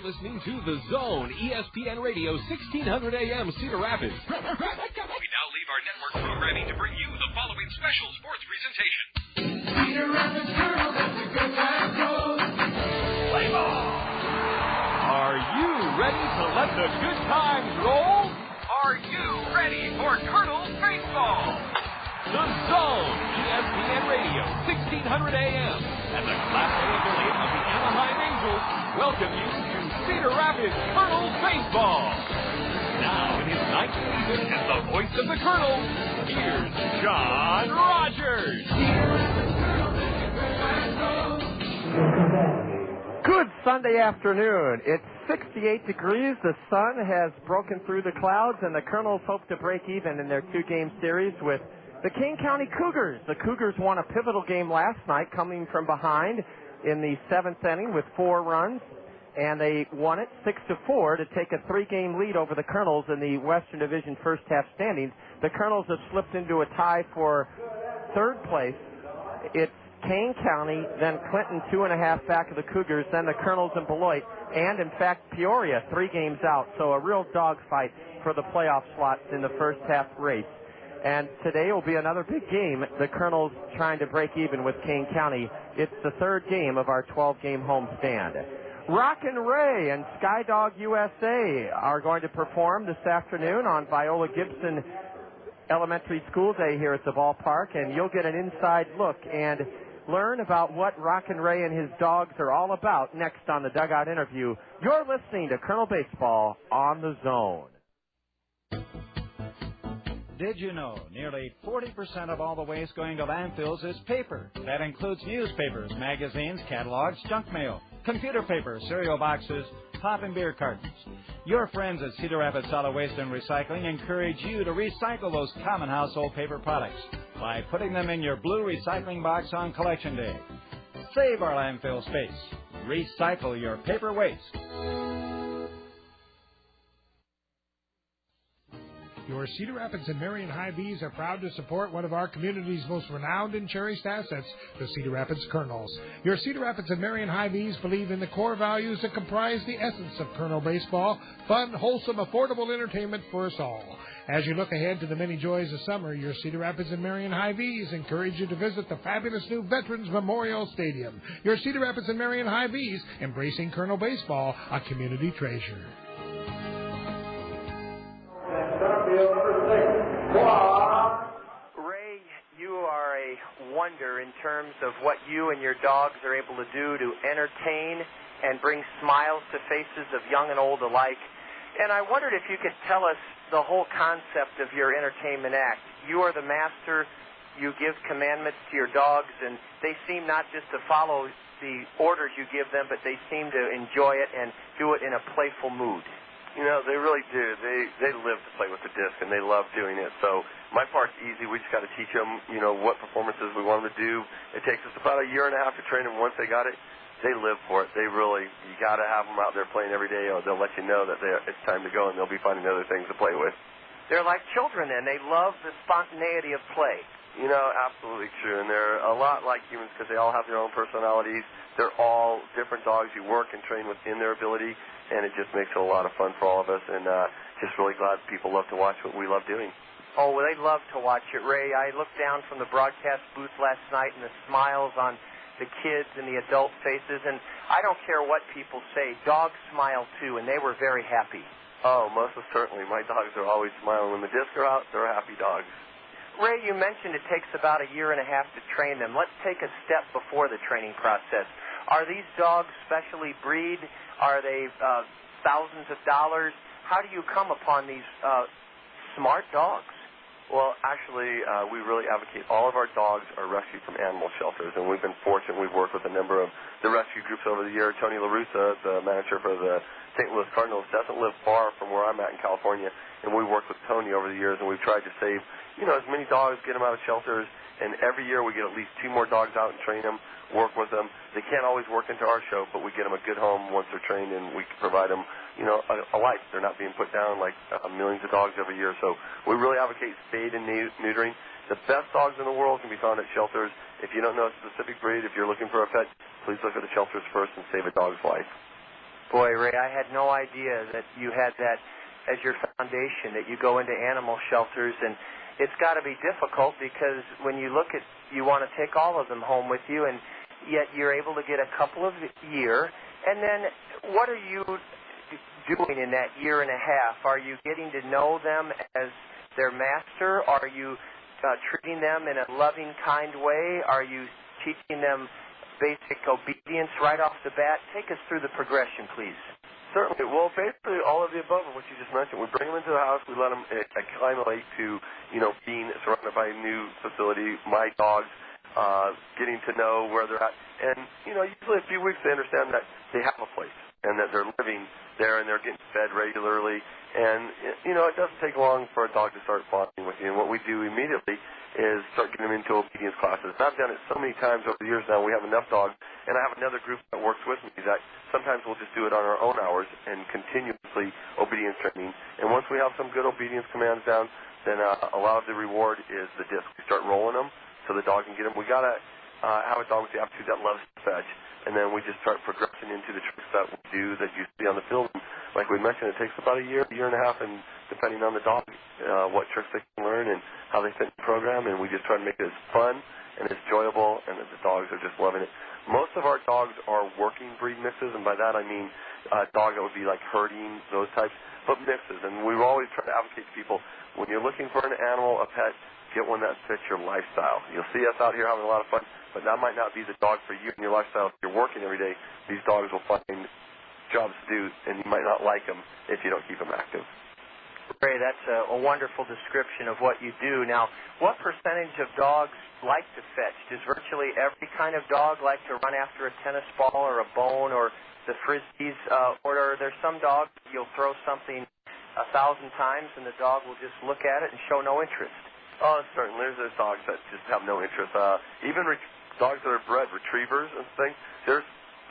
listening to The Zone, ESPN Radio, 1600 AM, Cedar Rapids. We now leave our network programming to bring you the following special sports presentation. Cedar Rapids Kernels, let the good times roll. Play ball! Are you ready to let the good times roll? Are you ready for Kernels baseball? The Zone, ESPN Radio, 1600 AM, and the Class A affiliate of the Anaheim Angels welcome you to Cedar Rapids Kernels baseball. Now, in his ninth season as the voice of the Kernels, here's John Rogers. Good Sunday afternoon. It's 68 degrees. The sun has broken through the clouds, and the Kernels hope to break even in their two-game series with the Kane County Cougars. The Cougars won a pivotal game last night, coming from behind in the seventh inning with 4 runs, and they won it 6-4 to take a 3-game lead over the Kernels in the Western Division first half standings. The Kernels have slipped into a tie for third place. It's Kane County, then Clinton 2.5 back of the Cougars, then the Kernels and Beloit, and in fact Peoria 3 games out. So a real dogfight for the playoff slots in the first half race. And today will be another big game. The Kernels trying to break even with Kane County. It's the third game of our 12-game homestand. Rockin' Ray and Skydog USA are going to perform this afternoon on Viola Gibson Elementary School Day here at the ballpark, and you'll get an inside look and learn about what Rockin' Ray and his dogs are all about next on the Dugout Interview. You're listening to Kernel Baseball on the Zone. Did you know nearly 40% of all the waste going to landfills is paper? That includes newspapers, magazines, catalogs, junk mail, computer paper, cereal boxes, pop and beer cartons. Your friends at Cedar Rapids Solid Waste and Recycling encourage you to recycle those common household paper products by putting them in your blue recycling box on Collection Day. Save our landfill space. Recycle your paper waste. Your Cedar Rapids and Marion Hy-Vees are proud to support one of our community's most renowned and cherished assets, the Cedar Rapids Kernels. Your Cedar Rapids and Marion Hy-Vees believe in the core values that comprise the essence of Kernel baseball: fun, wholesome, affordable entertainment for us all. As you look ahead to the many joys of summer, your Cedar Rapids and Marion Hy-Vees encourage you to visit the fabulous new Veterans Memorial Stadium. Your Cedar Rapids and Marion Hy-Vees, embracing Kernel baseball, a community treasure. Ray, you are a wonder in terms of what you and your dogs are able to do to entertain and bring smiles to faces of young and old alike. And I wondered if you could tell us the whole concept of your entertainment act. You are the master. You give commandments to your dogs, and they seem not just to follow the orders you give them, but they seem to enjoy it and do it in a playful mood. You know, they really do. They live to play with the disc, and they love doing it. So my part's easy. We just got to teach them, you know, what performances we want them to do. It takes us about a year and a half to train them. Once they got it, they live for it. They really, you got to have them out there playing every day, or they'll let you know that it's time to go, and they'll be finding other things to play with. They're like children, and they love the spontaneity of play. You know, absolutely true. And they're a lot like humans because they all have their own personalities. They're all different dogs. You work and train within their ability, and it just makes it a lot of fun for all of us. And just really glad people love to watch what we love doing. Oh, well, they love to watch it, Ray. I looked down from the broadcast booth last night, and the smiles on the kids and the adult faces. And I don't care what people say. Dogs smile, too, and they were very happy. Oh, most certainly. My dogs are always smiling. When the discs are out, they're happy dogs. Ray, you mentioned it takes about a year and a half to train them. Let's take a step before the training process. Are these dogs specially breed? Are they thousands of dollars? How do you come upon these smart dogs? Well, actually, we really advocate all of our dogs are rescued from animal shelters, and we've been fortunate. We've worked with a number of the rescue groups over the year. Tony LaRussa, the manager for the St. Louis Cardinals, doesn't live far from where I'm at in California, and we worked with Tony over the years, and we've tried to save, as many dogs, get them out of shelters, and every year we get at least 2 more dogs out and train them, work with them. They can't always work into our show, but we get them a good home once they're trained, and we can provide them, a life. They're not being put down like millions of dogs every year. So we really advocate spade and neutering. The best dogs in the world can be found at shelters. If you don't know a specific breed, if you're looking for a pet, please look at the shelters first and save a dog's life. Boy, Ray, I had no idea that you had that as your foundation, that you go into animal shelters, and it's got to be difficult because when you look at, you want to take all of them home with you, and yet you're able to get a couple of a year. And then what are you doing in that year and a half? Are you getting to know them as their master? Are you treating them in a loving, kind way? Are you teaching them basic obedience right off the bat? Take us through the progression, please. Certainly. Well, basically all of the above of what you just mentioned. We bring them into the house. We let them acclimate to, being surrounded by a new facility. My dogs, getting to know where they're at. And, usually a few weeks they understand that they have a place and that they're living there and they're getting fed regularly. And, it doesn't take long for a dog to start bonding with you. And what we do immediately is start getting them into obedience classes. And I've done it so many times over the years now. We have enough dogs, and I have another group that works with me that sometimes we'll just do it on our own hours and continuously obedience training. And once we have some good obedience commands down, then a lot of the reward is the disc. We start rolling them so the dog can get them. We got to have a dog with the aptitude that loves to fetch, and then we just start progressing into the tricks that we do that you see on the field. Like we mentioned, it takes about a year and a half, and depending on the dog, what tricks they can learn and how they fit in the program, and we just try to make it as fun and as enjoyable, and that the dogs are just loving it. Most of our dogs are working breed mixes, and by that I mean a dog that would be like herding, those types, but mixes. And we always try to advocate to people, when you're looking for an animal, a pet, get one that fits your lifestyle. You'll see us out here having a lot of fun, but that might not be the dog for you and your lifestyle. If you're working every day, these dogs will find jobs to do, and you might not like them if you don't keep them active. Ray, that's a wonderful description of what you do. Now, what percentage of dogs like to fetch? Does virtually every kind of dog like to run after a tennis ball or a bone or the frisbees? Or are there some dogs you'll throw something 1,000 times and the dog will just look at it and show no interest? Oh, certainly. There's dogs that just have no interest. Even dogs that are bred, retrievers and things, there's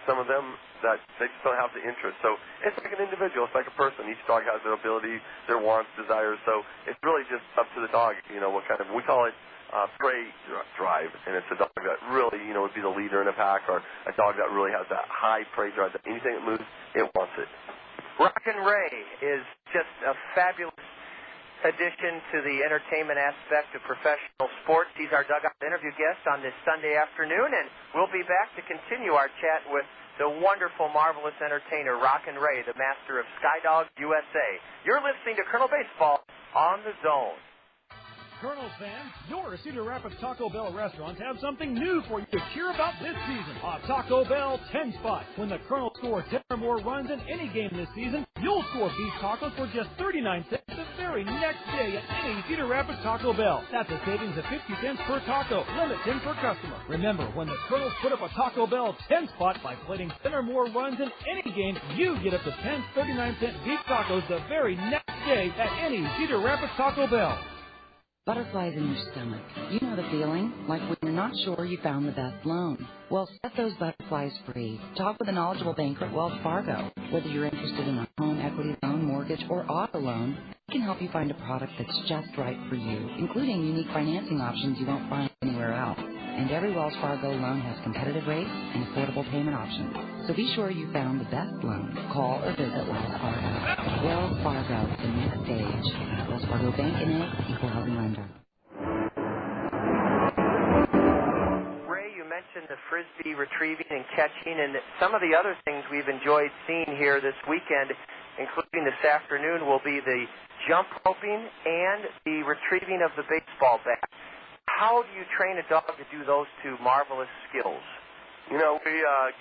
some of them that they just don't have the interest. So it's like an individual. It's like a person. Each dog has their ability, their wants, desires. So it's really just up to the dog, what kind of, we call it prey drive. And it's a dog that really, would be the leader in a pack, or a dog that really has that high prey drive. That anything that moves, it wants it. Rockin' Ray is just a fabulous addition to the entertainment aspect of professional sports. He's our dugout interview guest on this Sunday afternoon, and we'll be back to continue our chat with the wonderful, marvelous entertainer, Rockin' Ray, the master of Skydogs USA. You're listening to Colonel Baseball on the Zone. Kernels fans, your Cedar Rapids Taco Bell restaurants have something new for you to cheer about this season. A Taco Bell 10 spot. When the Colonels score 10 or more runs in any game this season, you'll score beef tacos for just 39 cents the very next day at any Cedar Rapids Taco Bell. That's a savings of 50 cents per taco, limit 10 per customer. Remember, when the Colonels put up a Taco Bell 10 spot by plating 10 or more runs in any game, you get up to 10 39-cent beef tacos the very next day at any Cedar Rapids Taco Bell. Butterflies in your stomach. You know the feeling, like when you're not sure you found the best loan. Well, set those butterflies free. Talk with a knowledgeable banker at Wells Fargo. Whether you're interested in a home equity loan, mortgage, or auto loan, we can help you find a product that's just right for you, including unique financing options you won't find anywhere else. And every Wells Fargo loan has competitive rates and affordable payment options. So be sure you found the best loan. Call or visit Wells Fargo. Wells Fargo, the next stage. Wells Fargo Bank, N.A., Equal Housing Lender. Ray, you mentioned the Frisbee retrieving and catching, and some of the other things we've enjoyed seeing here this weekend, including this afternoon, will be the jump roping and the retrieving of the baseball bat. How do you train a dog to do those two marvelous skills? We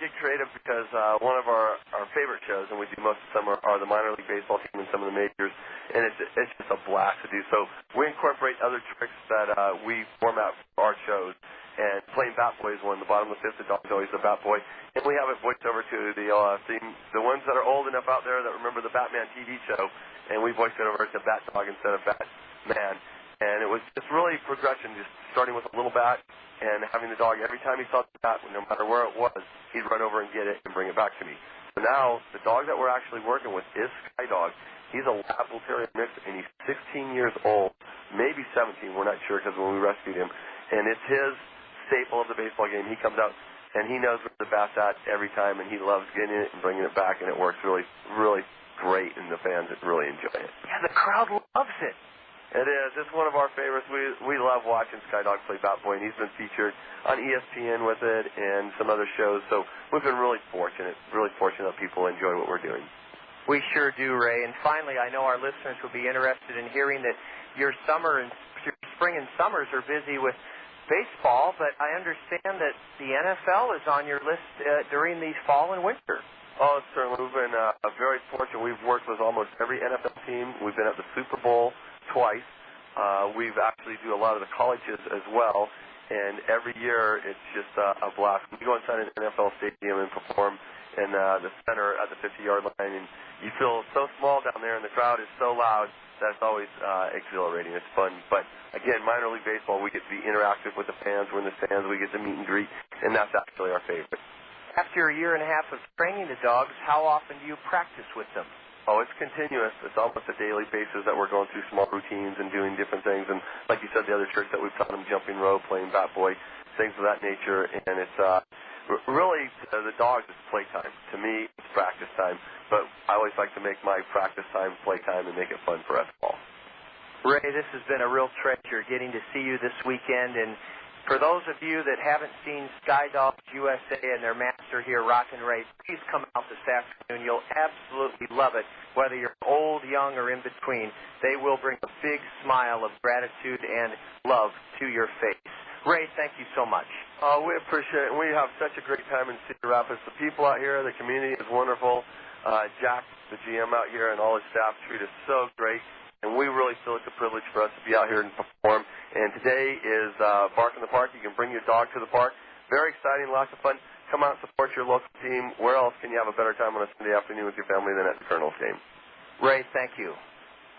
get creative because one of our favorite shows, and we do most of them, are the minor league baseball team and some of the majors, and it's just a blast to do. So we incorporate other tricks that we format for our shows, and playing bat boy is one. The bottom of the fifth, the dog's always the bat boy, and we have it voiced over to the ones that are old enough out there that remember the Batman TV show, and we voiced it over to Bat Dog instead of Batman. And it was just really progression, just starting with a little bat and having the dog, every time he saw the bat, no matter where it was, he'd run over and get it and bring it back to me. So now, the dog that we're actually working with is Skydog. He's a Lab Bull Terrier mix, and he's 16 years old, maybe 17, we're not sure because when we rescued him. And it's his staple of the baseball game. He comes out, and he knows where the bat's at every time, and he loves getting it and bringing it back, and it works really, really great, and the fans really enjoy it. Yeah, the crowd loves it. It is. It's one of our favorites. We love watching Skydog play bat boy, and he's been featured on ESPN with it and some other shows, so we've been really fortunate that people enjoy what we're doing. We sure do, Ray. And finally, I know our listeners will be interested in hearing that your spring and summers are busy with baseball, but I understand that the NFL is on your list during the fall and winter. Oh, certainly. We've been very fortunate. We've worked with almost every NFL team. We've been at the Super Bowl twice. We've actually do a lot of the colleges as well, and every year it's just a blast. We go inside an NFL stadium and perform in the center at the 50-yard line, and you feel so small down there, and the crowd is so loud that it's always exhilarating. It's fun. But, again, minor league baseball, we get to be interactive with the fans. We're in the stands. We get to meet and greet, and that's actually our favorite. After a year and a half of training the dogs, how often do you practice with them? Oh, it's continuous. It's almost a daily basis that we're going through small routines and doing different things. And like you said, the other tricks that we've taught them, jumping rope, playing bat boy, things of that nature. And it's really, the dogs, it's playtime. To me, it's practice time. But I always like to make my practice time playtime and make it fun for us all. Ray, this has been a real treasure getting to see you this weekend. And for those of you that haven't seen Skydogs USA and their master here, Rockin' Ray, please come out this afternoon. You'll absolutely love it. Whether you're old, young, or in between, they will bring a big smile of gratitude and love to your face. Ray, thank you so much. We appreciate it. We have such a great time in Cedar Rapids. The people out here, the community is wonderful. Jack, the GM out here, and all his staff treat us so great. And we really feel it's a privilege for us to be out here and perform. And today is Bark in the Park. You can bring your dog to the park. Very exciting, lots of fun. Come out and support your local team. Where else can you have a better time on a Sunday afternoon with your family than at the Kernels game? Ray, thank you.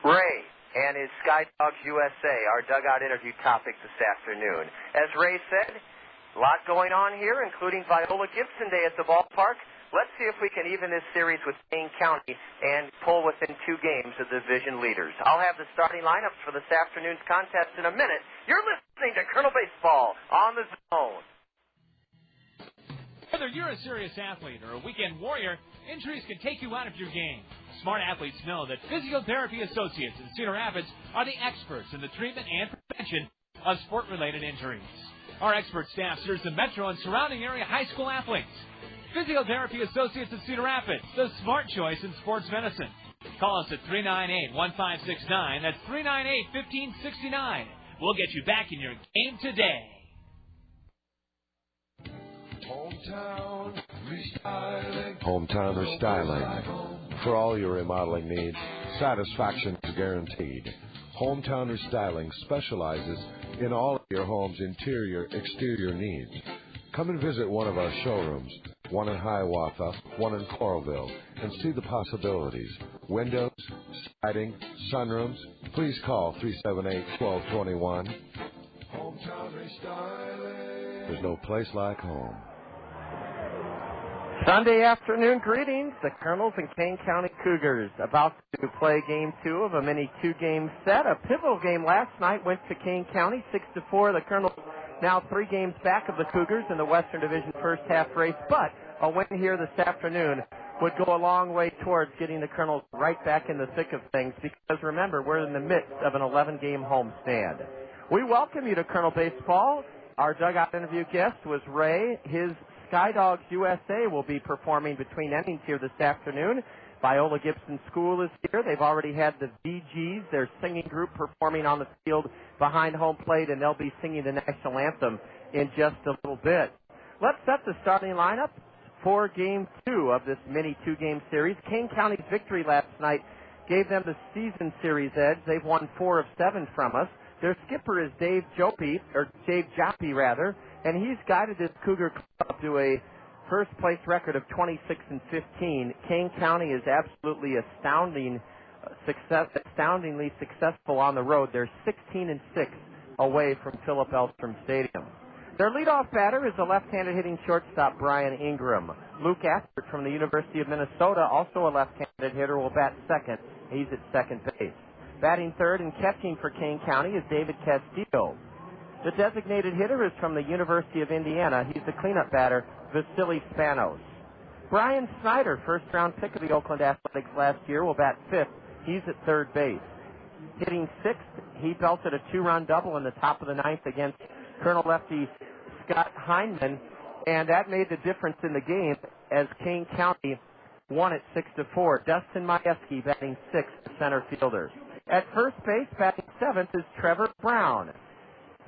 Ray and his Skydogs USA, our dugout interview topic this afternoon. As Ray said, a lot going on here, including Viola Gibson Day at the ballpark. Let's see if we can even this series with Kane County and pull within 2 games of the division leaders. I'll have the starting lineups for this afternoon's contest in a minute. You're listening to Kernel Baseball on the Zone. Whether you're a serious athlete or a weekend warrior, injuries can take you out of your game. Smart athletes know that Physiotherapy Associates in Cedar Rapids are the experts in the treatment and prevention of sport-related injuries. Our expert staff serves the metro and surrounding area high school athletes. Physiotherapy Associates of Cedar Rapids, the smart choice in sports medicine. Call us at 398-1569. That's 398-1569. We'll get you back in your game today. Hometown Restyling. Hometown Restyling. For all your remodeling needs, satisfaction is guaranteed. Hometown Restyling specializes in all of your home's interior, exterior needs. Come and visit one of our showrooms, one in Hiawatha, one in Coralville, and see the possibilities. Windows, siding, sunrooms. Please call 378-1221. Hometown Restyling. There's no place like home. Sunday afternoon greetings. The Kernels and Kane County Cougars about to play Game 2 of a mini 2-game set. A pivotal game last night went to Kane County 6-4. The Kernels now 3 games back of the Cougars in the Western Division first half race, but a win here this afternoon would go a long way towards getting the Kernels right back in the thick of things because, remember, we're in the midst of an 11-game homestand. We welcome you to Kernel Baseball. Our dugout interview guest was Ray. His Skydogs USA will be performing between innings here this afternoon. Viola Gibson School is here. They've already had the VGs, their singing group, performing on the field behind home plate, and they'll be singing the national anthem in just a little bit. Let's set the starting lineup for Game 2 of this mini 2-game series. Kane County's victory last night gave them the season series edge. They've won 4 of 7 from us. Their skipper is Dave Joppy, and he's guided this Cougar club to a first-place record of 26-15. Kane County is absolutely astoundingly successful on the road. They're 16-6 away from Philip Elstrom Stadium. Their leadoff batter is the left-handed hitting shortstop Brian Ingram. Luke Aspert from the University of Minnesota, also a left-handed hitter, will bat second. He's at second base. Batting third and catching for Kane County is David Castillo. The designated hitter is from the University of Indiana. He's the cleanup batter, Vasily Spanos. Brian Snyder, first-round pick of the Oakland Athletics last year, will bat fifth. He's at third base. Hitting sixth, he belted a two-run double in the top of the ninth against Colonel lefty Scott Heineman, and that made the difference in the game as Kane County won it 6-4. Dustin Majewski batting sixth, center fielder. At first base, batting seventh is Trevor Brown.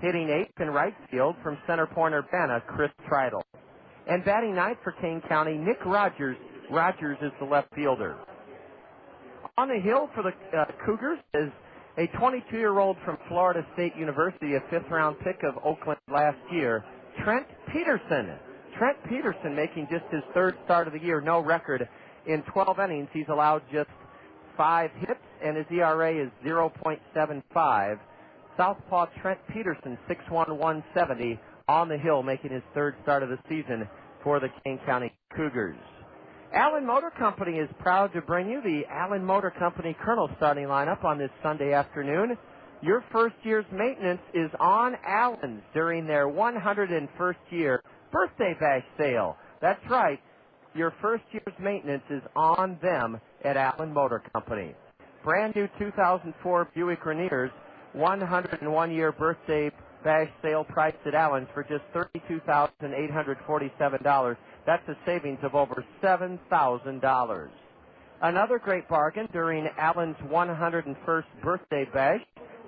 Hitting eighth in right field from center point Urbana, Chris Treidel. And batting ninth for Kane County, Nick Rogers. Rogers is the left fielder. On the hill for the Cougars is a 22-year-old from Florida State University, a fifth-round pick of Oakland last year, Trent Peterson. Trent Peterson making just his third start of the year, no record. In 12 innings, he's allowed just 5 hits, and his ERA is 0.75. Southpaw Trent Peterson, 6'1", 170, on the hill, making his third start of the season for the Kane County Cougars. Allen Motor Company is proud to bring you the Allen Motor Company Kernels starting lineup on this Sunday afternoon. Your first year's maintenance is on Allen's during their 101st year birthday bash sale. That's right. Your first year's maintenance is on them at Allen Motor Company. Brand new 2004 Buick Rainiers, 101-year birthday bash sale priced at Allen's for just $32,847. That's a savings of over $7,000. Another great bargain during Allen's 101st birthday bash,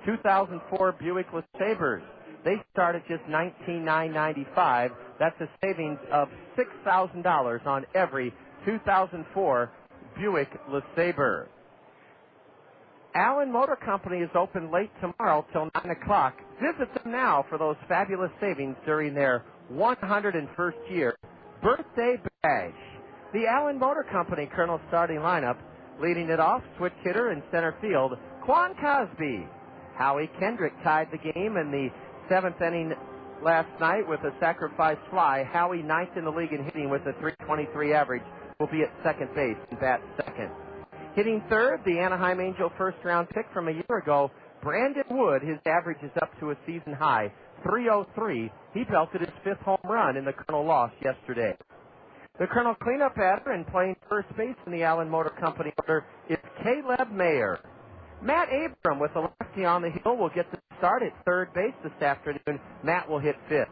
2004 Buick LeSabres. They start at just $19,995. That's a savings of $6,000 on every 2004 Buick LeSabre. Allen Motor Company is open late tomorrow till 9 o'clock. Visit them now for those fabulous savings during their 101st year birthday bash. The Allen Motor Company Colonel starting lineup, leading it off, switch hitter in center field, Quan Cosby. Howie Kendrick tied the game in the 7th inning last night with a sacrifice fly. Howie, ninth in the league in hitting with a .323 average, will be at second base and bat second. Hitting third, the Anaheim Angel first-round pick from a year ago, Brandon Wood. His average is up to a season high, .303. He belted his fifth home run in the Colonel loss yesterday. The Colonel cleanup batter and playing first base in the Allen Motor Company order is Caleb Mayer. Matt Abram with the lefty on the hill will get the start at third base this afternoon. Matt will hit fifth.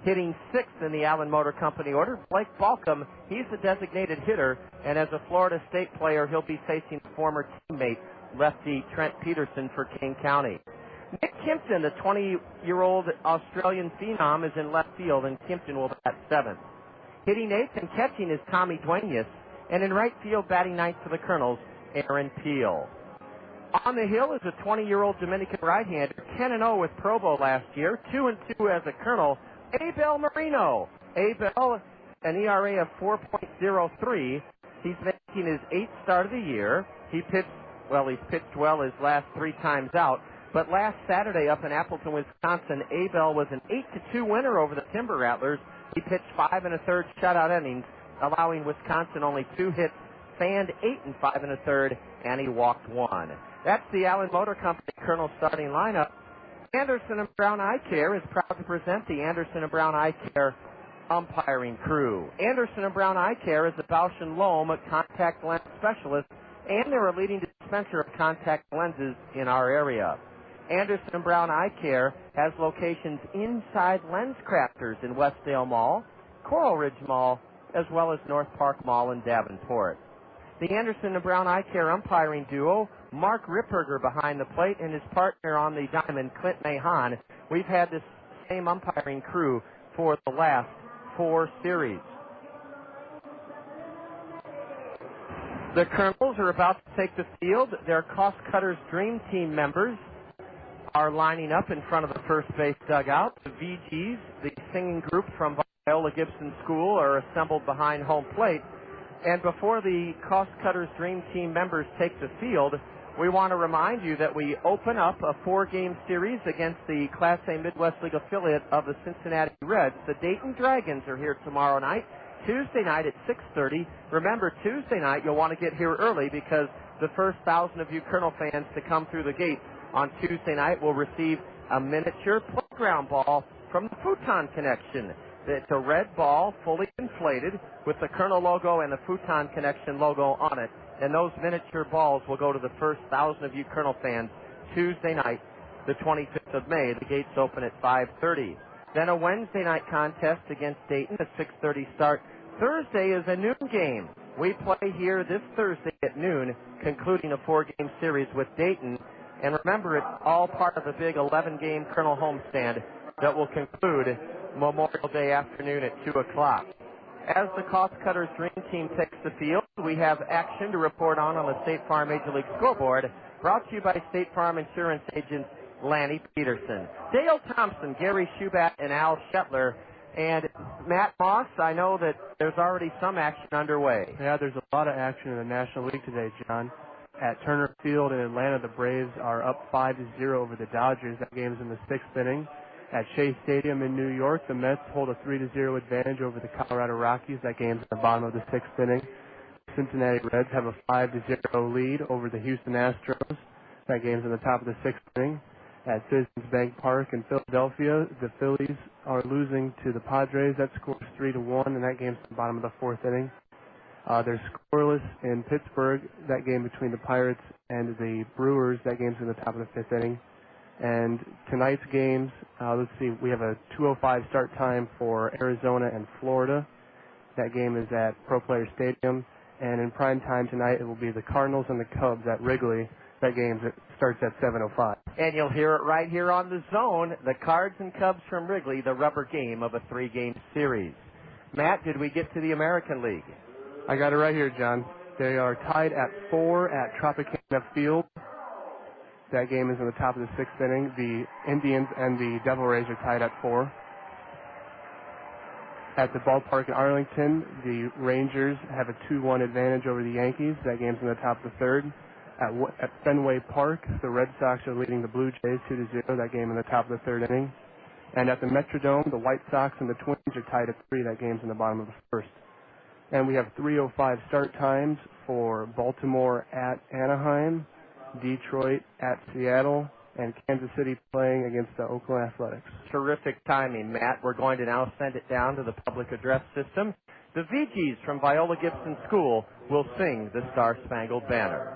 Hitting sixth in the Allen Motor Company order, Blake Balcom. He's the designated hitter, and as a Florida State player, he'll be facing former teammate lefty Trent Peterson for Kane County. Nick Kimpton, the 20-year-old Australian phenom, is in left field, and Kimpton will bat seventh. Hitting eighth and catching is Tommy Duenas, and in right field batting ninth for the Colonels, Aaron Peel. On the hill is a 20-year-old Dominican right-hander, 10-0 with Provo last year, 2-2 as a Colonel, Abel Marino. Abel, an ERA of 4.03. He's making his 8th start of the year. He's pitched well his last 3 times out. But last Saturday up in Appleton, Wisconsin, Abel was an 8-2 winner over the Timber Rattlers. He pitched 5 1/3 shutout innings, allowing Wisconsin only 2 hits, fanned 8 5 1/3, and he walked 1. That's the Allen Motor Company Colonel starting lineup. Anderson and Brown Eye Care is proud to present the Anderson and Brown Eye Care umpiring crew. Anderson and Brown Eye Care is a Bausch & Lomb contact lens specialist, and they're a leading dispenser of contact lenses in our area. Anderson and Brown Eye Care has locations inside Lens Crafters in Westdale Mall, Coral Ridge Mall, as well as North Park Mall in Davenport. The Anderson and Brown Eye Care umpiring duo, Mark Ripperger behind the plate and his partner on the diamond, Clint Mahan. We've had this same umpiring crew for the last 4 series. The Kernels are about to take the field. Their Cost Cutters Dream Team members are lining up in front of the first base dugout. The VGs, the singing group from Viola Gibson School, are assembled behind home plate. And before the Cost Cutters Dream Team members take the field, we want to remind you that we open up a 4-game series against the Class A Midwest League affiliate of the Cincinnati Reds. The Dayton Dragons are here tomorrow night, Tuesday night at 6:30. Remember, Tuesday night you'll want to get here early because the first 1,000 of you Colonel fans to come through the gate on Tuesday night will receive a miniature playground ball from the Futon Connection. It's a red ball, fully inflated, with the Kernel logo and the Futon Connection logo on it. And those miniature balls will go to the first 1,000 of you Kernel fans Tuesday night, the 25th of May. The gates open at 5:30. Then a Wednesday night contest against Dayton, a 6:30 start. Thursday is a noon game. We play here this Thursday at noon, concluding a 4-game series with Dayton. And remember, it's all part of a big 11-game Kernel homestand that will conclude Memorial Day afternoon at 2 o'clock. As the Cost Cutters Dream Team takes the field, we have action to report on the State Farm Major League scoreboard, brought to you by State Farm Insurance agents Lanny Peterson, Dale Thompson, Gary Schubat, and Al Shetler. And Matt Moss, I know that there's already some action underway. Yeah, there's a lot of action in the National League today, John. At Turner Field in Atlanta, the Braves are up 5-0 over the Dodgers. That game's in the 6th inning. At Shea Stadium in New York, the Mets hold a 3-0 advantage over the Colorado Rockies. That game's at the bottom of the 6th inning. Cincinnati Reds have a 5-0 lead over the Houston Astros. That game's in the top of the 6th inning. At Citizens Bank Park in Philadelphia, the Phillies are losing to the Padres. That score's 3-1, and that game's at the bottom of the 4th inning. They're scoreless in Pittsburgh. That game between the Pirates and the Brewers, that game's in the top of the 5th inning. And tonight's games, let's see, we have a 2:05 start time for Arizona and Florida. That game is at Pro Player Stadium. And in prime time tonight, it will be the Cardinals and the Cubs at Wrigley. That game starts at 7:05. And you'll hear it right here on the Zone, the Cards and Cubs from Wrigley, the rubber game of a 3-game series. Matt, did we get to the American League? I got it right here, John. They are tied at 4 at Tropicana Field. That game is in the top of the 6th inning. The Indians and the Devil Rays are tied at 4. At the ballpark in Arlington, the Rangers have a 2-1 advantage over the Yankees. That game's in the top of the 3rd. At Fenway Park, the Red Sox are leading the Blue Jays 2-0. That game in the top of the 3rd inning. And at the Metrodome, the White Sox and the Twins are tied at 3. That game's in the bottom of the 1st. And we have 3:05 start times for Baltimore at Anaheim, Detroit at Seattle, and Kansas City playing against the Oakland Athletics. Terrific timing, Matt. We're going to now send it down to the public address system. The VGs from Viola Gibson School will sing the Star-Spangled Banner.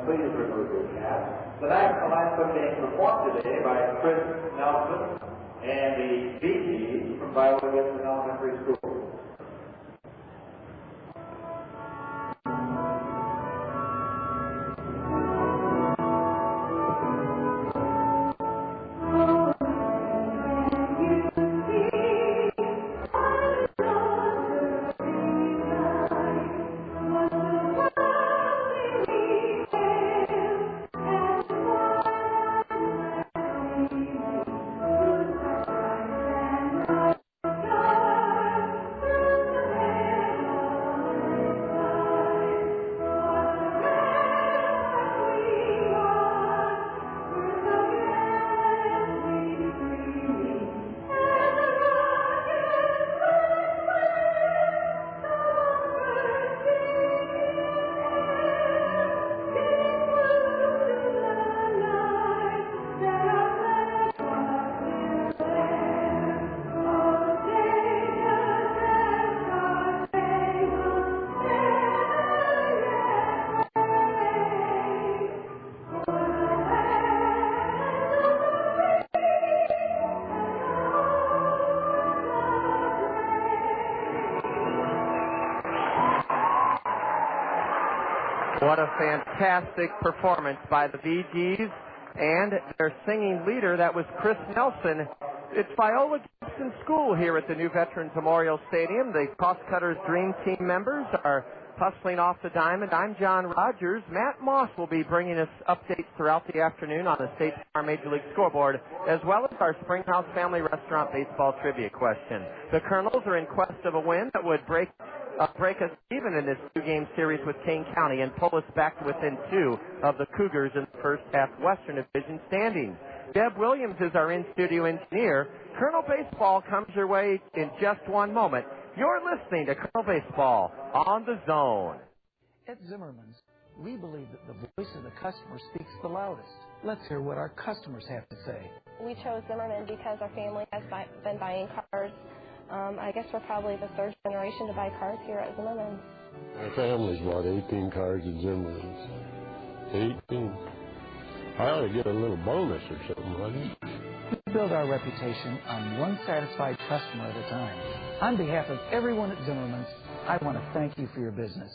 Please remove your cap. The national anthem being performed today by Chris Nelson and the VGs from Viola Gibson Elementary School. What a fantastic performance by the VGs and their singing leader, that was Chris Nelson. It's Viola Gibson School here at the new Veterans Memorial Stadium. The Cost Cutters Dream Team members are hustling off the diamond. I'm John Rogers. Matt Moss will be bringing us updates throughout the afternoon on the State Farm Major League scoreboard, as well as our Springhouse Family Restaurant baseball trivia question. The Kernels are in quest of a win that would break us even in this 2-game series with Kane County and pull us back to within 2 of the Cougars in the first half Western Division standings. Deb Williams is our in-studio engineer. Kernel Baseball comes your way in just one moment. You're listening to Kernel Baseball on the Zone. Ed Zimmerman's We believe that the voice of the customer speaks the loudest. Let's hear what our customers have to say. We chose Zimmerman because our family has been buying cars. I guess we're probably the third generation to buy cars here at Zimmerman. My family's bought 18 cars at Zimmerman's. 18. I ought to get a little bonus or something, wouldn't it? We build our reputation on one satisfied customer at a time. On behalf of everyone at Zimmerman's, I want to thank you for your business.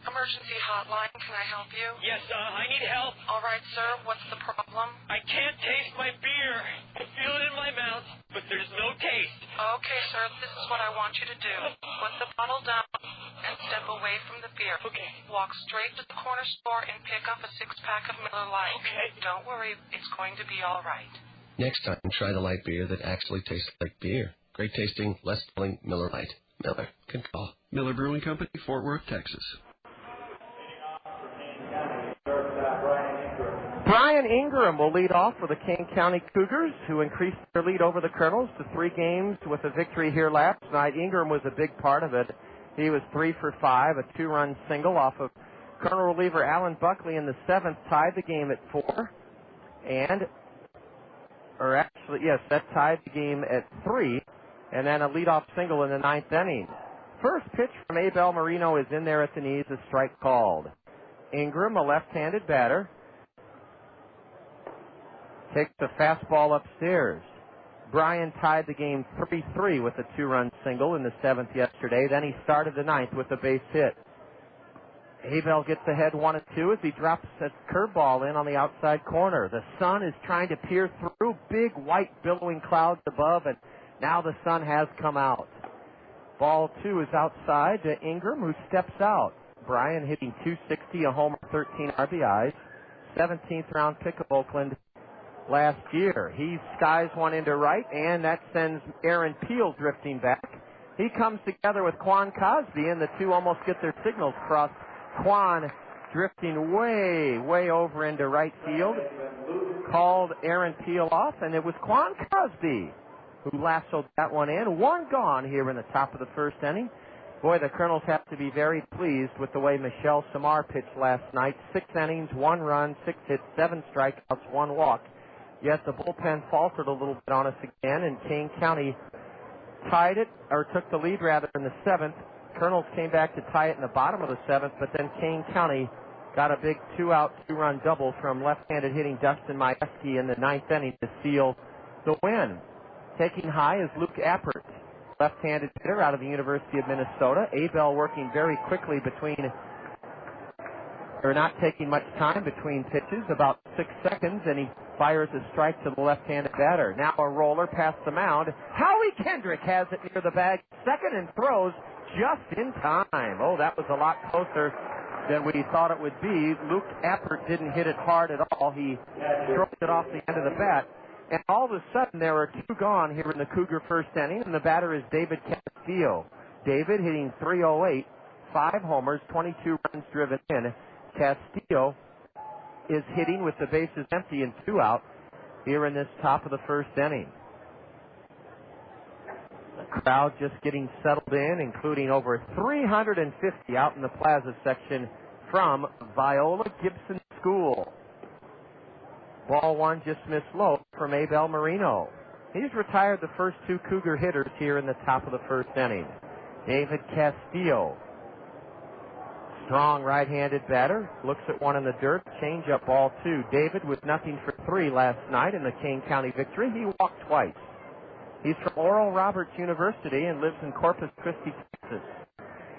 Emergency hotline, can I help you? Yes, I need help. All right, sir, what's the problem? I can't taste my beer. I feel it in my mouth, but there's no taste. Okay, sir, this is what I want you to do. Put the bottle down and step away from the beer. Okay. Walk straight to the corner store and pick up a 6-pack of Miller Lite. Okay. Don't worry, it's going to be all right. Next time, try the light beer that actually tastes like beer. Great tasting, less filling Miller Lite. Miller can call. Miller Brewing Company, Fort Worth, Texas. Brian Ingram will lead off for the Kane County Cougars, who increased their lead over the Kernels to 3 games with a victory here last night. Ingram was a big part of it. He was 3 for 5, a 2-run single off of Colonel reliever Alan Buckley in the 7th, tied the game at 4. That tied the game at 3, and then a leadoff single in the 9th inning. First pitch from Abel Marino is in there at the knees, a strike called. Ingram, a left-handed batter, takes the fastball upstairs. Brian tied the game 3-3 with a 2-run single in the 7th yesterday. Then he started the 9th with a base hit. Abel gets ahead 1-2 as he drops a curveball in on the outside corner. The sun is trying to peer through big white billowing clouds above, and now the sun has come out. Ball 2 is outside to Ingram, who steps out. Brian hitting .260, a homer, 13 RBIs. 17th round pick of Oakland last year. He skies one into right, and that sends Aaron Peel drifting back. He comes together with Quan Cosby, and the two almost get their signals crossed. Quan drifting way over into right field. Called Aaron Peel off, and it was Quan Cosby who lassoed that one in. 1 gone here in the top of the 1st inning. Boy, the Kernels have to be very pleased with the way Michelle Samar pitched last night. 6 innings, 1 run, 6 hits, 7 strikeouts, 1 walk. Yet the bullpen faltered a little bit on us again, and Kane County took the lead rather in the 7th. Kernels came back to tie it in the bottom of the 7th, but then Kane County got a big 2-out, 2-run double from left-handed hitting Dustin Majewski in the 9th inning to seal the win. Taking high is Luke Appert, left-handed hitter out of the University of Minnesota. Abel working very quickly not taking much time between pitches, about 6 seconds, and he fires a strike to the left-handed batter. Now a roller past the mound. Howie Kendrick has it near the bag, second, and throws just in time. Oh, that was a lot closer than we thought it would be. Luke Appert didn't hit it hard at all. He stroked it off the end of the bat. And all of a sudden, there are 2 gone here in the Cougar 1st inning, and the batter is David Castillo. David hitting .308, 5 homers, 22 runs driven in. Castillo is hitting with the bases empty and 2 out here in this top of the 1st inning. The crowd just getting settled in, including over 350 out in the plaza section from Viola Gibson School. Ball 1 just missed low from Abel Marino. He's retired the first 2 Cougar hitters here in the top of the 1st inning. David Castillo, strong right-handed batter, looks at one in the dirt, change-up ball 2. David with nothing for 3 last night in the Kane County victory. He walked twice. He's from Oral Roberts University and lives in Corpus Christi, Texas.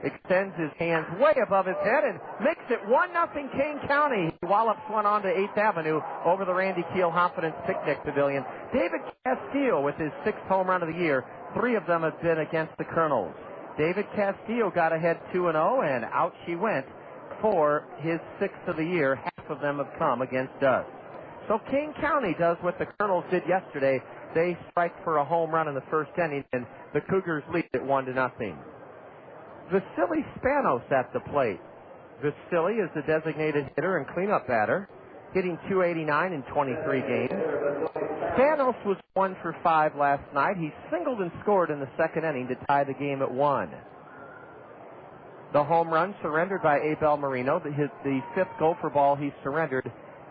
Extends his hands way above his head and makes it 1-0 Kane County. He wallops one onto 8th Avenue over the Randy Keel Confidence Picnic Pavilion. David Castillo with his 6th home run of the year. 3 of them have been against the Kernels. David Castillo got ahead 2-0, and out she went for his 6th of the year. Half of them have come against us. So Kane County does what the Kernels did yesterday. They strike for a home run in the 1st inning, and the Cougars lead it 1-0. Vasily Spanos at the plate. Vasily is the designated hitter and cleanup batter, hitting .289 in 23 games. Spanos was 1 for 5 last night. He singled and scored in the 2nd inning to tie the game at 1. The home run surrendered by Abel Marino. The fifth gopher ball he surrendered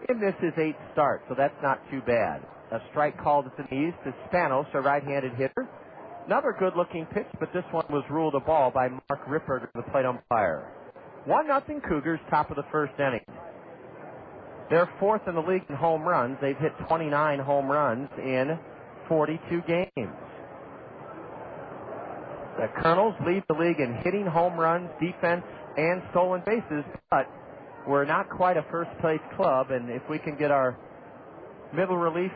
in this his eighth start, so that's not too bad. A strike called at the knees to Spanos, a right-handed hitter. Another good-looking pitch, but this one was ruled a ball by Mark Ripperger, the plate umpire. 1-0 Cougars, top of the first inning. They're fourth in the league in home runs. They've hit 29 home runs in 42 games. The Kernels lead the league in hitting, home runs, defense, and stolen bases, but we're not quite a first-place club, and if we can get our middle relief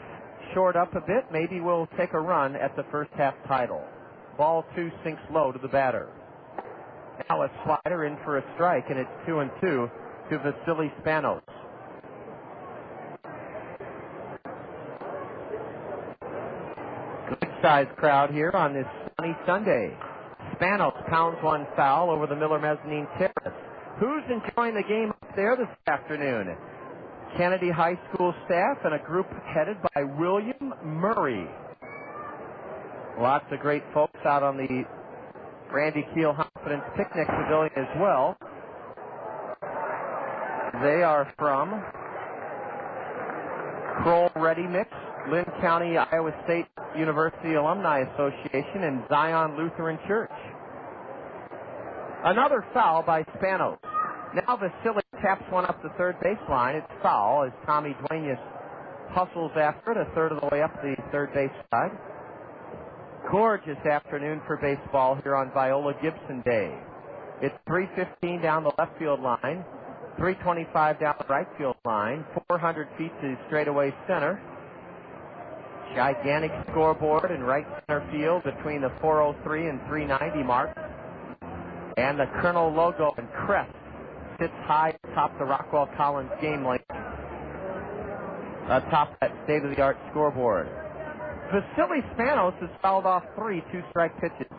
shored up a bit, maybe we'll take a run at the first-half title. Ball 2 sinks low to the batter. Now a slider in for a strike, and it's 2-2 to Vasily Spanos. Good-sized crowd here on this sunny Sunday. Spanos pounds one foul over the Miller Mezzanine Terrace. Who's enjoying the game up there this afternoon? Kennedy High School staff and a group headed by William Murray. Lots of great folks out on the Randy Keel Confidence Picnic Pavilion as well. They are from Kroll Ready Mix, Lynn County Iowa State University Alumni Association, and Zion Lutheran Church. Another foul by Spanos. Now Vasily taps one up the third baseline. It's foul as Tommy Duenas hustles after it a third of the way up the third base side. Gorgeous afternoon for baseball here on Viola Gibson Day. It's 315 down the left field line, 325 down the right field line, 400 feet to straightaway center. Gigantic scoreboard in right center field between the 403 and 390 marks. And the Kernel logo and crest sits high atop the Rockwell Collins game link, atop that state-of-the-art scoreboard. Vasily Spanos has fouled off 3 two-strike pitches.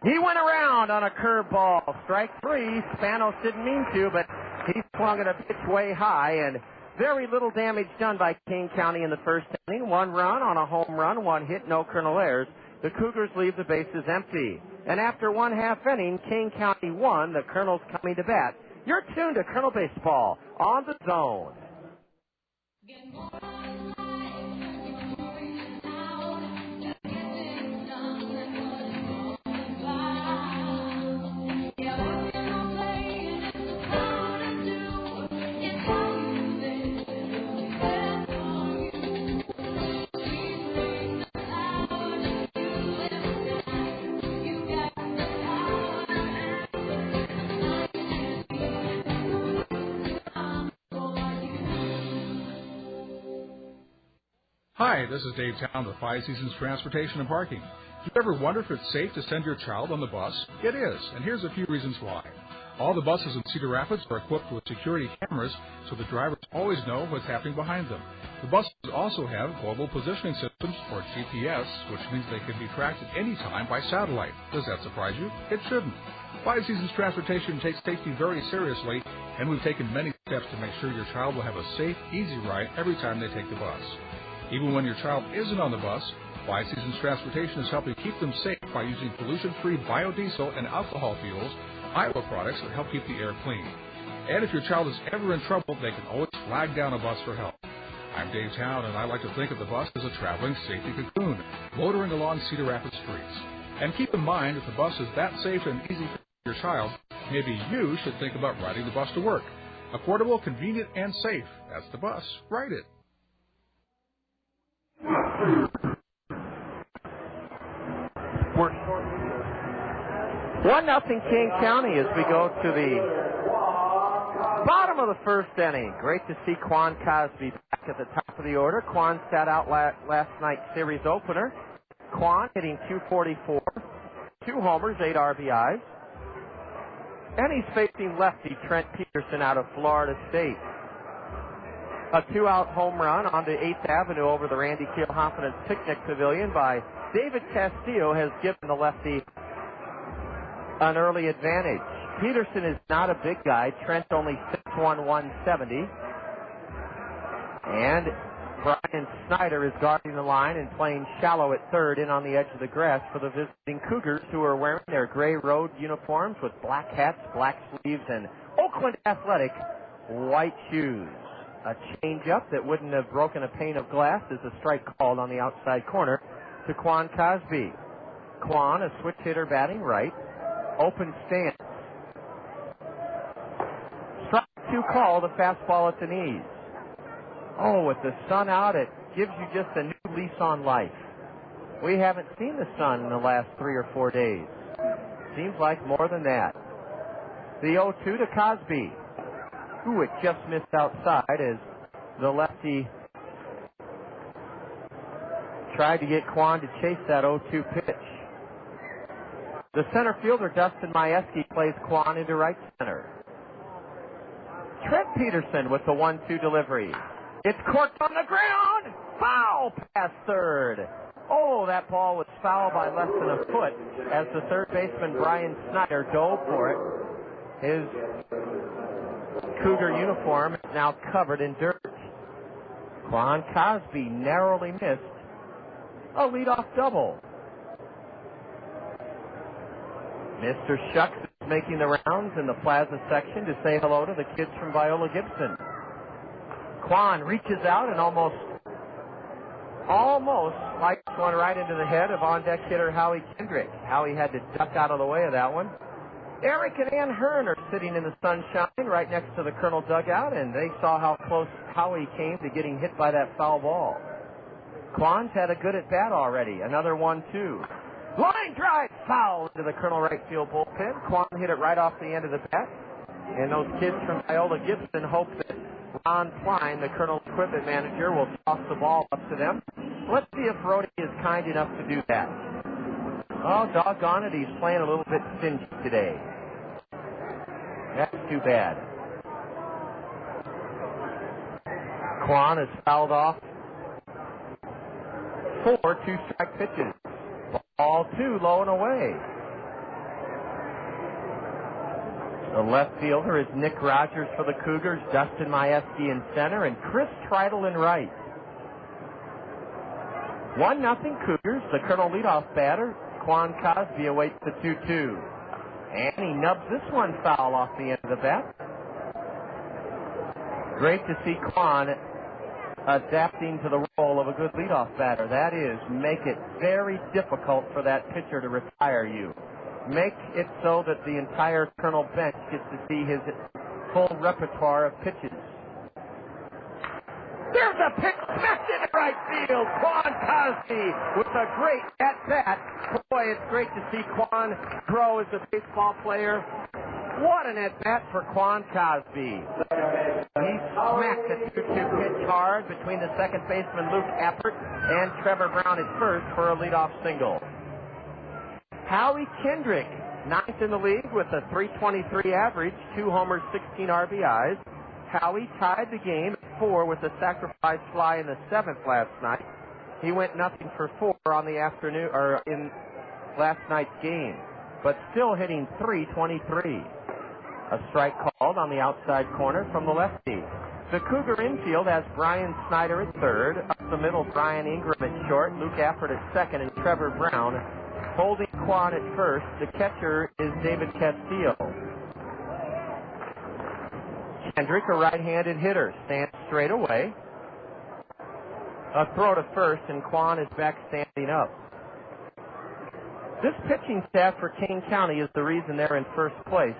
He went around on a curveball. Strike 3. Spanos didn't mean to, but he swung at a pitch way high, and very little damage done by Kane County in the first inning. 1 run on a home run, 1 hit, no Kernel errors. The Cougars leave the bases empty. And after 1/2 inning, Kane County won. The Kernels coming to bat. You're tuned to Kernel Baseball on the Zone. Hi, this is Dave Town with Five Seasons Transportation and Parking. Do you ever wonder if it's safe to send your child on the bus? It is, and here's a few reasons why. All the buses in Cedar Rapids are equipped with security cameras, so the drivers always know what's happening behind them. The buses also have global positioning systems, or GPS, which means they can be tracked at any time by satellite. Does that surprise you? It shouldn't. Five Seasons Transportation takes safety very seriously, and we've taken many steps to make sure your child will have a safe, easy ride every time they take the bus. Even when your child isn't on the bus, Five Seasons Transportation is helping keep them safe by using pollution-free biodiesel and alcohol fuels, Iowa products that help keep the air clean. And if your child is ever in trouble, they can always flag down a bus for help. I'm Dave Town, and I like to think of the bus as a traveling safety cocoon, motoring along Cedar Rapids streets. And keep in mind, if the bus is that safe and easy for your child, maybe you should think about riding the bus to work. Affordable, convenient, and safe. That's the bus. Ride it. 1-0 King County as we go to the bottom of the first inning. Great to see Quan Cosby back at the top of the order. Quan sat out last night's series opener. Quan hitting .244, 2 homers, 8 RBIs. And he's facing lefty Trent Peterson out of Florida State. A 2-out home run onto 8th Avenue over the Randy Keel Confidence Picnic Pavilion by David Castillo has given the lefty an early advantage. Peterson is not a big guy. Trent's only 6'1", 170. And Brian Snyder is guarding the line and playing shallow at third in on the edge of the grass for the visiting Cougars, who are wearing their gray road uniforms with black hats, black sleeves, and Oakland Athletic white shoes. A change-up that wouldn't have broken a pane of glass is a strike called on the outside corner to Quan Cosby. Quan, a switch hitter batting right, open stance. Strike 2 call, the fastball at the knees. Oh, with the sun out, it gives you just a new lease on life. We haven't seen the sun in the last 3 or 4 days. Seems like more than that. The 0-2 to Cosby. Ooh, it just missed outside as the lefty tried to get Quan to chase that 0-2 pitch. The center fielder, Dustin Majewski, plays Quan into right center. Trent Peterson with the 1-2 delivery. It's corked on the ground. Foul past third. Oh, that ball was foul by less than a foot as the third baseman, Brian Snyder, dove for it. His Cougar uniform is now covered in dirt. Quan Cosby narrowly missed a leadoff double. Mr. Shucks is making the rounds in the plaza section to say hello to the kids from Viola Gibson. Quan reaches out and almost likes one right into the head of on-deck hitter Howie Kendrick. Howie had to duck out of the way of that one. Eric and Ann Hearn are sitting in the sunshine right next to the Colonel dugout, and they saw how close Howie came to getting hit by that foul ball. Quan's had a good at-bat already. Another 1-2. Line drive foul into the Colonel right field bullpen. Quan hit it right off the end of the bat. And those kids from Viola Gibson hope that Ron Klein, the Colonel's equipment manager, will toss the ball up to them. Let's see if Rhodey is kind enough to do that. Oh, doggone it, he's playing a little bit stingy today. That's too bad. Quan is fouled off. 4 2-strike pitches. Ball 2, low and away. The left fielder is Nick Rogers for the Cougars, Dustin Majewski in center, and Chris Treidel in right. 1-0 Cougars. The Colonel leadoff batter, Quan Cosby, awaits the 2-2. And he nubs this one foul off the end of the bat. Great to see Quan adapting to the role of a good leadoff batter. That is, make it very difficult for that pitcher to retire you. Make it so that the entire Colonel bench gets to see his full repertoire of pitches. There's a pitch smacked into right field. Quan Cosby with a great at-bat. Boy, it's great to see Quan grow as a baseball player. What an at-bat for Quan Cosby. He smacked the 2-2 pitch hard between the second baseman Luke Appert and Trevor Brown at first for a leadoff single. Howie Kendrick, 9th in the league with a .323 average, 2 homers, 16 RBIs. Howie tied the game at 4 with a sacrifice fly in the 7th last night. He went 0 for 4 on the afternoon or in last night's game, but still hitting .323. A strike called on the outside corner from the lefty. The Cougar infield has Brian Snyder at third, up the middle Brian Ingram at short, Luke Appert at second, and Trevor Brown holding Quan at first. The catcher is David Castillo. Kendrick, a right-handed hitter, stands straight away. A throw to first, and Quan is back standing up. This pitching staff for Kane County is the reason they're in first place.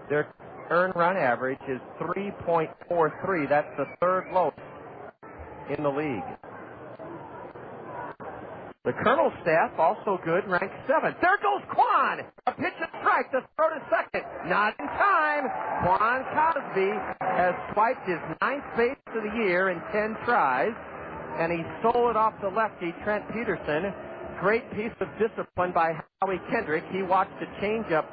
Their earned run average is 3.43. That's the third lowest in the league. The Colonel staff, also good, ranked 7th. There goes Quan! A pitch and strike, the throw to second. Not in time. Quan Cosby has swiped his 9th base of the year in 10 tries, and he stole it off the lefty, Trent Peterson. Great piece of discipline by Howie Kendrick. He watched a changeup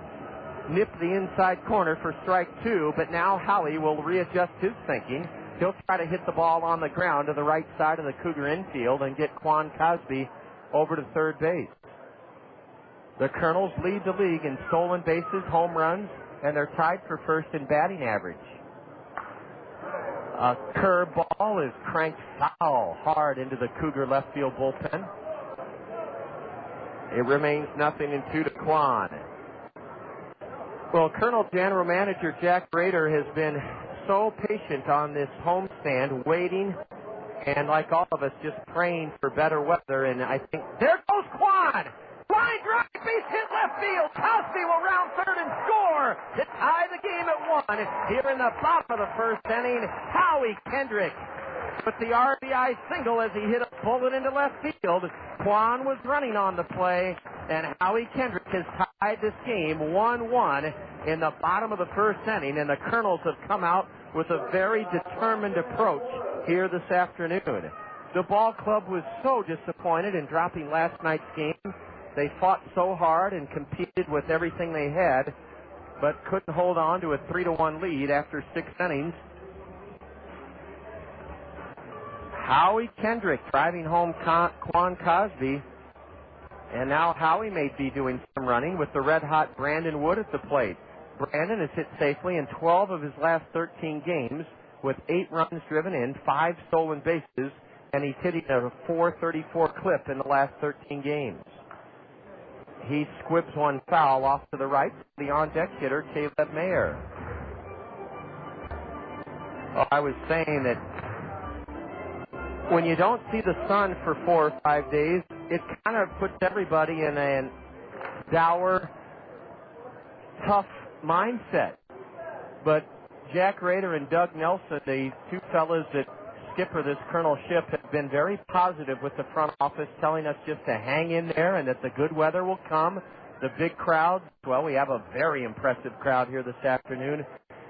nip the inside corner for strike 2, but now Howie will readjust his thinking. He'll try to hit the ball on the ground to the right side of the Cougar infield and get Quan Cosby over to third base. The Colonels lead the league in stolen bases, home runs, and they're tied for first in batting average. A curveball is cranked foul hard into the Cougar left field bullpen. It remains 0-2 to Quan. Well, Colonel General Manager Jack Rader has been so patient on this homestand, waiting, and like all of us, just praying for better weather. And I think there goes Quan. Line drive, base hit left field. Cosby will round third and score to tie the game at 1. Here in the bottom of the first inning, Howie Kendrick with the RBI single as he hit a bullet into left field. Quan was running on the play, and Howie Kendrick has tied this game 1-1 in the bottom of the first inning, and the Kernels have come out with a very determined approach here this afternoon. The ball club was so disappointed in dropping last night's game. They fought so hard and competed with everything they had, but couldn't hold on to a 3-1 lead after 6 innings. Howie Kendrick driving home Quan Cosby, and now Howie may be doing some running with the red-hot Brandon Wood at the plate. Brandon has hit safely in 12 of his last 13 games with 8 runs driven in, 5 stolen bases, and he's hitting a .434 clip in the last 13 games. He squibs one foul off to the right, the on-deck hitter, Caleb Mayer. Well, I was saying that when you don't see the sun for 4 or 5 days, it kind of puts everybody in a dour, tough mindset. But Jack Rader and Doug Nelson, the two fellas that skipper this Colonel ship, have been very positive with the front office, telling us just to hang in there and that the good weather will come. The big crowds, well, we have a very impressive crowd here this afternoon.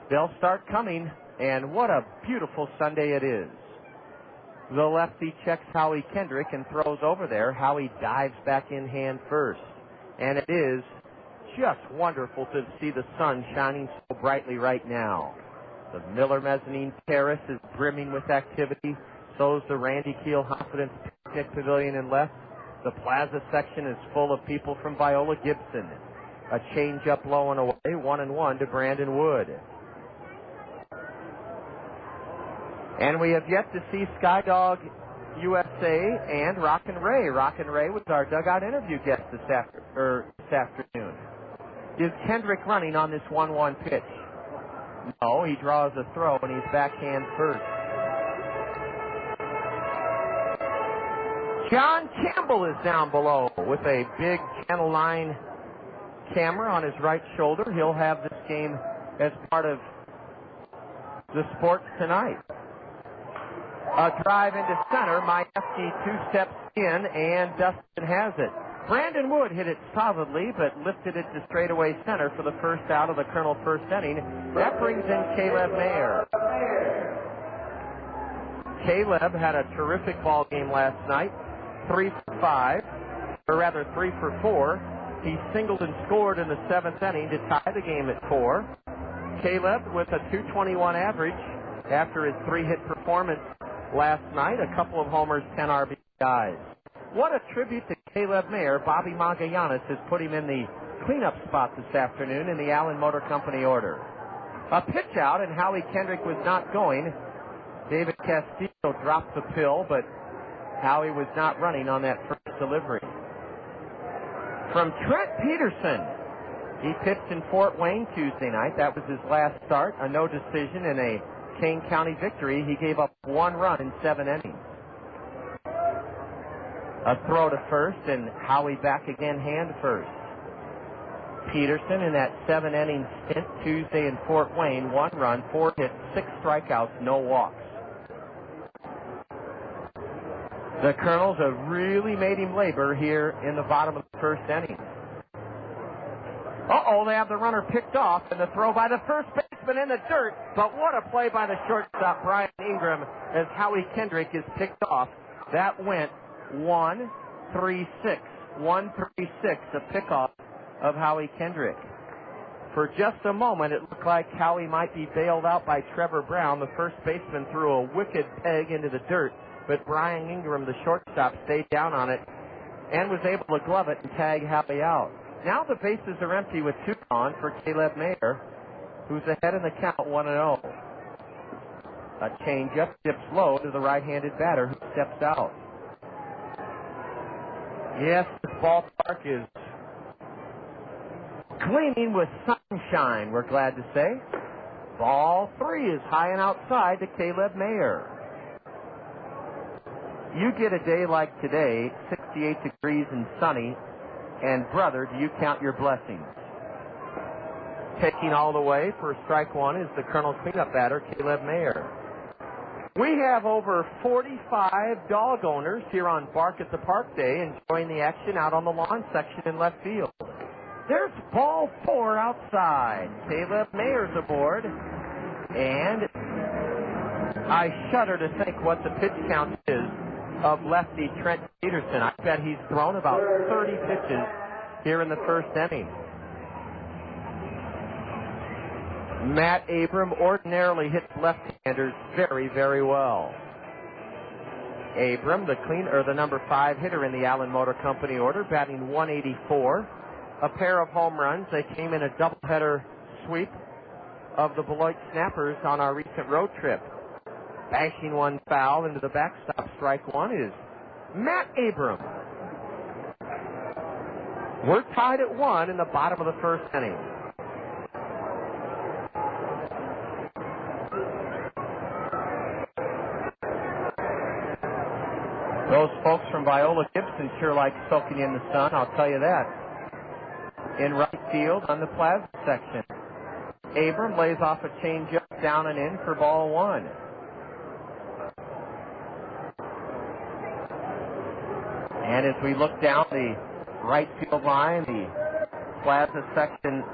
They'll start coming, and what a beautiful Sunday it is. The lefty checks Howie Kendrick and throws over there. Howie dives back in hand first. And it is just wonderful to see the sun shining so brightly right now. The Miller Mezzanine Terrace is brimming with activity. So is the Randy Keel Confidence Picnic Pavilion in left. The plaza section is full of people from Viola Gibson. A change-up low and away, 1-1 to Brandon Wood. And we have yet to see Skydog USA and Rockin' Ray. Rockin' Ray was our dugout interview guest this afternoon. Is Kendrick running on this 1-1 pitch? No, he draws a throw, and he's backhand first. John Campbell is down below with a big Channel 9 camera on his right shoulder. He'll have this game as part of the sports tonight. A drive into center. Majewski 2 steps in, and Dustin has it. Brandon Wood hit it solidly, but lifted it to straightaway center for the first out of the Colonel first inning. That brings in Caleb Mayer. Caleb had a terrific ball game last night. 3 for 5, or rather 3 for 4. He singled and scored in the 7th inning to tie the game at 4. Caleb with a .221 average after his 3-hit performance last night. A couple of homers, 10 RBIs. What a tribute to Caleb Mayer. Bobby Magallanes has put him in the cleanup spot this afternoon in the Allen Motor Company order. A pitch out, and Howie Kendrick was not going. David Castillo dropped the pill, but Howie was not running on that first delivery. From Trent Peterson. He pitched in Fort Wayne Tuesday night. That was his last start. A no decision in a Kane County victory. He gave up 1 run in 7 innings. A throw to first, and Howie back again hand first. Peterson in that 7-inning stint Tuesday in Fort Wayne, 1 run, 4 hits, 6 strikeouts, no walks. The Kernels have really made him labor here in the bottom of the first inning. They have the runner picked off, and the throw by the first baseman in the dirt. But what a play by the shortstop, Brian Ingram, as Howie Kendrick is picked off. That went 1-3-6. 1-3-6, a pickoff of Howie Kendrick. For just a moment, it looked like Howie might be bailed out by Trevor Brown. The first baseman threw a wicked peg into the dirt, but Brian Ingram, the shortstop, stayed down on it and was able to glove it and tag Howie out. Now the bases are empty with 2 on for Caleb Mayer, who's ahead in the count 1-0. A changeup dips low to the right-handed batter who steps out. Yes, this ballpark is gleaming with sunshine, we're glad to say. Ball 3 is high and outside to Caleb Mayer. You get a day like today, 68 degrees and sunny, and brother, do you count your blessings? Taking all the way for strike one is the Colonel cleanup batter, Caleb Mayer. We have over 45 dog owners here on Bark at the Park Day enjoying the action out on the lawn section in left field. There's ball 4 outside. Caleb Mayer's aboard. And I shudder to think what the pitch count is of lefty Trent Peterson. I bet he's thrown about 30 pitches here in the first inning. Matt Abram ordinarily hits left-handers very, very well. Abram, the number 5 hitter in the Allen Motor Company order, batting 184. A pair of home runs. They came in a doubleheader sweep of the Beloit Snappers on our recent road trip. Bashing one foul into the backstop, strike one, is Matt Abram. We're tied at 1 in the bottom of the first inning. Those folks from Viola Gibson sure like soaking in the sun, I'll tell you that. In right field on the plaza section, Abram lays off a changeup down and in for ball 1. And as we look down the right field line, the plaza section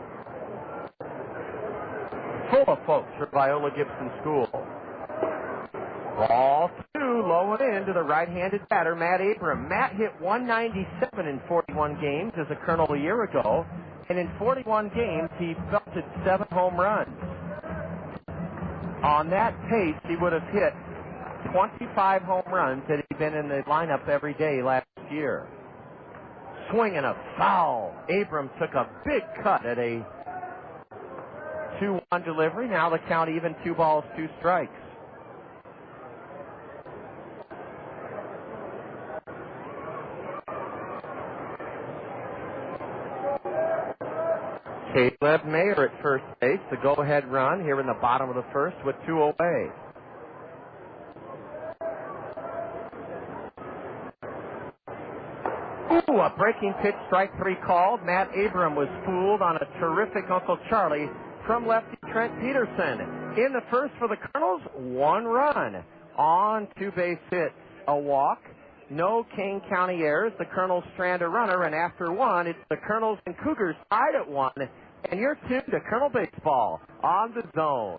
full of folks from Viola Gibson School. Ball 2, low and in to the right-handed batter, Matt Abram. Matt hit 197 in 41 games as a Colonel a year ago, and in 41 games he belted 7 home runs. On that pace, he would have hit 25 home runs had he been in the lineup every day last year. Swing and a foul. Abram took a big cut at a 2-1 delivery. Now the count even, 2 balls, 2 strikes. Caleb Mayer at first base, the go-ahead run here in the bottom of the first with 2 away. Ooh, a breaking pitch, strike 3 called. Matt Abram was fooled on a terrific Uncle Charlie from lefty Trent Peterson. In the first for the Colonels, 1 run on 2 base hits, a walk. No Kane County errors. The Colonels strand a runner, and after 1, it's the Colonels and Cougars tied at 1. And you're tuned to Colonel Baseball on the Zone.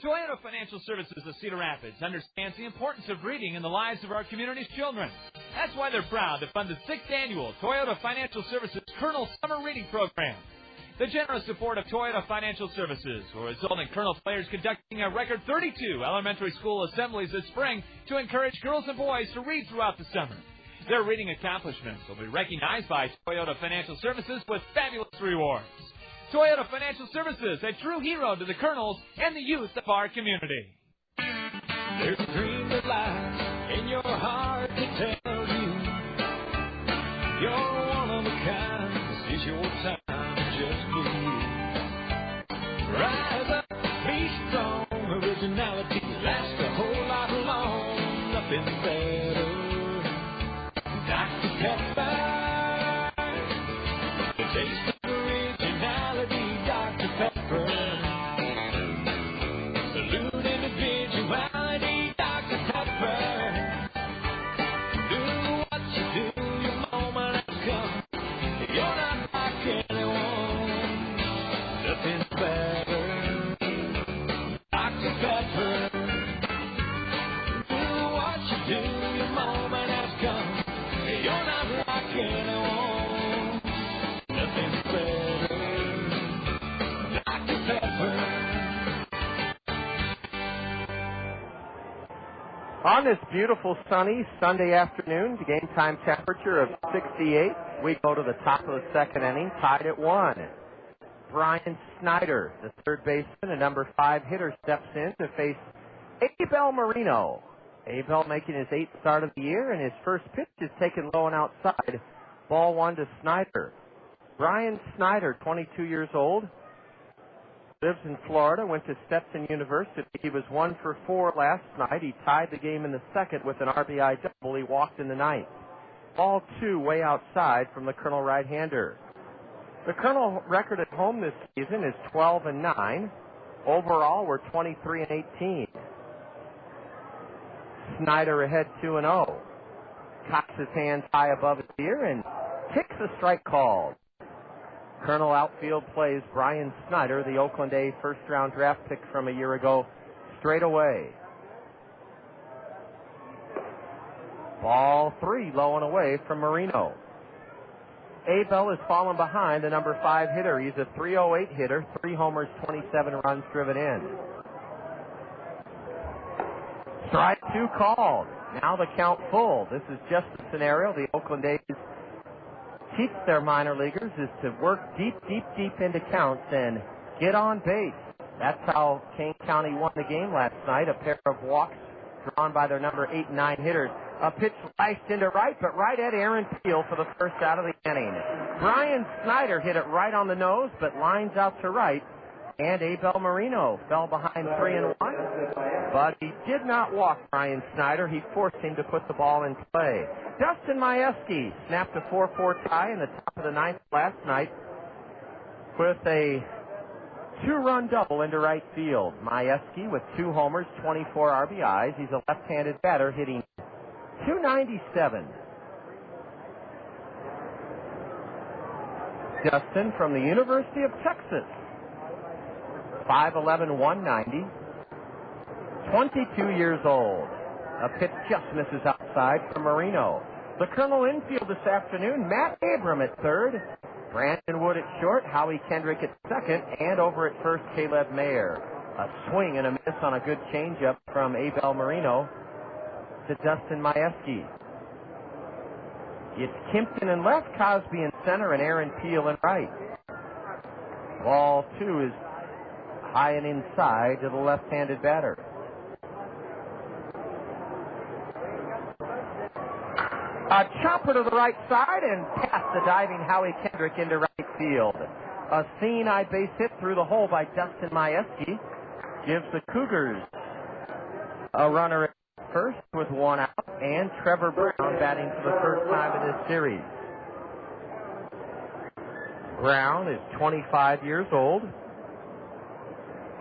Toyota Financial Services of Cedar Rapids understands the importance of reading in the lives of our community's children. That's why they're proud to fund the 6th annual Toyota Financial Services Colonel Summer Reading Program. The generous support of Toyota Financial Services will result in Colonel players conducting a record 32 elementary school assemblies this spring to encourage girls and boys to read throughout the summer. Their reading accomplishments will be recognized by Toyota Financial Services with fabulous rewards. Toyota Financial Services, a true hero to the Colonels and the youth of our community. There's a dream that lies in your heart to tell you you're one of a kind. This is your time, just for you. Rise up, be strong. Originality lasts a whole lot long. Nothing better. Dr. Pepper. The taste of originality, Dr. Pepper. Salute individuality, Dr. Pepper. Do what you do, your moment has come. You're not like anyone. Nothing better. Dr. Pepper. Do what you do, your moment has come. You're not like anyone. Nothing better. Dr. Pepper. On this beautiful sunny Sunday afternoon, the game time temperature of 68. We go to the top of the second inning, tied at 1. Brian Snyder, the third baseman, a number 5 hitter, steps in to face Abel Marino. Abel making his 8th start of the year, and his first pitch is taken low and outside. Ball 1 to Snyder. Brian Snyder, 22 years old, lives in Florida, went to Stetson University. He was 1 for 4 last night. He tied the game in the second with an RBI double. He walked in the ninth. Ball 2 way outside from the Colonel right-hander. The Colonel record at home this season is 12-9. Overall, we're 23-18. Snyder ahead 2-0. Cocks his hands high above his ear and kicks a strike called. Colonel outfield plays Brian Snyder, the Oakland A first-round draft pick from a year ago, straight away. Ball 3, low and away from Marino. Abel has fallen behind the number 5 hitter. He's a .308 hitter, 3 homers, 27 runs driven in. Strike 2 called. Now the count full. This is just the scenario the Oakland A's teach their minor leaguers is to work deep into counts and get on base. That's how Kane County won the game last night. A pair of walks drawn by their number 8 and 9 hitters. A pitch sliced into right, but right at Aaron Peel for the first out of the inning. Brian Snyder hit it right on the nose, but lines out to right. And Abel Marino fell behind 3-1, but he did not walk Brian Snyder. He forced him to put the ball in play. Dustin Majewski snapped a 4-4 tie in the top of the ninth last night with a 2-run double into right field. Majewski with 2 homers, 24 RBIs. He's a left-handed batter hitting .297. Dustin from the University of Texas. 5'11", 190, 22 years old. A pitch just misses outside from Marino. The Colonel infield this afternoon, Matt Abram at third, Brandon Wood at short, Howie Kendrick at second, and over at first, Caleb Mayer. A swing and a miss on a good changeup from Abel Marino to Dustin Majewski. It's Kimpton in left, Cosby in center, and Aaron Peel in right. Ball 2 is high and inside to the left-handed batter. A chopper to the right side and past the diving Howie Kendrick into right field. A seeing-eye base hit through the hole by Dustin Majewski gives the Cougars a runner at first with 1 out, and Trevor Brown batting for the first time in this series. Brown is 25 years old,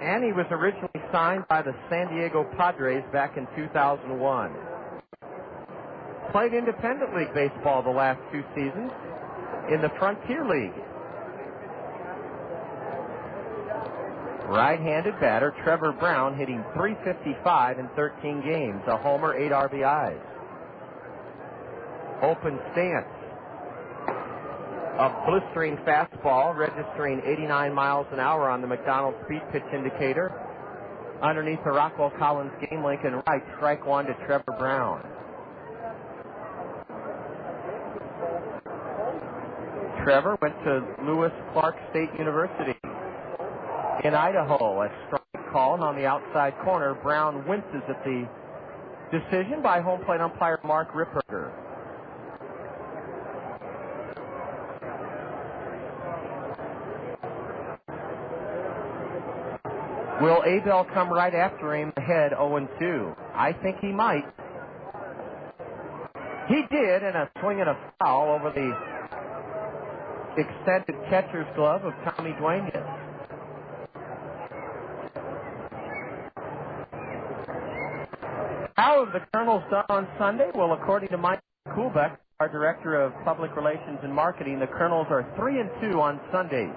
and he was originally signed by the San Diego Padres back in 2001. Played independent league baseball the last 2 seasons in the Frontier League. Right-handed batter Trevor Brown hitting .355 in 13 games, a homer, 8 RBIs. Open stance. A blistering fastball registering 89 miles an hour on the McDonald speed pitch indicator. Underneath the Rockwell Collins game link and right, strike 1 to Trevor Brown. Trevor went to Lewis Clark State University in Idaho. A strike called on the outside corner. Brown winces at the decision by home plate umpire Mark Ripperger. Will Abel come right after him ahead 0-2? I think he might. He did, in a swing and a foul over the extended catcher's glove of Tommy Duenas. How have the Kernels done on Sunday? Well, according to Mike Kuhlbeck, our Director of Public Relations and Marketing, the Kernels are 3-2 on Sundays.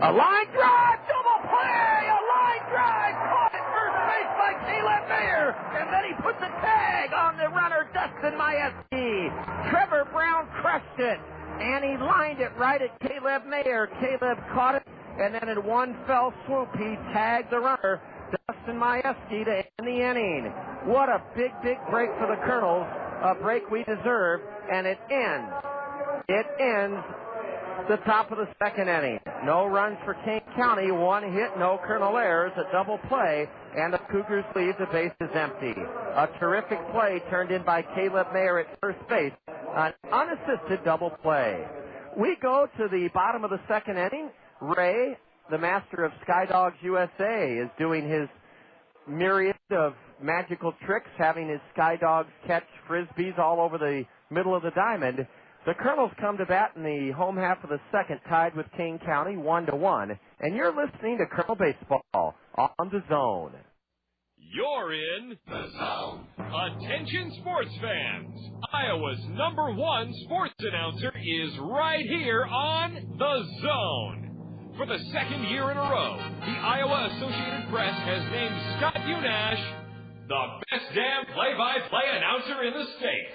A line drive, double play, a line drive, caught at first base by Caleb Mayer, and then he put the tag on the runner, Dustin Majewski. Trevor Brown crushed it, and he lined it right at Caleb Mayer. Caleb caught it, and then in one fell swoop, he tagged the runner, Dustin Majewski, to end the inning. What a big break for the Kernels. a break we deserve, and it ends. It ends the top of the second inning. No runs for Kane County, one hit, no Colonel errors, a double play, and the Cougars lead. The base is empty. A terrific play turned in by Caleb Mayer at first base, an unassisted double play. We go to the bottom of the second inning. Ray, the master of Skydogs USA, is doing his myriad of magical tricks, having his Skydogs catch frisbees all over the middle of the diamond. The Kernels come to bat in the home half of the second, tied with Kane County 1-1. And you're listening to Colonel Baseball on the Zone. You're in the Zone. Attention sports fans. Iowa's #1 sports announcer is right here on the Zone. For the second year in a row, the Iowa Associated Press has named Scott Unash the best damn play-by-play announcer in the state.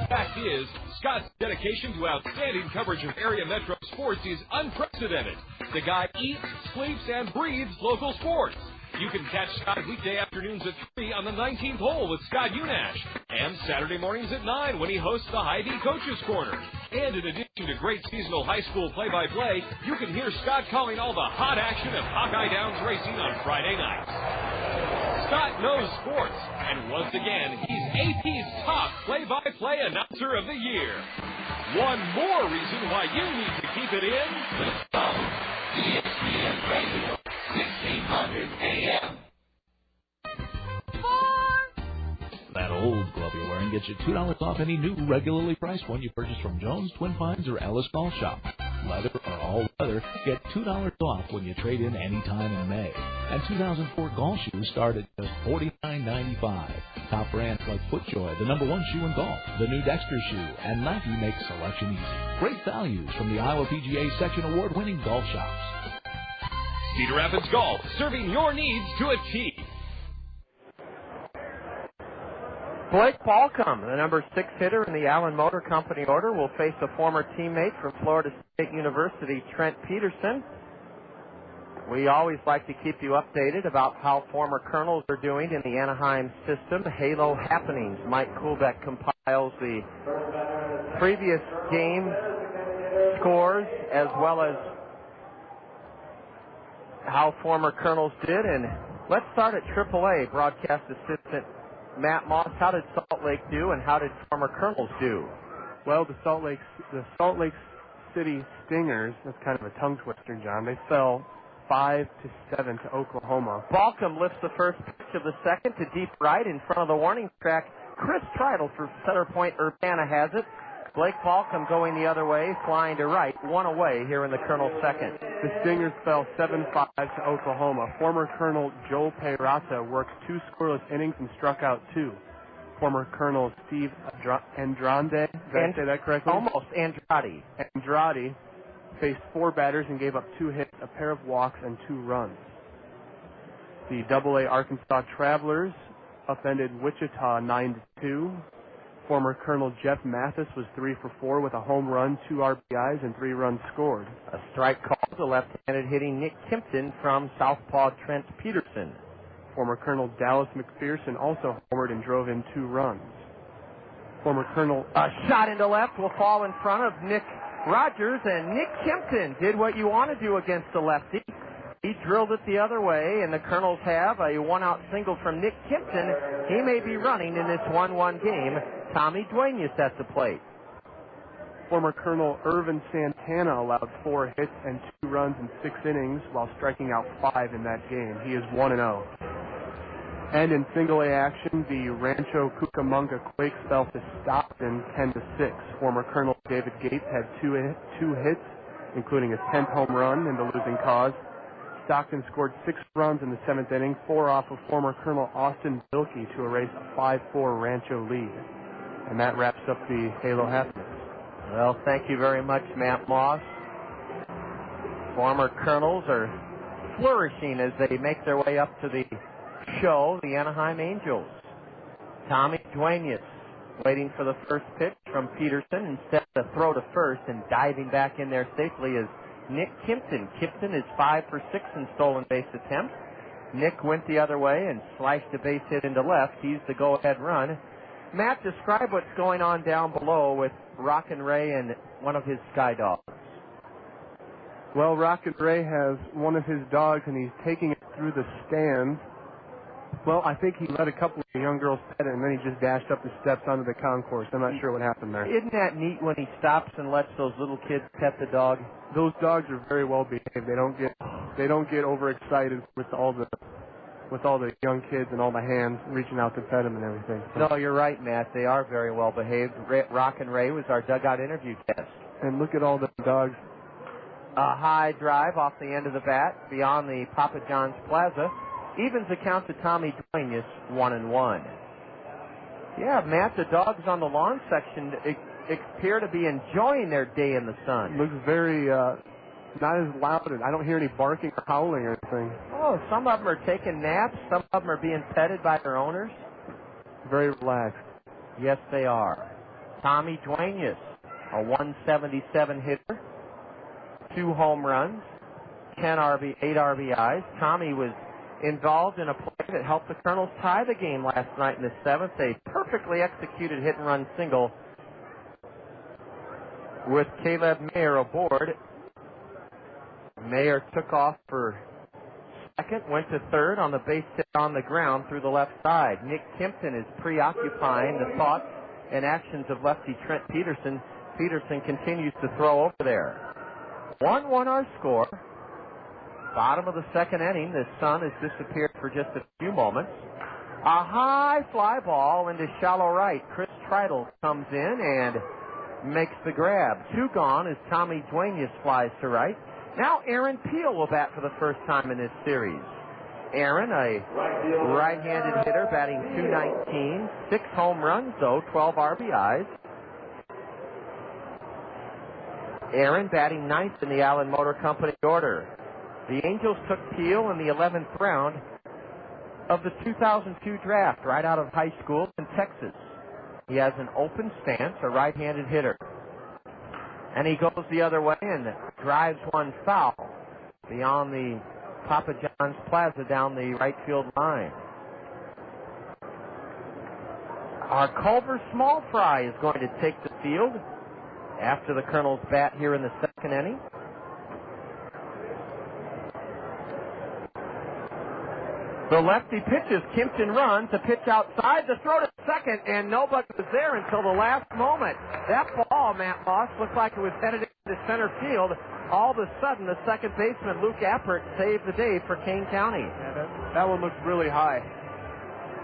Fact is, Scott's dedication to outstanding coverage of area metro sports is unprecedented. The guy eats, sleeps, and breathes local sports. You can catch Scott weekday afternoons at 3 on the 19th hole with Scott Unash, and Saturday mornings at 9 when he hosts the Hy-Vee Coaches Corner. And in addition to great seasonal high school play-by-play, you can hear Scott calling all the hot action of Hawkeye Downs racing on Friday nights. Scott knows sports, and once again, he's AP's top play-by-play announcer of the year. One more reason why you need to keep it in the Zone. ESPN Radio, 1600 AM. That old glove you're wearing gets you $2 off any new regularly priced one you purchase from Jones, Twin Pines, or Ellis Golf Shop. Leather or all leather, get $2 off when you trade in any time in May. And 2004 golf shoes start at just $49.95. Top brands like FootJoy, the #1 shoe in golf, the new Dexter shoe, and Nike make selection easy. Great values from the Iowa PGA Section award-winning golf shops. Cedar Rapids Golf, serving your needs to a T. Blake Balcom, the #6 hitter in the Allen Motor Company order, will face a former teammate from Florida State University, Trent Peterson. We always like to keep you updated about how former Kernels are doing in the Anaheim system. Halo Happenings. Mike Kuhlbeck compiles the previous game scores as well as how former Kernels did. And let's start at AAA. Broadcast assistant Matt Moss, how did Salt Lake do, and how did former Kernels do? Well, the Salt Lake City Stingers, that's kind of a tongue twister, John. They fell 5-7 to Oklahoma. Balcom lifts the first pitch of the second to deep right in front of the warning track. Chris Tritle for Center Point Urbana has it. Blake Balcom going the other way, flying to right, one away here in the Kernel second. The Stingers fell 7-5 to Oklahoma. Former Colonel Joel Peyrata worked 2 scoreless innings and struck out 2. Former Colonel Steve Andrade, did I say that correctly? Almost, Andrade. Andrade faced 4 batters and gave up 2 hits, a pair of walks, and 2 runs. The AA Arkansas Travelers upended Wichita 9-2. Former Colonel Jeff Mathis was 3 for 4 with a home run, 2 RBIs, and 3 runs scored. A strike called to left-handed hitting Nick Kimpton from southpaw Trent Peterson. Former Colonel Dallas McPherson also homered and drove in 2 runs. Former Colonel... A shot into left will fall in front of Nick Rogers, and Nick Kimpton did what you want to do against the lefty. He drilled it the other way, and the Kernels have a one-out single from Nick Kimpton. He may be running in this 1-1 game. Tommy Duenas at the plate. Former Colonel Irvin Santana allowed 4 hits and 2 runs in 6 innings while striking out 5 in that game. He is 1-0. And in single-A action, the Rancho Cucamonga Quakes fell to Stockton 10-6. Former Colonel David Gates had 2 hits, including his 10th home run in the losing cause. Stockton scored 6 runs in the 7th inning, 4 off of former Colonel Austin Bilkey to erase a 5-4 Rancho lead. And that wraps up the Halo Happenings. Well, thank you very much, Matt Moss. Former Kernels are flourishing as they make their way up to the show, the Anaheim Angels. Tommy Duenas waiting for the first pitch from Peterson. Instead of the throw to first and diving back in there safely is Nick Kimpton. Kimpton is 5 for 6 in stolen base attempts. Nick went the other way and sliced a base hit into left. He's the go-ahead run. Matt, describe what's going on down below with Rockin' Ray and one of his Sky Dogs. Well, Rockin' Ray has one of his dogs, and he's taking it through the stands. Well, I think he let a couple of young girls pet it, and then he just dashed up the steps onto the concourse. I'm not sure what happened there. Isn't that neat when he stops and lets those little kids pet the dog? Those dogs are very well behaved. They don't get overexcited with all the young kids and all the hands reaching out to pet them and everything. So. No, you're right, Matt. They are very well behaved. Rockin' Ray was our dugout interview guest. And look at all the dogs. A high drive off the end of the bat beyond the Papa John's Plaza. Evens the count to Tommy Duenas, 1-1. Yeah, Matt, the dogs on the lawn section appear to be enjoying their day in the sun. Looks very, not as loud. I don't hear any barking or howling or anything. Oh, some of them are taking naps. Some of them are being petted by their owners. Very relaxed. Yes, they are. Tommy Duenas, a 177 hitter, 2 home runs, 8 RBIs. Tommy was involved in a play that helped the Kernels tie the game last night in the 7th. A perfectly executed hit-and-run single with Caleb Mayer aboard. Mayer took off for second, went to third on the base hit on the ground through the left side. Nick Kimpton is preoccupying the thoughts and actions of lefty Trent Peterson. Peterson continues to throw over there. 1-1 our score. Bottom of the second inning. The sun has disappeared for just a few moments. A high fly ball into shallow right. Chris Tritle comes in and makes the grab. 2 gone as Tommy Duenas flies to right. Now Aaron Peel will bat for the first time in this series. Aaron, a right-handed hitter, batting .219. 6 home runs, though, 12 RBIs. Aaron batting 9th in the Allen Motor Company order. The Angels took Peel in the 11th round of the 2002 draft, right out of high school in Texas. He has an open stance, a right-handed hitter. And he goes the other way and drives one foul beyond the Papa John's Plaza down the right field line. Our Culver Small Fry is going to take the field after the Kernels bat here in the second inning. The lefty pitches, Kimpton runs, a pitch outside, the throw to second, and nobody was there until the last moment. That ball, Matt Moss, looked like it was headed into center field. All of a sudden, the second baseman, Luke Appert, saved the day for Kane County. Yeah, that one looks really high.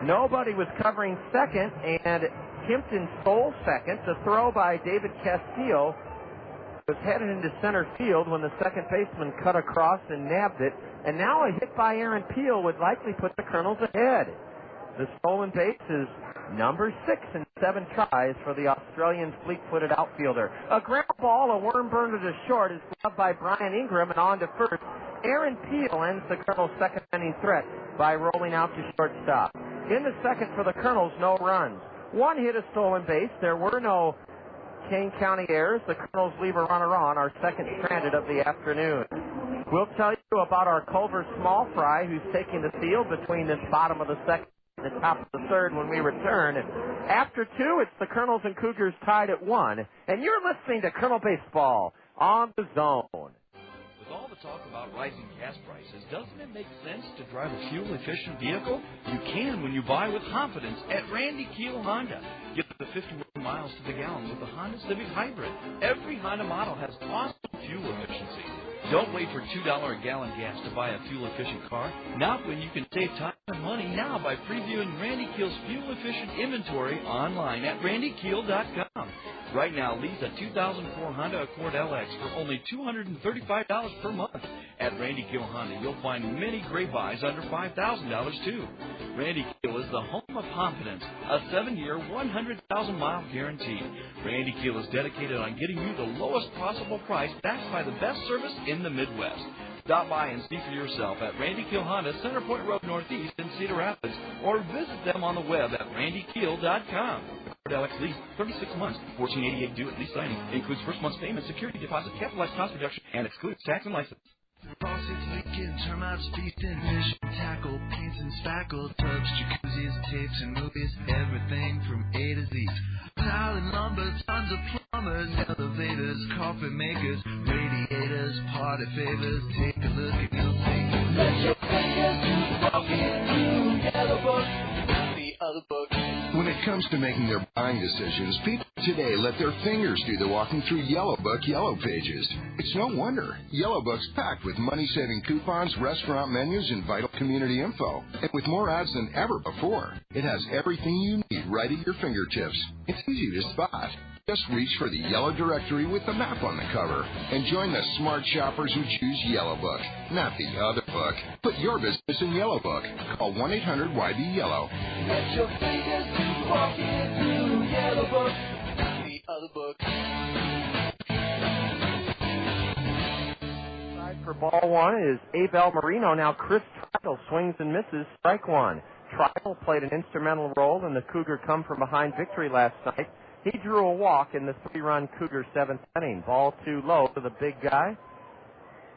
Nobody was covering second, and Kimpton stole second. The throw by David Castillo was headed into center field when the second baseman cut across and nabbed it. And now a hit by Aaron Peel would likely put the Kernels ahead. The stolen base is number 6 in 7 tries for the Australian fleet-footed outfielder. A ground ball, a worm burner to short, is gloved by Brian Ingram and on to first. Aaron Peel ends the Kernels' second inning threat by rolling out to shortstop. In the second for the Kernels, no runs. 1 hit, a stolen base. There were no Kane County errors. The Kernels leave a runner on, our second stranded of the afternoon. We'll tell you about our Culver Small Fry, who's taking the field between this bottom of the second and the top of the third when we return. After 2, it's the Kernels and Cougars tied at 1. And you're listening to Kernel Baseball on the Zone. With all the talk about rising gas prices, doesn't it make sense to drive a fuel-efficient vehicle? You can when you buy with confidence at Randy Keel Honda. Get the 51 miles to the gallon with the Honda Civic Hybrid. Every Honda model has awesome fuel efficiency. Don't wait for $2 a gallon gas to buy a fuel-efficient car. Not when you can save time and money now by previewing Randy Keel's fuel-efficient inventory online at randykeel.com. Right now, lease a 2004 Honda Accord LX for only $235 per month. At Randy Keel Honda, you'll find many great buys under $5,000 too. Randy Keel is the home of confidence, a 7-year, 100,000-mile guarantee. Randy Keel is dedicated on getting you the lowest possible price backed by the best service in the Midwest. Stop by and see for yourself at Randy Keel Honda, Center Point Road Northeast in Cedar Rapids, or visit them on the web at randykeel.com. Accord LX lease, 36 months, $14.88 due at lease signing. Includes first month's payment, security deposit, capitalized cost reduction, and excludes tax and license. Faucets leaking, termites feasting, fish, tackle, paints and spackle, tubs, jacuzzis, tapes and movies, everything from A to Z. Tile and lumber, tons of plumbers, elevators, coffee makers, radiators, party favors. Take a look and you'll think. Let your fingers walk into Yellow Book, the other book. When it comes to making their buying decisions, people today let their fingers do the walking through Yellow Book Yellow Pages. It's no wonder. Yellow Book's packed with money-saving coupons, restaurant menus, and vital community info. And with more ads than ever before, it has everything you need right at your fingertips. It's easy to spot. Just reach for the yellow directory with the map on the cover and join the smart shoppers who choose Yellow Book, not the other book. Put your business in Yellow Book. Call 1-800-YB-YELLOW. Let your fingers walk into Yellow Book, the other book. For ball one is Abel Marino. Now Chris Tritle swings and misses. Strike one. Tritle played an instrumental role in the Cougar come-from-behind victory last night. He drew a walk in the 3-run Cougar seventh inning. Ball too low for the big guy.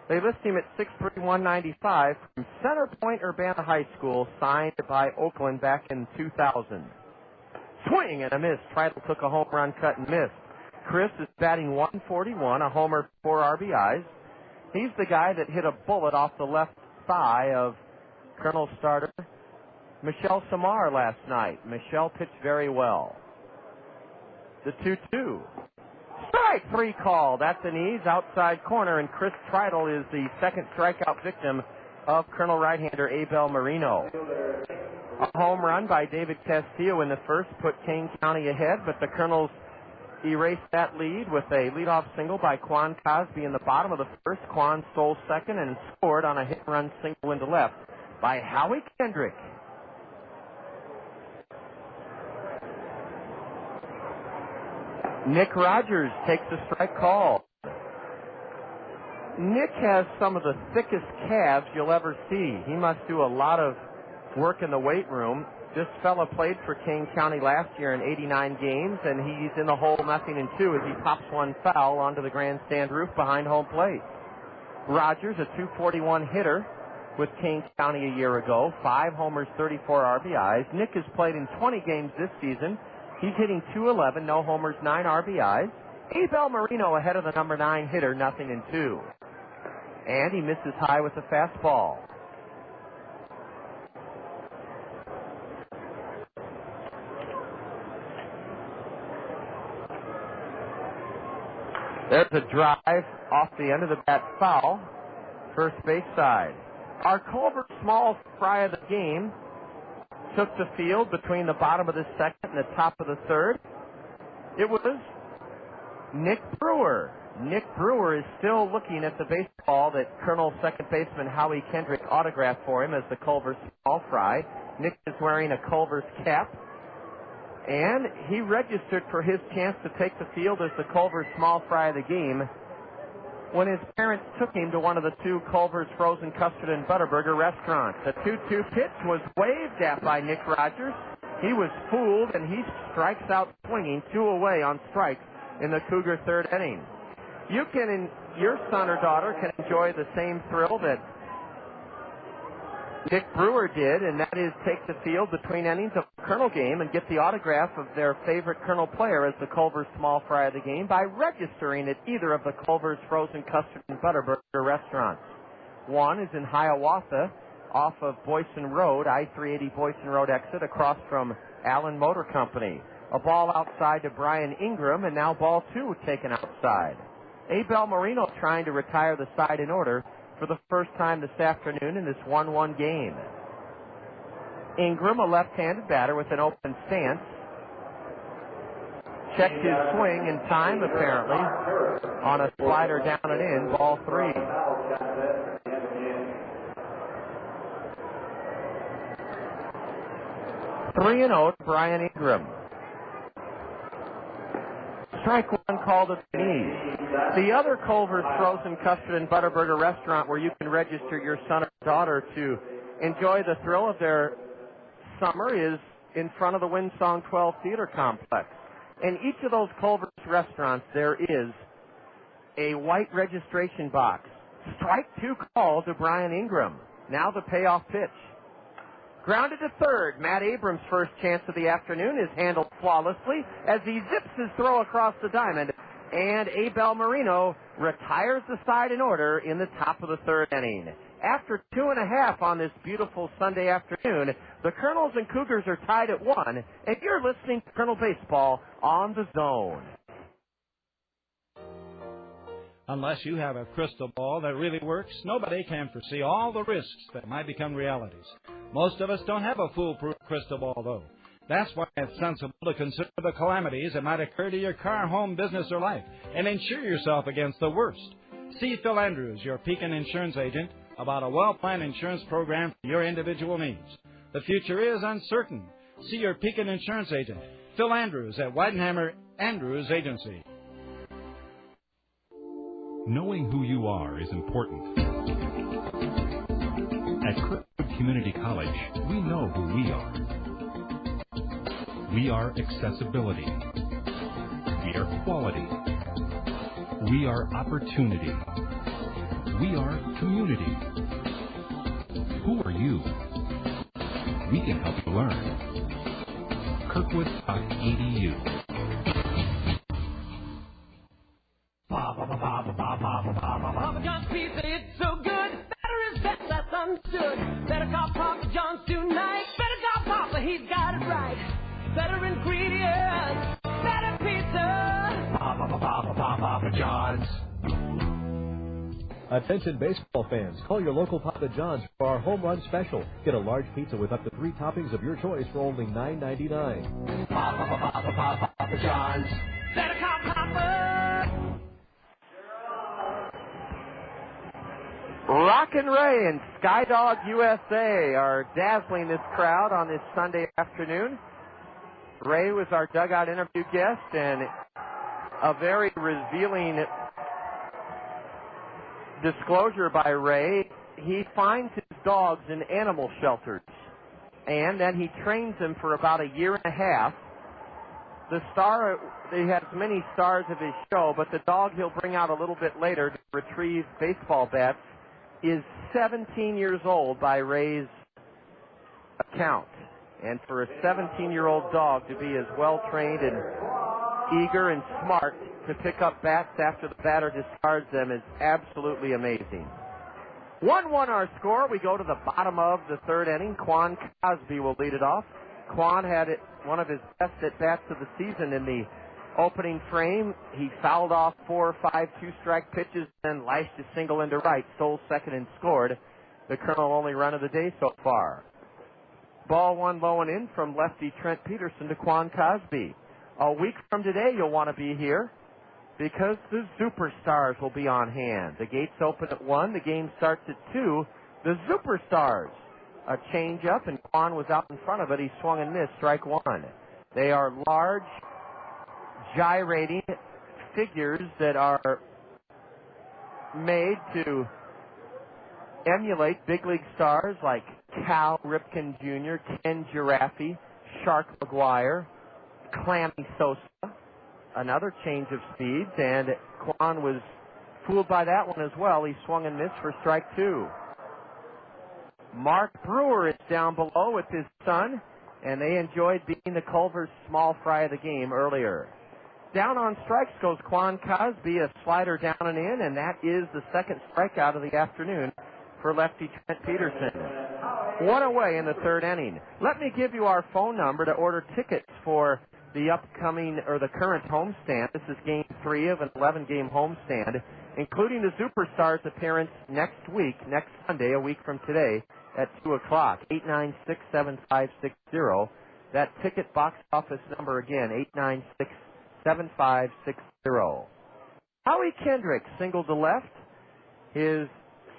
They list him at 6'3", 195 from Center Point Urbana High School, signed by Oakland back in 2000. Swing and a miss. Tritle took a home run, cut and missed. Chris is batting 141, a homer, 4 RBIs. He's the guy that hit a bullet off the left thigh of Kernels starter Michelle Samar last night. Michelle pitched very well. The 2-2. Strike 3 call. That's an ease outside corner, and Chris Tritle is the second strikeout victim of Colonel right-hander Abel Marino. A home run by David Castillo in the first put Kane County ahead, but the Colonels erased that lead with a leadoff single by Quan Cosby in the bottom of the first. Quan stole second and scored on a hit-and-run single into left by Howie Kendrick. Nick Rogers takes a strike call. Nick has some of the thickest calves you'll ever see. He must do a lot of work in the weight room. This fella played for Kane County last year in 89 games, and he's in the hole 0-2 as he pops one foul onto the grandstand roof behind home plate. Rogers, a .241 hitter with Kane County a year ago, 5 homers, 34 RBIs. Nick has played in 20 games this season. He's hitting .211, no homers, 9 RBIs. Abel Marino ahead of the number 9 hitter, 0-2. And he misses high with the fastball. There's a drive off the end of the bat, foul, first base side. Our Culver small fry of the game took the field between the bottom of the second and the top of the third. It was Nick Brewer. Nick Brewer is still looking at the baseball that Colonel second baseman Howie Kendrick autographed for him as the Culver small fry. Nick is wearing a Culver's cap, and he registered for his chance to take the field as the Culver small fry of the game when his parents took him to one of the 2 Culver's frozen custard and Butterburger restaurants. The 2-2 pitch was waved at by Nick Rogers. He was fooled, and he strikes out swinging, 2 away on strikes in the Cougar third inning. You can, your son or daughter can enjoy the same thrill that Nick Brewer did, and that is take the field between innings of a Colonel game and get the autograph of their favorite Colonel player as the Culver's small fry of the game by registering at either of the Culver's frozen custard and Butterburger restaurants. One is in Hiawatha off of Boyson Road, I-380 Boyson Road exit across from Allen Motor Company. A ball outside to Brian Ingram, and now ball 2 taken outside. Abel Marino trying to retire the side in order for the first time this afternoon in this 1-1 game. Ingram, a left-handed batter with an open stance, checked his swing in time, apparently, on a slider down and in, ball 3. Three and 0 to Brian Ingram. Strike 1 called at the knees. The other Culver's frozen custard and Butterburger restaurant where you can register your son or daughter to enjoy the thrill of their summer is in front of the Windsong 12 Theater Complex. In each of those Culver's restaurants, there is a white registration box Strike 2 call to Brian Ingram. Now the payoff pitch. Grounded to third. Matt Abrams' first chance of the afternoon is handled flawlessly as he zips his throw across the diamond. And Abel Marino retires the side in order in the top of the third inning. After 2.5 on this beautiful Sunday afternoon, the Kernels and Cougars are tied at 1, and you're listening to Kernel Baseball on the Zone. Unless you have a crystal ball that really works, nobody can foresee all the risks that might become realities. Most of us don't have a foolproof crystal ball, though. That's why it's sensible to consider the calamities that might occur to your car, home, business, or life, and insure yourself against the worst. See Phil Andrews, your Pekin insurance agent, about a well-planned insurance program for your individual needs. The future is uncertain. See your Pekin insurance agent, Phil Andrews, at Weidenhammer Andrews Agency. Knowing who you are is important. At Kirkwood Community College, we know who we are. We are accessibility. We are quality. We are opportunity. We are community. Who are you? We can help you learn. Kirkwood.edu. Papa John's pizza, it's so good. Better is best, that's understood. Better call Papa John's tonight. Better call Papa, he's got it right. Better ingredients, better pizza. Papa John's. Attention baseball fans, call your local Papa John's for our home run special. Get a large pizza with up to 3 toppings of your choice for only $9.99. Papa John's. Better call Papa. Rockin' Ray and Skydog USA are dazzling this crowd on this Sunday afternoon. Ray was our dugout interview guest, and a very revealing disclosure by Ray. He finds his dogs in animal shelters, and then he trains them for about 1.5 years. The star, he has many stars of his show, but the dog he'll bring out a little bit later to retrieve baseball bats is 17 years old by Ray's account. And for a 17-year-old dog to be as well-trained and eager and smart to pick up bats after the batter discards them is absolutely amazing. 1-1 our score. We go to the bottom of the third inning. Quan Cosby will lead it off. Quan had one of his best at-bats of the season in the opening frame. He fouled off 4 or 5 two-strike pitches, then lashed a single into right, stole second, and scored. The Colonel only run of the day so far. Ball 1 low and in from lefty Trent Peterson to Quan Cosby. A week from today, you'll want to be here because the Superstars will be on hand. The gates open at 1. The game starts at 2. The Superstars. A change-up, and Quan was out in front of it. He swung and missed, strike 1. They are large, gyrating figures that are made to emulate big league stars like Cal Ripken Jr., Ken Giraffe, Shark McGuire, Clammy Sosa. Another change of speeds, and Quan was fooled by that one as well. He swung and missed for strike 2. Mark Brewer is down below with his son, and they enjoyed being the Culver's small fry of the game earlier. Down on strikes goes Quan Cosby, a slider down and in, and that is the second strikeout of the afternoon for lefty Trent Peterson. 1 away in the third inning. Let me give you our phone number to order tickets for the upcoming, or the current homestand. This is game 3 of an 11-game homestand, including the Superstars appearance next week, next Sunday, a week from today, at 2 o'clock, 896-7560. That ticket box office number again, 896-7560. Howie Kendrick singled to left. His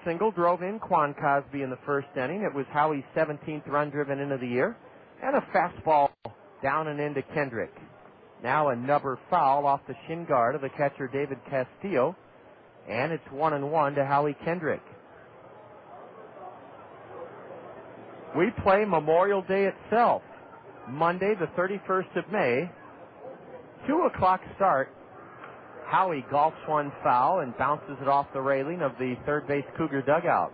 single drove in Quan Cosby in the first inning. It was Howie's 17th run driven into the year. And a fastball down and into Kendrick. Now a nubber foul off the shin guard of the catcher David Castillo. And it's 1-1 to Howie Kendrick. We play Memorial Day itself, Monday the 31st of May, 2 o'clock start. Howie golfs one foul and bounces it off the railing of the third base Cougar dugout.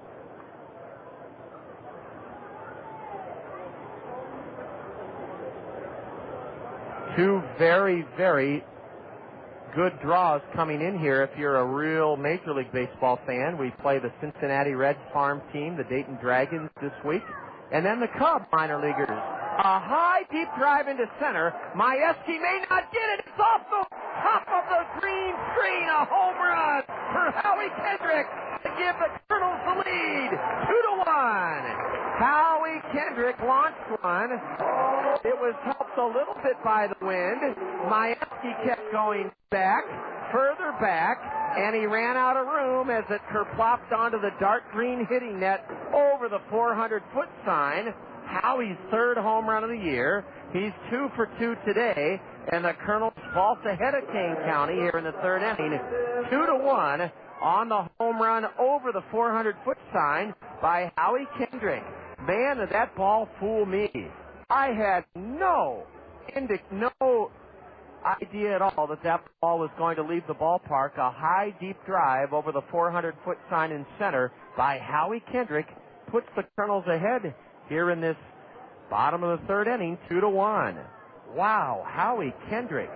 Two very, very good draws coming in here if you're a real Major League Baseball fan. We play the Cincinnati Reds farm team, the Dayton Dragons this week, and then the Cub minor leaguers. A high, deep drive into center. Majewski may not get it. It's off the top of the green screen. A home run for Howie Kendrick to give the Kernels the lead. 2-1. Howie Kendrick launched one. It was helped a little bit by the wind. Majewski kept going back, further back, and he ran out of room as it kerplopped onto the dark green hitting net over the 400-foot sign. Howie's third home run of the year. He's 2 for 2 today, and the Kernels vault ahead of Kane County here in the third inning, 2-1 on the home run over the 400-foot sign by Howie Kendrick. Man, did that ball fool me. I had no idea at all that ball was going to leave the ballpark. A high, deep drive over the 400-foot sign in center by Howie Kendrick puts the Kernels ahead here in this bottom of the third inning, 2-1. Wow, Howie Kendrick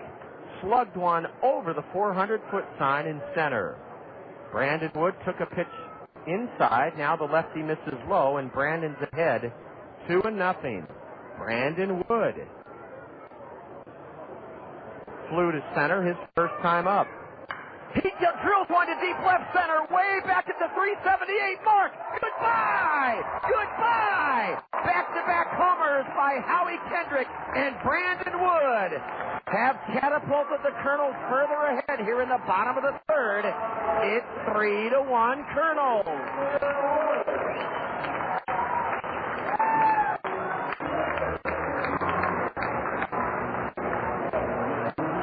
slugged one over the 400-foot sign in center. Brandon Wood took a pitch inside. Now the lefty misses low, and Brandon's ahead 2-0. Brandon Wood flew to center his first time up. He drills one to deep left center, way back at the 378 mark. Goodbye! Goodbye! Back-to-back homers by Howie Kendrick and Brandon Wood have catapulted the Kernels further ahead here in the bottom of the third. It's 3-1 Kernels.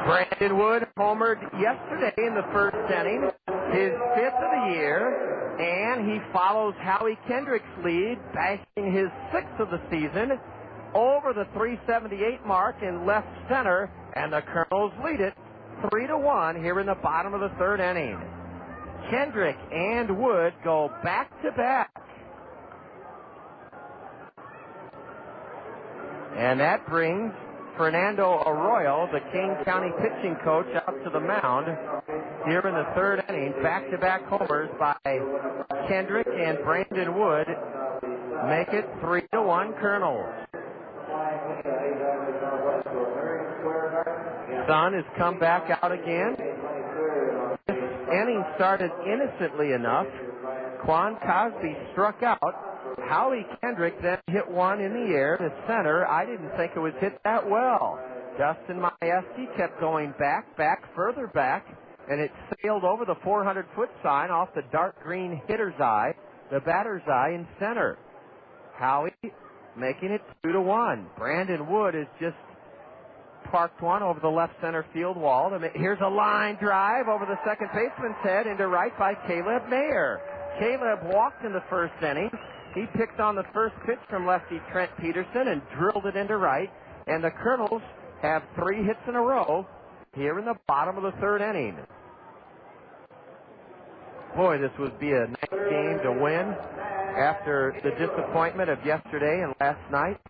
Brandon Wood homered yesterday in the first inning, his 5th of the year, and he follows Howie Kendrick's lead, bashing his 6th of the season over the 378 mark in left center, and the Kernels lead it 3-1 here in the bottom of the third inning. Kendrick and Wood go back-to-back. And that brings Fernando Arroyo, the Kane County pitching coach, out to the mound here in the third inning. Back-to-back homers by Kendrick and Brandon Wood make it 3-1 Kernels. Sun has come back out again. This inning started innocently enough. Quan Cosby struck out. Howie Kendrick then hit one in the air to center. I didn't think it was hit that well. Dustin Majewski kept going back, further back, and it sailed over the 400-foot sign off the dark green hitter's eye, the batter's eye in center. Howie making it 2-1. Brandon Wood has just parked one over the left center field wall. Here's a line drive over the second baseman's head into right by Caleb Mayer. Caleb walked in the first inning. He picked on the first pitch from lefty Trent Peterson and drilled it into right. And the Kernels have 3 hits in a row here in the bottom of the third inning. Boy, this would be a nice game to win after the disappointment of yesterday and last night.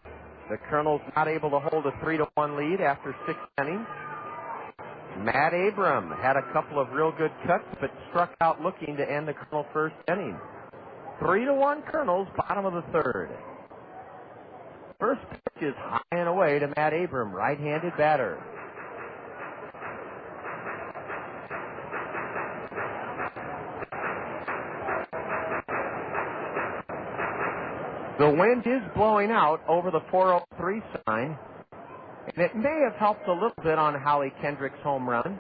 The Kernels not able to hold a 3-1 lead after 6 innings. Matt Abram had a couple of real good cuts, but struck out looking to end the Kernel first inning. 3-1 Kernels, bottom of the third. First pitch is high and away to Matt Abram, right-handed batter. The wind is blowing out over the 403 sign, and it may have helped a little bit on Howie Kendrick's home run.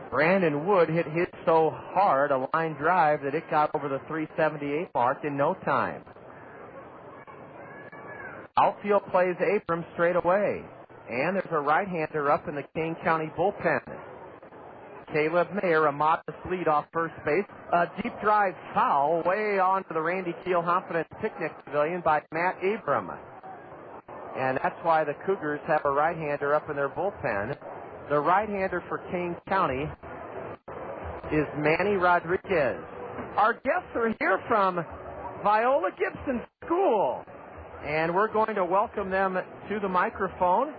Brandon Wood hit his so hard, a line drive, that it got over the 378 mark in no time. Outfield plays Abram straight away, and there's a right-hander up in the Kane County bullpen. Caleb Mayer, a modest lead off first base. A deep drive foul way onto the Randy Keel Confidence Picnic Pavilion by Matt Abram. and that's why the Cougars have a right-hander up in their bullpen. The right-hander for Kane County is Manny Rodriguez. Our guests are here from Viola Gibson School, and we're going to welcome them to the microphone.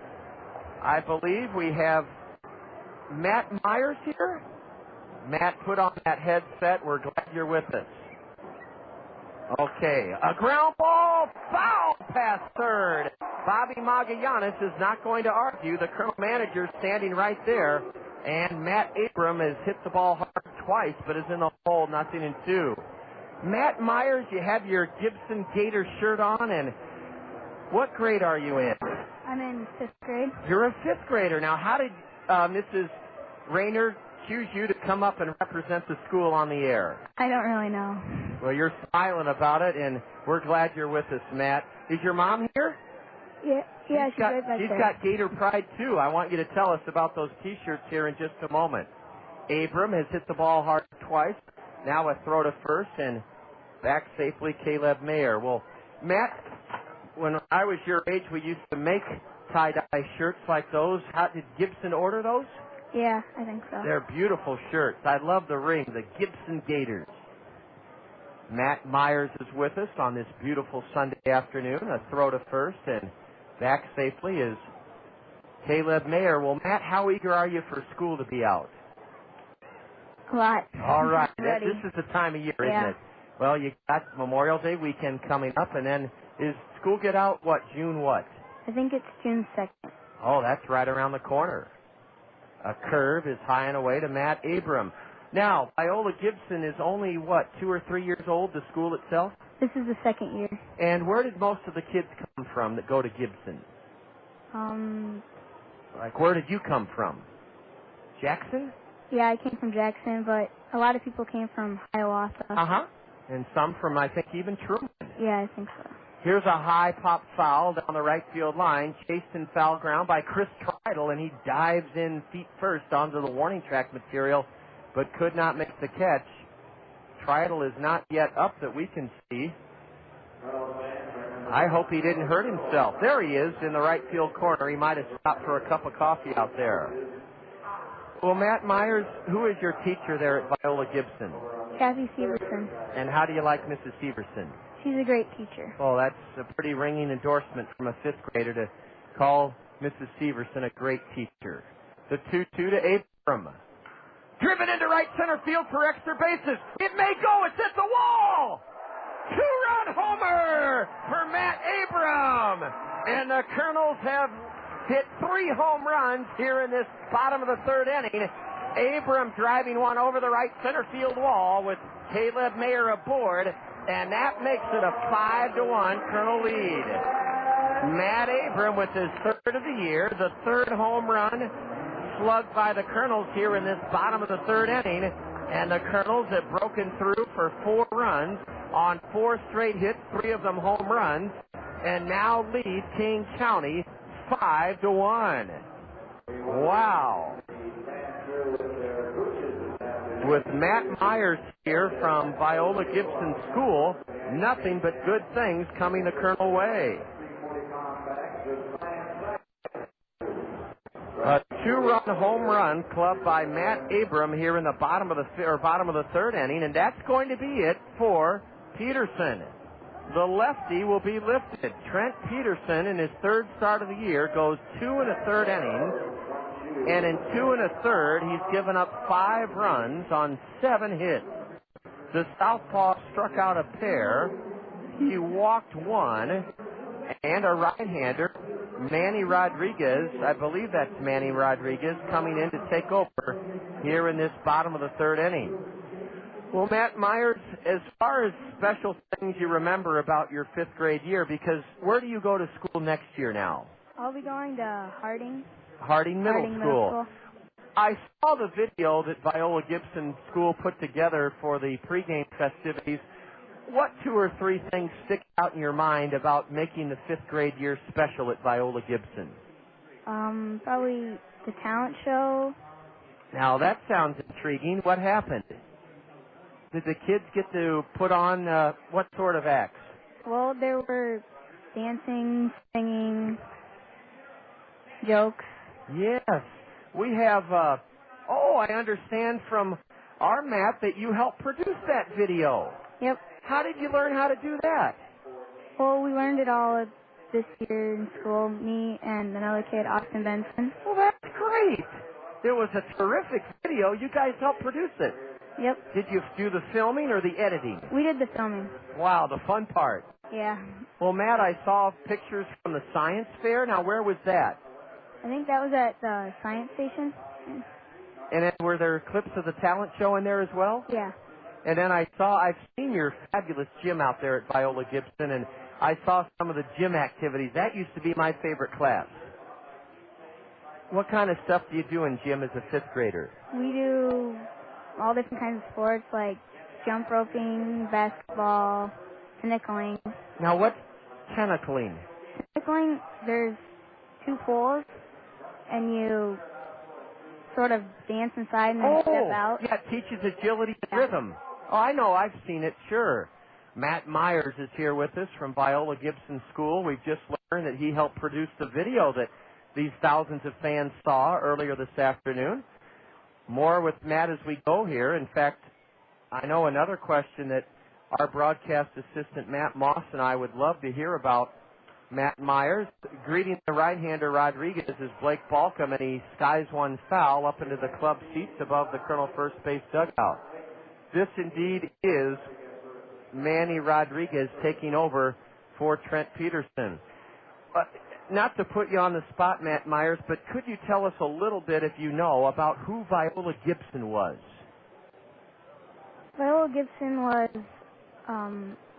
I believe we have Matt Myers here. Matt, put on that headset. We're glad you're with us. Okay, a ground ball, foul past third. Bobby Magallanes is not going to argue. The Colonel manager standing right there. And Matt Abram has hit the ball hard twice, but is in the hole, 0-2. Matt Myers, you have your Gibson Gator shirt on, and what grade are you in? I'm in 5th grade. You're a 5th grader. Now, how did Mrs. Rayner choose you to come up and represent the school on the air? I don't really know. Well, you're smiling about it, and we're glad you're with us, Matt. Is your mom here? Yeah, she's right back She's there. got Gator Pride, too. I want you to tell us about those T-shirts here in just a moment. Abram has hit the ball hard twice. Now a throw to first, and back safely, Caleb Mayer. Well, Matt, when I was your age, we used to make tie-dye shirts like those. How did Gibson order those? Yeah, I think so. They're beautiful shirts. I love the ring, the Gibson Gators. Matt Myers is with us on this beautiful Sunday afternoon. A throw to first, and back safely is Caleb Mayer. Well, Matt, how eager are you for school to be out? A lot. All right. Ready. This is the time of year, Yeah. isn't it? Well, you got Memorial Day weekend coming up, and then is school get out, what, June what? I think it's June 2nd. Oh, that's right around the corner. A curve is high and away to Matt Abram. Now, Viola Gibson is only, what, 2 or 3 years old, the school itself? This is the 2nd year. And where did most of the kids come from that go to Gibson? Like, where did you come from? Jackson? Yeah, I came from Jackson, but a lot of people came from Hiawatha. Uh-huh. And some from, I think, even Truman. Yeah, I think so. Here's a high pop foul down the right field line, chased in foul ground by Chris Treidel, and he dives in feet first onto the warning track material, but could not make the catch. Treidel is not yet up that we can see. I hope he didn't hurt himself. There he is in the right field corner. He might have stopped for a cup of coffee out there. Well, Matt Myers, who is your teacher there at Viola Gibson? Kathy Severson. And how do you like Mrs. Severson? She's a great teacher. Well, that's a pretty ringing endorsement from a 5th grader to call Mrs. Severson a great teacher. The 2-2 to Abram. Driven into right center field for extra bases. It may go. It's at the wall. 2-run homer for Matt Abram. And the Kernels have hit 3 home runs here in this bottom of the 3rd inning. Abram driving one over the right center field wall with Caleb Mayer aboard, and that makes it a 5-1 Colonel lead. Matt Abram with his 3rd of the year, the 3rd home run slugged by the Kernels here in this bottom of the 3rd inning, and the Kernels have broken through for 4 runs on 4 straight hits, 3 of them home runs, and now lead King County 5-1. Wow. With Matt Myers here from Viola Gibson School, nothing but good things coming the Colonel way. A 2-run home run clubbed by Matt Abram here in the bottom of the 3rd inning, and that's going to be it for Peterson. The lefty will be lifted. Trent Peterson, in his 3rd start of the year, goes 2 1/3 innings, and in 2 1/3, he's given up 5 runs on 7 hits. The southpaw struck out a pair. He walked 1, and a right-hander, Manny Rodriguez, I believe that's Manny Rodriguez, coming in to take over here in this bottom of the 3rd inning. Well, Matt Myers, as far as special things you remember about your 5th grade year, because where do you go to school next year now? I'll be going to Harding. Harding Middle School. I saw the video that Viola Gibson School put together for the pregame festivities. What 2 or 3 things stick out in your mind about making the 5th grade year special at Viola Gibson? Probably the talent show. Now, that sounds intriguing. What happened? Did the kids get to put on what sort of acts? Well, there were dancing, singing, jokes. Yes. We have, I understand from our Matt that you helped produce that video. Yep. How did you learn how to do that? Well, we learned it all this year in school, me and another kid, Austin Benson. Well, that's great. It was a terrific video. You guys helped produce it. Yep. Did you do the filming or the editing? We did the filming. Wow, the fun part. Yeah. Well, Matt, I saw pictures from the science fair. Now, where was that? I think that was at the science station. And then were there clips of the talent show in there as well? Yeah. And then I've seen your fabulous gym out there at Viola Gibson, and I saw some of the gym activities. That used to be my favorite class. What kind of stuff do you do in gym as a fifth grader? We do all different kinds of sports like jump roping, basketball, tentacling. Now, what's tentacling? Tentacling, there's 2 poles, and you sort of dance inside and then step out. Yeah, it teaches agility and rhythm. Oh, I know. I've seen it, sure. Matt Myers is here with us from Viola Gibson School. We've just learned that he helped produce the video that these thousands of fans saw earlier this afternoon. More with Matt as we go here. In fact, I know another question that our broadcast assistant Matt Moss and I would love to hear about Matt Myers. Greeting the right-hander Rodriguez is Blake Balcom, and he skies one foul up into the club seats above the Colonel first base dugout. This indeed is Manny Rodriguez taking over for Trent Peterson. Not to put you on the spot, Matt Myers, but could you tell us a little bit, if you know, about who Viola Gibson was? Viola Gibson was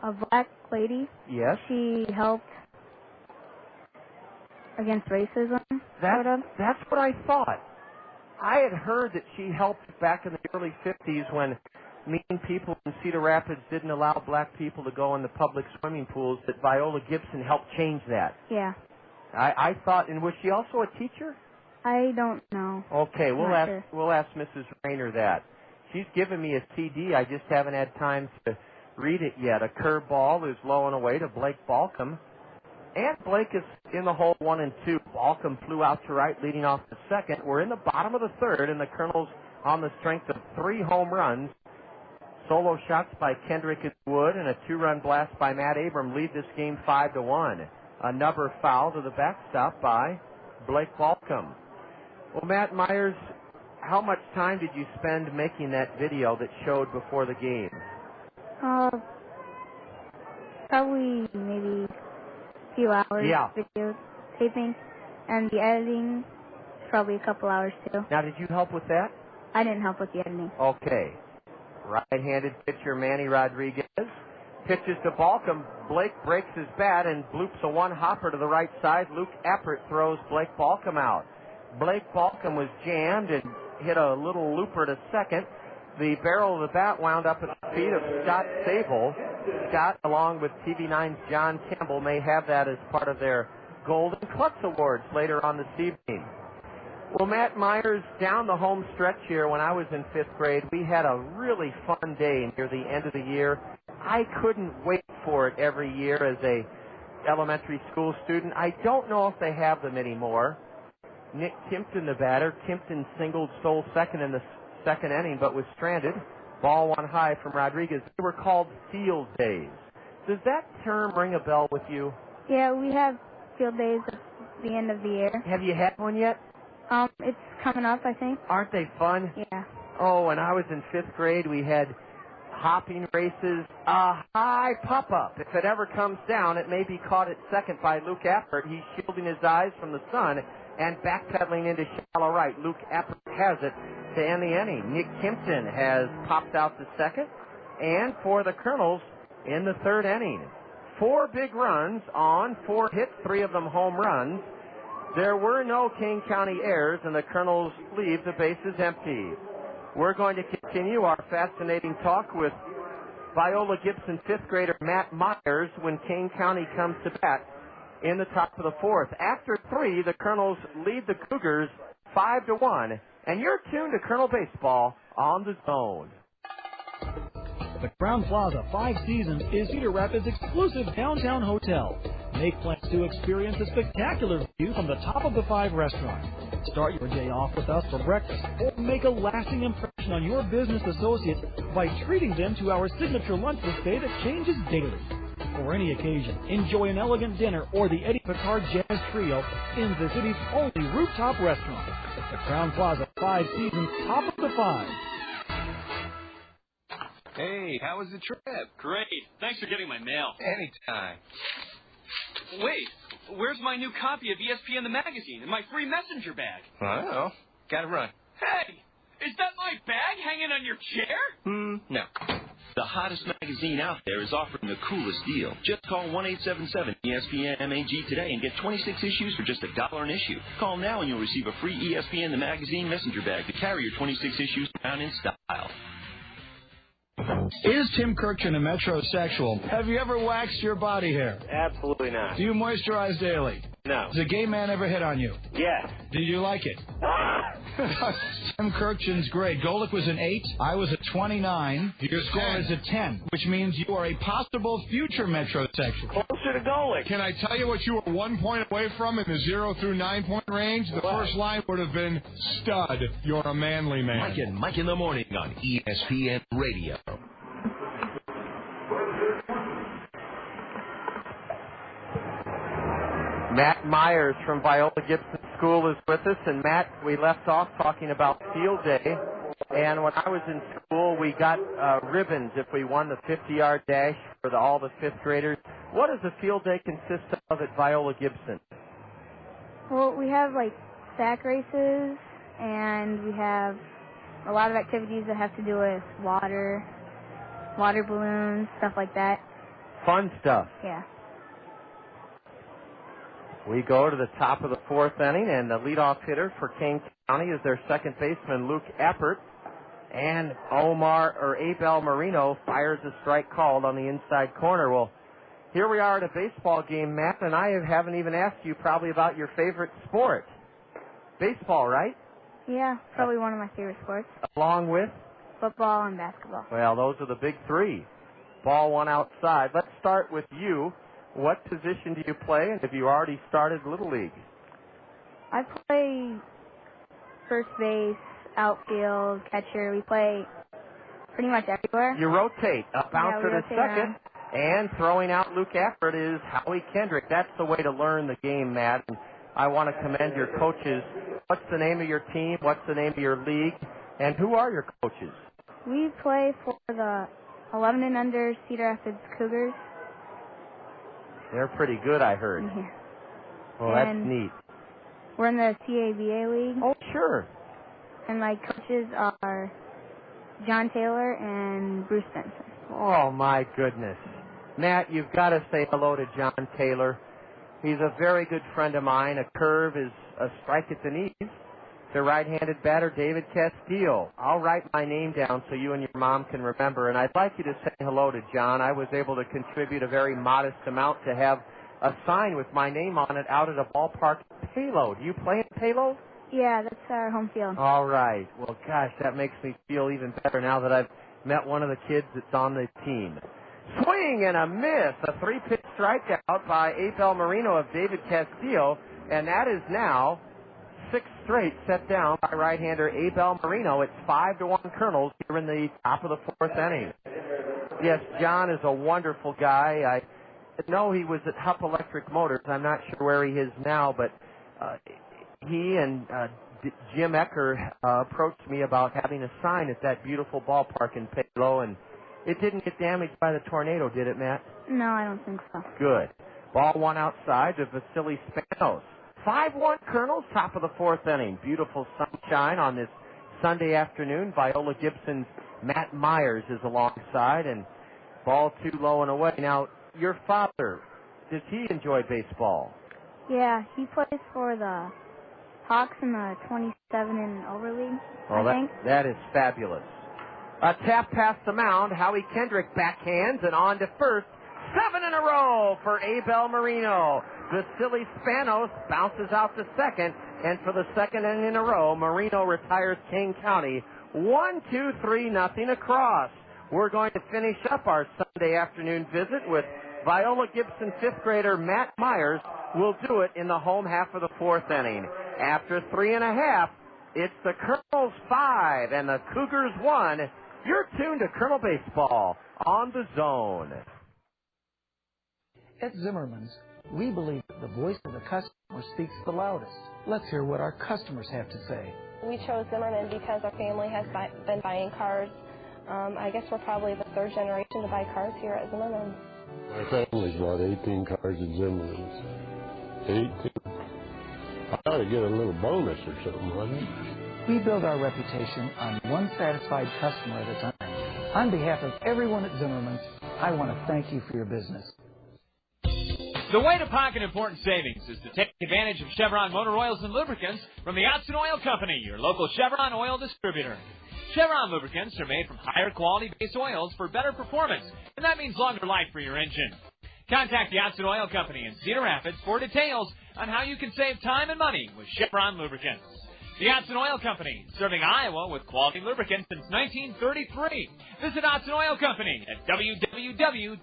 a black lady. Yes. She helped against racism, sort of. That's what I thought. I had heard that she helped back in the early 50s when mean people in Cedar Rapids didn't allow black people to go in the public swimming pools, that Viola Gibson helped change that. Yeah. I thought, and was she also a teacher? I don't know. Okay, we'll ask Sure. Mrs. Rayner that. She's given me a CD. I just haven't had time to read it yet. A curveball is low and away to Blake Balcom. And Blake is in the hole 1 and 2. Balcom flew out to right, leading off the second. We're in the bottom of the third, and the Kernels on the strength of 3 home runs. Solo shots by Kendrick and Wood, and a 2-run blast by Matt Abram lead this game 5-1. Another foul to the backstop by Blake Balcom. Well, Matt Myers, how much time did you spend making that video that showed before the game? Probably maybe a few hours. Yeah. Video taping, and the editing, probably a couple hours too. Now, did you help with that? I didn't help with the editing. Okay. Right-handed pitcher Manny Rodriguez pitches to Balcom. Blake breaks his bat and bloops a one-hopper to the right side. Luke Eppert throws Blake Balcom out. Blake Balcom was jammed and hit a little looper to second. The barrel of the bat wound up at the feet of Scott Sable. Scott, along with TV9's John Campbell, may have that as part of their Golden Klutz Awards later on this evening. Well, Matt Myers, down the home stretch here, when I was in 5th grade, we had a really fun day near the end of the year. I couldn't wait for it every year as a elementary school student. I don't know if they have them anymore. Nick Kimpton, the batter. Kimpton singled, stole second in the second inning, but was stranded. Ball 1 high from Rodriguez. They were called field days. Does that term ring a bell with you? Yeah, we have field days at the end of the year. Have you had one yet? It's coming up, I think. Aren't they fun? Yeah. Oh, when I was in 5th grade, we had hopping races, a high pop-up. If it ever comes down, it may be caught at second by Luke Eppert. He's shielding his eyes from the sun and backpedaling into shallow right. Luke Eppert has it to end the inning. Nick Kimpton has popped out to second. And for the Kernels in the 3rd inning, 4 big runs on 4 hits, 3 of them home runs. There were no Kane County errors, and the Kernels leave the bases empty. We're going to continue our fascinating talk with Viola Gibson 5th grader Matt Myers when Kane County comes to bat in the top of the 4th. After 3, the Kernels lead the Cougars 5-1, and you're tuned to Kernel Baseball on the Zone. The Crown Plaza 5 Seasons is Cedar Rapids' exclusive downtown hotel. Make plans to experience a spectacular view from the top of the 5 restaurant. Start your day off with us for breakfast or make a lasting impression on your business associates by treating them to our signature lunch buffet that changes daily. For any occasion, enjoy an elegant dinner or the Eddie Picard Jazz Trio in the city's only rooftop restaurant. The Crown Plaza 5 Seasons Top of the 5. Hey, how was the trip? Great. Thanks for getting my mail. Anytime. Wait, where's my new copy of ESPN the magazine and my free messenger bag? I don't know. Gotta run. Hey, is that my bag hanging on your chair? No. The hottest magazine out there is offering the coolest deal. Just call 1-877-ESPN-MAG today and get 26 issues for just $1 an issue. Call now and you'll receive a free ESPN the magazine messenger bag to carry your 26 issues around in style. Is Tim Kirkchin a metrosexual? Have you ever waxed your body hair? Absolutely not. Do you moisturize daily? No. Has a gay man ever hit on you? Yes. Did you like it? Tim Kirkchin's grade. Golick was an 8. I was a 29. Your score is a 10, which means you are a possible future metrosexual. Closer to Golick. Can I tell you what you were 1 point away from in the 0 through 9 point range? The first line would have been stud. You're a manly man. Mike in the morning on ESPN Radio. Matt Myers from Viola Gibson School is with us. And, Matt, we left off talking about field day. And when I was in school, we got ribbons if we won the 50-yard dash for all the 5th graders. What does a field day consist of at Viola Gibson? Well, we have, sack races, and we have a lot of activities that have to do with water balloons, stuff like that. Fun stuff. Yeah. We go to the top of the 4th inning, and the leadoff hitter for Kane County is their second baseman, Luke Appert. And Abel Marino fires a strike called on the inside corner. Well, here we are at a baseball game, Matt, and I haven't even asked you probably about your favorite sport. Baseball, right? Yeah, probably one of my favorite sports. Along with? Football and basketball. Well, those are the big 3. Ball one outside. Let's start with you. What position do you play, and have you already started Little League? I play first base, outfield, catcher. We play pretty much everywhere. You rotate. A bouncer to second. Around. And throwing out Luke Appert is Howie Kendrick. That's the way to learn the game, Matt. And I want to commend your coaches. What's the name of your team? What's the name of your league? And who are your coaches? We play for the 11 and under Cedar Rapids Cougars. They're pretty good, I heard. Yeah. Well, that's neat. We're in the CABA league. Oh, sure. And my coaches are John Taylor and Bruce Benson. Oh, my goodness. Matt, you've got to say hello to John Taylor. He's a very good friend of mine. A curve is a strike at the knees. To right-handed batter David Castillo. I'll write my name down so you and your mom can remember, and I'd like you to say hello to John. I was able to contribute a very modest amount to have a sign with my name on it out at a ballpark Palo. Do you play in Palo? Yeah, that's our home field. All right. Well, gosh, that makes me feel even better now that I've met one of the kids that's on the team. Swing and a miss. A 3-pitch strikeout by Abel Marino of David Castillo, and that is now 6 straight set down by right-hander Abel Marino. It's 5-1 Kernels here in the top of the 4th inning. Yes, John is a wonderful guy. I know he was at Hupp Electric Motors. I'm not sure where he is now, but he and Jim Ecker approached me about having a sign at that beautiful ballpark in Palo, and it didn't get damaged by the tornado, did it, Matt? No, I don't think so. Good. Ball one outside to Vasily Spanos. 5-1 Kernels, top of the 4th inning. Beautiful sunshine on this Sunday afternoon. Viola Gibson's Matt Myers is alongside, and ball 2 low and away. Now, your father, does he enjoy baseball? Yeah, he plays for the Hawks in the 27 and over league, Well, I think. that is fabulous. A tap past the mound. Howie Kendrick backhands and on to first. 7 in a row for Abel Marino. Vasily Spanos bounces out to second, and for the second inning in a row, Marino retires Kane County 1-2-3-0 across. We're going to finish up our Sunday afternoon visit with Viola Gibson fifth grader Matt Myers will do it in the home half of the fourth inning. After 3.5, it's the Kernels 5 and the Cougars 1. You're tuned to Kernel Baseball on the Zone. At Zimmerman's, we believe that the voice of the customer speaks the loudest. Let's hear what our customers have to say. We chose Zimmerman because our family has been buying cars. I guess we're probably the third generation to buy cars here at Zimmerman's. My family's bought 18 cars at Zimmerman's. 18. I ought to get a little bonus or something, wouldn't it? We build our reputation on one satisfied customer at a time. On behalf of everyone at Zimmerman's, I want to thank you for your business. The way to pocket important savings is to take advantage of Chevron motor oils and lubricants from the Otson Oil Company, your local Chevron oil distributor. Chevron lubricants are made from higher quality base oils for better performance, and that means longer life for your engine. Contact the Otson Oil Company in Cedar Rapids for details on how you can save time and money with Chevron lubricants. The Otson Oil Company, serving Iowa with quality lubricants since 1933. Visit Otson Oil Company at www.otson.com.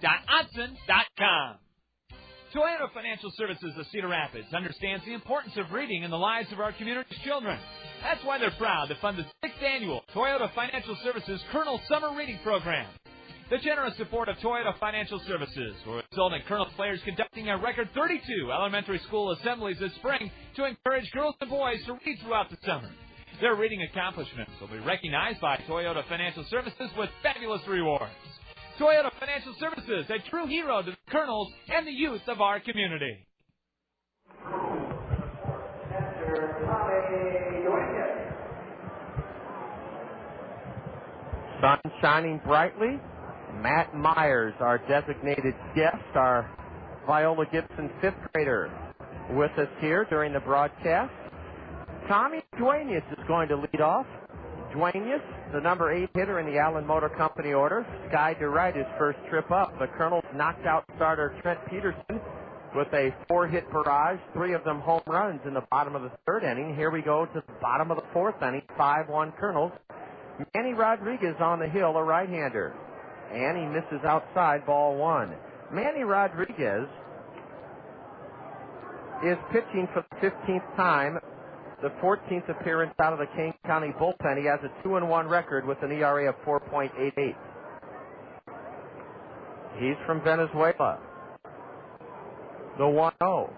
Toyota Financial Services of Cedar Rapids understands the importance of reading in the lives of our community's children. That's why they're proud to fund the 6th annual Toyota Financial Services Kernel Summer Reading Program. The generous support of Toyota Financial Services will result in Kernel players conducting a record 32 elementary school assemblies this spring to encourage girls and boys to read throughout the summer. Their reading accomplishments will be recognized by Toyota Financial Services with fabulous rewards. Toyota Financial Services, a true hero to the Kernels and the youth of our community. Sun shining brightly. Matt Myers, our designated guest, our Viola Gibson fifth grader, with us here during the broadcast. Tommy Duenas is going to lead off. Duenas, the number 8 hitter in the Allen Motor Company order, skied to right his first trip up. The Kernels knocked out starter Trent Peterson with a 4-hit barrage, 3 of them home runs in the bottom of the third inning. Here we go to the bottom of the fourth inning, 5-1 Kernels. Manny Rodriguez on the hill, a right-hander. And he misses outside, ball 1. Manny Rodriguez is pitching for the 15th time, the 14th appearance out of the Kane County bullpen. He has a 2-1 record with an ERA of 4.88. He's from Venezuela. The 1-0.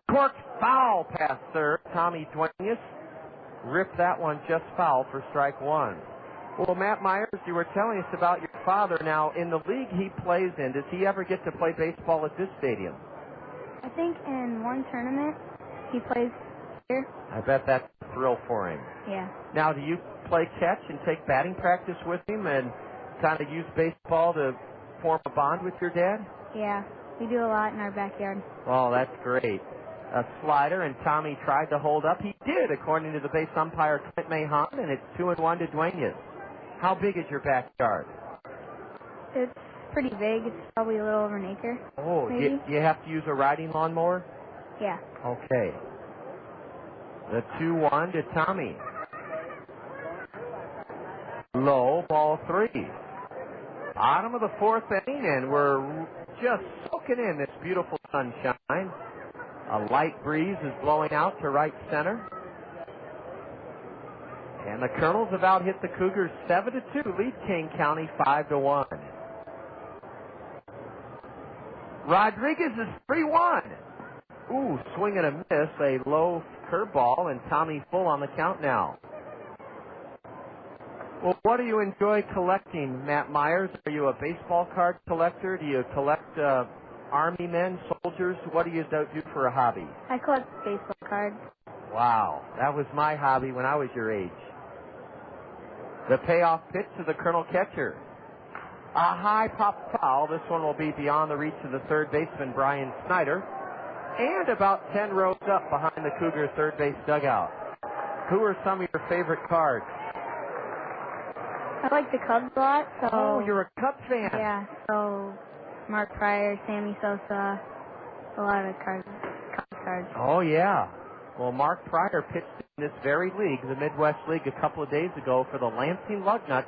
Corked foul past third. Tommy Duenas ripped that one just foul for strike 1. Well, Matt Myers, you were telling us about your father. Now, in the league he plays in, does he ever get to play baseball at this stadium? I think in one tournament he plays here. I bet that's a thrill for him. Yeah. Now, do you play catch and take batting practice with him and kind of use baseball to form a bond with your dad? Yeah, we do a lot in our backyard. Oh, that's great. A slider, and Tommy tried to hold up. He did, according to the base umpire, Clint Mahon, and it's 2-1 to Duenas. How big is your backyard? It's pretty big. It's probably a little over an acre. Oh, maybe. you have to use a riding lawnmower? Yeah. Okay. The 2-1 to Tommy. Low, ball 3. Bottom of the fourth inning, and we're just soaking in this beautiful sunshine. A light breeze is blowing out to right center. And the Kernels have out-hit the Cougars 7-2, lead Kane County 5-1. Rodriguez is 3-1. Ooh, swing and a miss, a low curveball, and Tommy full on the count now. Well, what do you enjoy collecting, Matt Myers? Are you a baseball card collector? Do you collect Army men, soldiers? What do you do for a hobby? I collect baseball cards. Wow, that was my hobby when I was your age. The payoff pitch to the Kernel catcher. A high pop foul. This one will be beyond the reach of the third baseman, Brian Snyder. And about 10 rows up behind the Cougar third base dugout. Who are some of your favorite cards? I like the Cubs a lot, so... Oh, you're a Cubs fan. Yeah, so Mark Pryor, Sammy Sosa, a lot of Cubs cards. Oh, yeah. Well, Mark Pryor pitched in this very league, the Midwest League, a couple of days ago for the Lansing Lugnuts,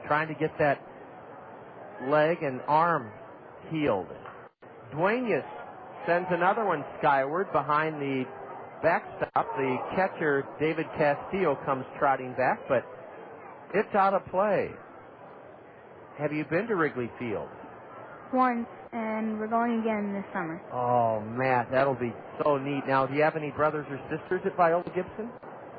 trying to get that leg and arm healed. Duenas sends another one skyward behind the backstop. The catcher, David Castillo, comes trotting back, but it's out of play. Have you been to Wrigley Field? Once, and we're going again this summer. Oh, Matt, that'll be so neat. Now, do you have any brothers or sisters at Viola Gibson?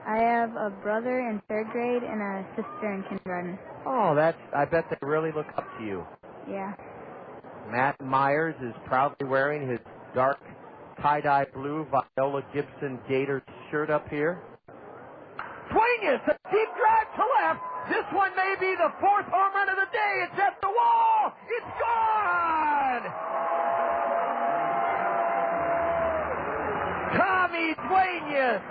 I have a brother in 3rd grade and a sister in kindergarten. Oh, I bet they really look up to you. Yeah. Matt Myers is proudly wearing his dark tie-dye blue Viola Gibson Gators shirt up here. Duenas, a deep drive to left. This one may be the 4th home run of the day. It's at the wall. It's gone. Tommy Duenas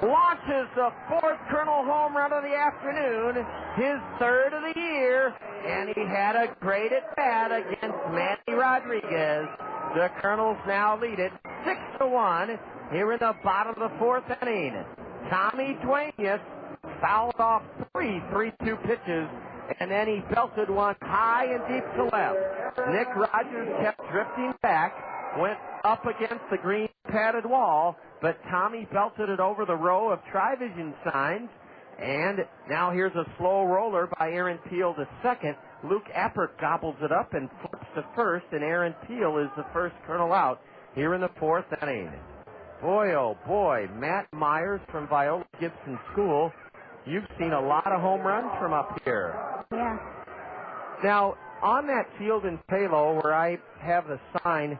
launches the 4th Colonel home run of the afternoon, his 3rd of the year, and he had a great at-bat against Manny Rodriguez. The Colonels now lead it 6-1 here in the bottom of the 4th inning. Tommy Duenas fouled off 3 3-2 pitches, and then he belted one high and deep to left. Nick Rogers kept drifting back, went up against the green padded wall, but Tommy belted it over the row of Trivision signs, and now here's a slow roller by Aaron Peel to second. Luke Appert gobbles it up and flips to first, and Aaron Peel is the first Colonel out here in the 4th inning. Boy, oh boy, Matt Myers from Viola Gibson School. You've seen a lot of home runs from up here. Yeah. Now, on that field in Palo where I have the sign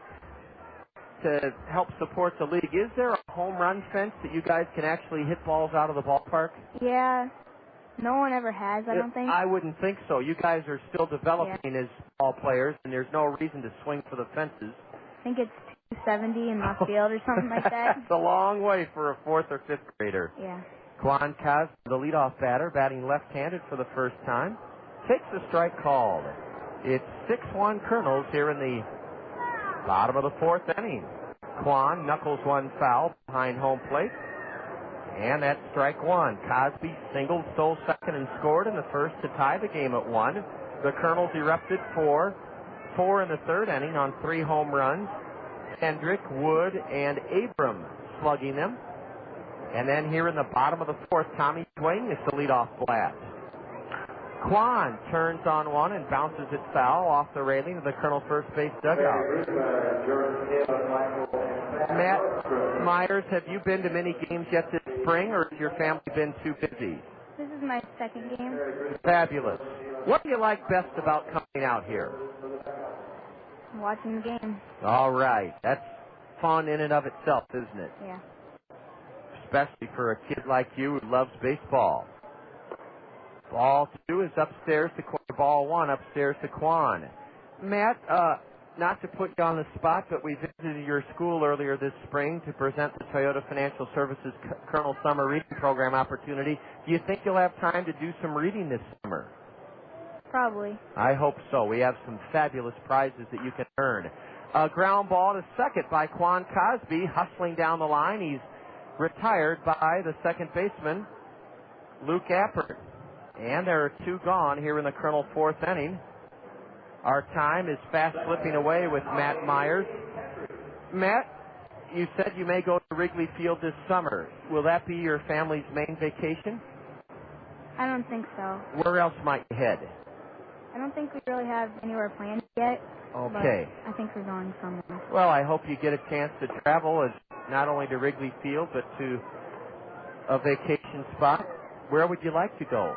to help support the league, is there a home run fence that you guys can actually hit balls out of the ballpark? Yeah. No one ever has, I don't think. I wouldn't think so. You guys are still developing as ball players, and there's no reason to swing for the fences. I think it's 270 in left field or something like that. That's a long way for a 4th or 5th grader. Yeah. Quan Cos, the leadoff batter, batting left-handed for the first time, takes the strike called. It's 6-1 Colonels here in the bottom of the 4th inning. Quan knuckles one foul behind home plate, and that's strike one. Cosby singled, stole second, and scored in the first to tie the game at 1. The Colonels erupted 4 in the 3rd inning on 3 home runs. Kendrick, Wood, and Abram slugging them. And then here in the bottom of the 4th, Tommy Duenas is the leadoff blast. Quan turns on one and bounces it foul off the railing of the Colonel first base dugout. Matt Myers, have you been to many games yet this spring, or has your family been too busy? This is my 2nd game. Fabulous. What do you like best about coming out here? Watching the game. All right. That's fun in and of itself, isn't it? Yeah. Especially for a kid like you who loves baseball. Ball 2 is upstairs to ball 1 upstairs to Quan. Matt, not to put you on the spot, but we visited your school earlier this spring to present the Toyota Financial Services Colonel Summer Reading Program opportunity. Do you think you'll have time to do some reading this summer? Probably. I hope so. We have some fabulous prizes that you can earn. A ground ball to second by Quan Cosby, hustling down the line. He's retired by the second baseman, Luke Appert. And there are 2 gone here in the Colonel 4th inning. Our time is fast slipping away with Matt Myers. Matt, you said you may go to Wrigley Field this summer. Will that be your family's main vacation? I don't think so. Where else might you head? I don't think we really have anywhere planned yet. Okay. But I think we're going somewhere. Well, I hope you get a chance to travel as not only to Wrigley Field, but to a vacation spot. Where would you like to go?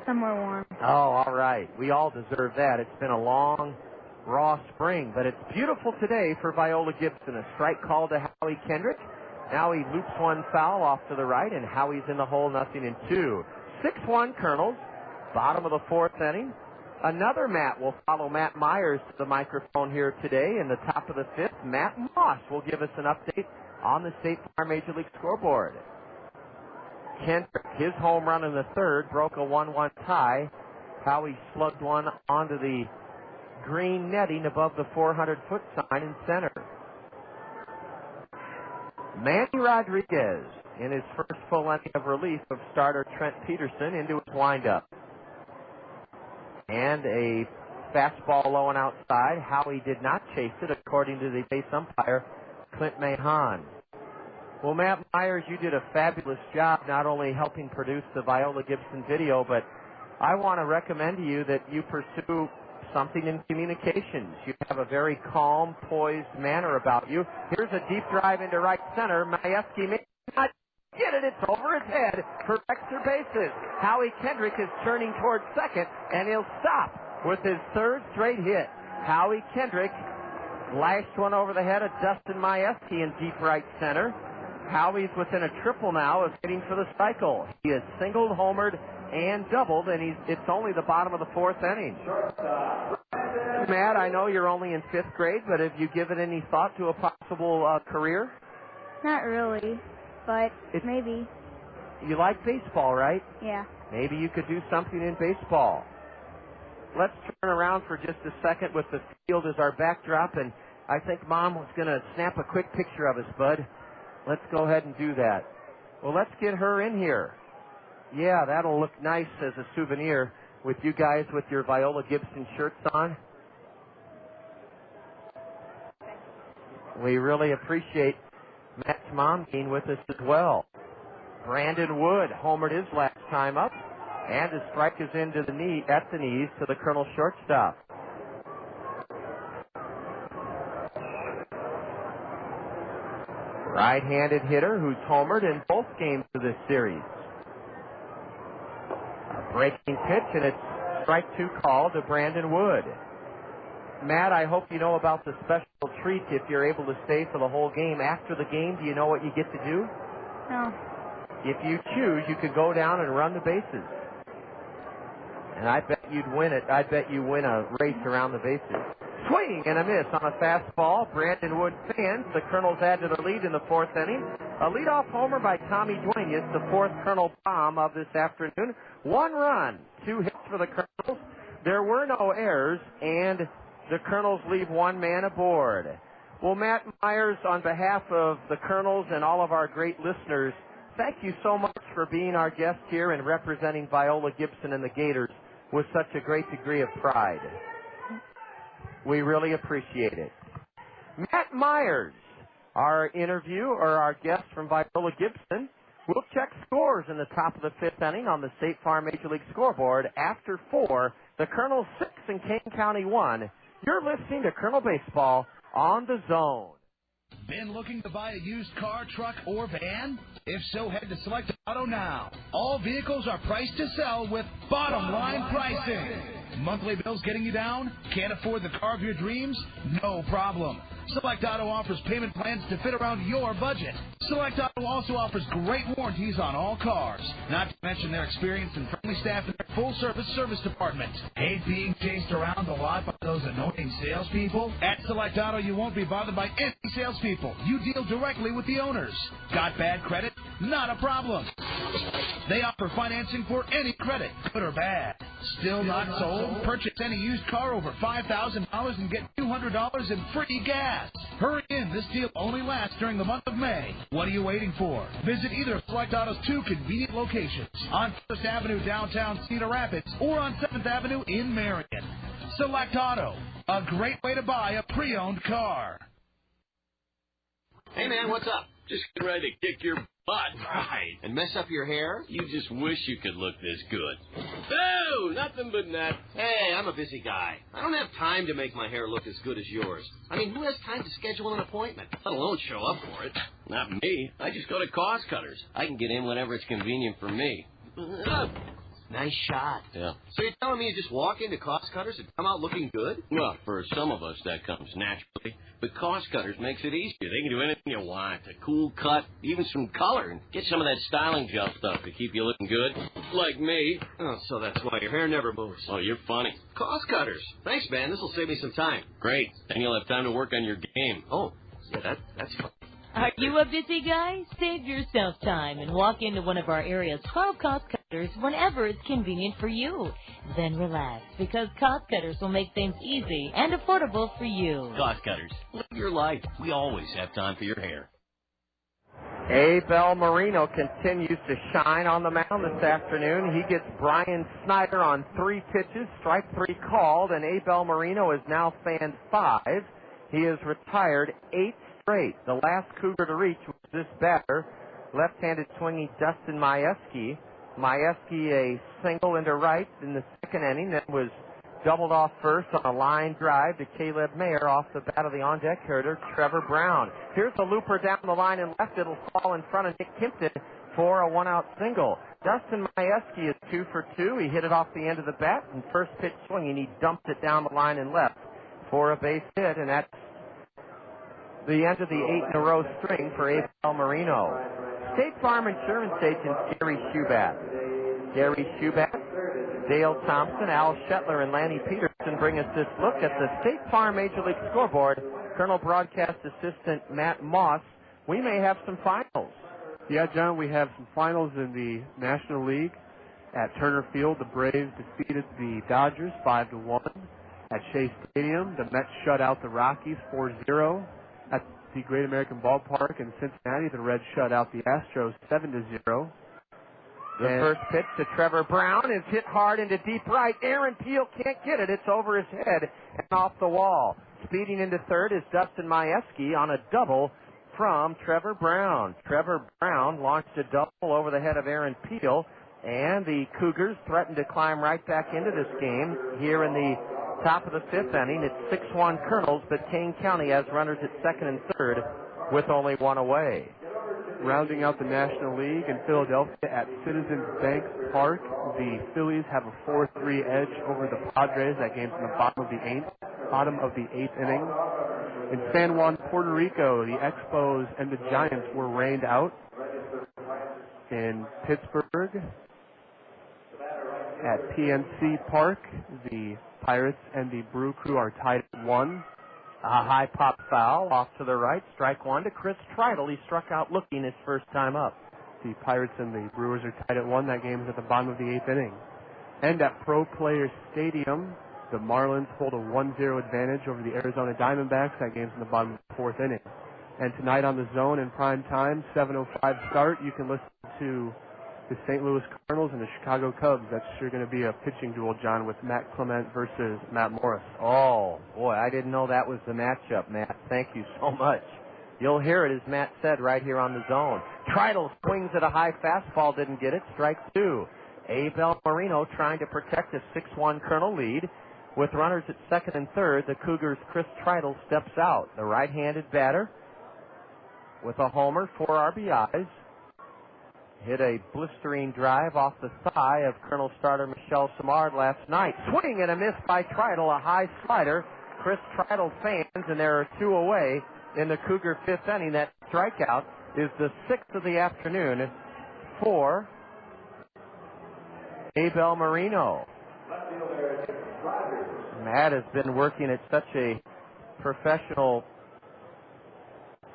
Somewhere warm. Oh, all right. We all deserve that. It's been a long, raw spring, but it's beautiful today for Viola Gibson. A strike call to Howie Kendrick. Now he loops one foul off to the right, and Howie's in the hole, 0-2. 6-1 Colonels, bottom of the 4th inning. Another Matt will follow Matt Myers to the microphone here today. In the top of the 5th, Matt Moss will give us an update on the State Farm Major League scoreboard. Kendrick, his home run in the 3rd, broke a 1-1 tie. Howie slugged one onto the green netting above the 400-foot sign in center. Manny Rodriguez in his first full inning of relief of starter Trent Peterson into his windup. And a Fastball low and outside. Howie did not chase it, according to the base umpire, Clint Mahan. Well, Matt Myers, you did a fabulous job not only helping produce the Viola Gibson video, but I want to recommend to you that you pursue something in communications. You have a very calm, poised manner about you. Here's a deep drive into right center. Majewski may not get it. It's over his head for extra bases. Howie Kendrick is turning towards second, and he'll stop with his third straight hit. Howie Kendrick lashed one over the head of Dustin Majewski in deep right center. Howie's within a triple now of hitting for the cycle. He has singled, homered, and doubled, and it's only the bottom of the fourth inning. Matt, I know you're only in fifth grade, but have you given any thought to a possible career? Not really, but maybe. You like baseball, right? Yeah. Maybe you could do something in baseball. Let's turn around for just a second with the field as our backdrop, and I think Mom was going to snap a quick picture of us, Bud. Let's go ahead and do that. Well, let's get her in here. Yeah, that'll look nice as a souvenir with you guys with your Viola Gibson shirts on. We really appreciate Matt's mom being with us as well. Brandon Wood homered his last time up, and the strike is into the knee at the knees to the Colonel shortstop. Right-handed hitter who's homered in both games of this series. A breaking pitch, and it's strike two call to Brandon Wood. Matt, I hope you know about the special treat if you're able to stay for the whole game. After the game, do you know what you get to do? No. If you choose, you could go down and run the bases. And I bet you'd win it. I bet you win a race around the bases. Swing and a miss on a fastball. Brandon Wood fans. The Colonels add to the lead in the fourth inning. A leadoff homer by Tommy Duenas, the fourth Colonel bomb of this afternoon. 1 run, 2 hits for the Colonels. There were no errors, and the Colonels leave 1 man aboard. Well, Matt Myers, on behalf of the Colonels and all of our great listeners, thank you so much for being our guest here and representing Viola Gibson and the Gators with such a great degree of pride. We really appreciate it. Matt Myers, our interview or our guest from Viola Gibson, will check scores in the top of the fifth inning on the State Farm Major League scoreboard. After 4, the Colonels 6 and Kane County 1. You're listening to Colonel Baseball on the Zone. Been looking to buy a used car, truck, or van? If so, head to Select Auto now. All vehicles are priced to sell with bottom line pricing. Monthly bills getting you down? Can't afford the car of your dreams? No problem. Select Auto offers payment plans to fit around your budget. Select Auto also offers great warranties on all cars. Not to mention their experienced and friendly staff in their full-service service department. Hate being chased around the lot by those annoying salespeople? At Select Auto, you won't be bothered by any salespeople. You deal directly with the owners. Got bad credit? Not a problem. They offer financing for any credit, good or bad. Still not sold? Purchase any used car over $5,000 and get $200 in free gas. Hurry in. This deal only lasts during the month of May. What are you waiting for? Visit either of Select Auto's 2 convenient locations on 1st Avenue downtown Cedar Rapids or on 7th Avenue in Marion. Select Auto, a great way to buy a pre-owned car. Hey, man, what's up? Just getting ready to kick your butt. Right. And mess up your hair? You just wish you could look this good. No, nothing but that. Hey, I'm a busy guy. I don't have time to make my hair look as good as yours. I mean, who has time to schedule an appointment, let alone show up for it? Not me. I just go to Cost Cutters. I can get in whenever it's convenient for me. Nice shot. Yeah. So you're telling me you just walk into Cost Cutters and come out looking good? Well, for some of us, that comes naturally. But Cost Cutters makes it easier. They can do anything you want. A cool cut, even some color, and get some of that styling gel stuff to keep you looking good. Like me. Oh, so that's why your hair never moves. Oh, you're funny. Cost Cutters. Thanks, man. This will save me some time. Great. Then you'll have time to work on your game. Oh, yeah, that's fun. Are you a busy guy? Save yourself time and walk into one of our area's 12 Cost Cutters whenever it's convenient for you. Then relax, because Cost Cutters will make things easy and affordable for you. Cost Cutters. Live your life. We always have time for your hair. Abel Marino continues to shine on the mound this afternoon. He gets Brian Snyder on 3 pitches, strike 3 called, and Abel Marino is now fanned 5. He has retired 8 straight. The last Cougar to reach was this batter, left-handed swinging Dustin Majewski. Majewski a single into right in the second inning, that was doubled off first on a line drive to Caleb Mayer off the bat of the on-deck hitter, Trevor Brown. Here's a looper down the line and left. It'll fall in front of Nick Kimpton for a 1-out single. Dustin Majewski is 2 for 2. He hit it off the end of the bat, and first pitch swinging, he dumped it down the line and left for a base hit, and that's the end of the 8-in-a-row string for Abel Marino. State Farm Insurance agent Gary Shubat. Gary Shubat, Dale Thompson, Al Shetler, and Lanny Peterson bring us this look at the State Farm Major League scoreboard. Colonel Broadcast Assistant Matt Moss. We may have some finals. Yeah, John, we have some finals in the National League. At Turner Field, the Braves defeated the Dodgers 5-1. At Shea Stadium, the Mets shut out the Rockies 4-0. At the Great American Ballpark in Cincinnati, the Reds shut out the Astros 7-0. The first pitch to Trevor Brown is hit hard into deep right. Aaron Peel can't get it. It's over his head and off the wall. Speeding into third is Dustin Majewski on a double from Trevor Brown. Trevor Brown launched a double over the head of Aaron Peel, and the Cougars threatened to climb right back into this game here in the top of the 5th inning. It's 6-1 Kernels, but Kane County has runners at second and third with only 1 away. Rounding out the National League in Philadelphia at Citizens Bank Park, the Phillies have a 4-3 edge over the Padres. That game's in the bottom of the 8th inning. In San Juan, Puerto Rico, the Expos and the Giants were rained out. In Pittsburgh, at PNC Park, the Pirates and the Brew Crew are tied at 1. A high pop foul off to the right. Strike 1 to Chris Tritle. He struck out looking his first time up. The Pirates and the Brewers are tied at 1. That game is at the bottom of the 8th inning. And at Pro Players Stadium, the Marlins hold a 1-0 advantage over the Arizona Diamondbacks. That game's in the bottom of the 4th inning. And tonight on the Zone in prime time, 7:05 start, you can listen to the St. Louis Kernels and the Chicago Cubs. That's sure going to be a pitching duel, John, with Matt Clement versus Matt Morris. Oh, boy, I didn't know that was the matchup, Matt. Thank you so much. You'll hear it, as Matt said, right here on the Zone. Tritle swings at a high fastball, didn't get it. Strike 2. Abel Marino trying to protect a 6-1 Kernel lead. With runners at second and third, the Cougars' Chris Tritle steps out. The right-handed batter with a homer, 4 RBIs. Hit a blistering drive off the thigh of Colonel starter Michelle Simard last night. Swing and a miss by Tritle, a high slider. Chris Tritle fans, and there are 2 away in the Cougar 5th inning. That strikeout is the 6th of the afternoon for Abel Marino. Matt has been working at such a professional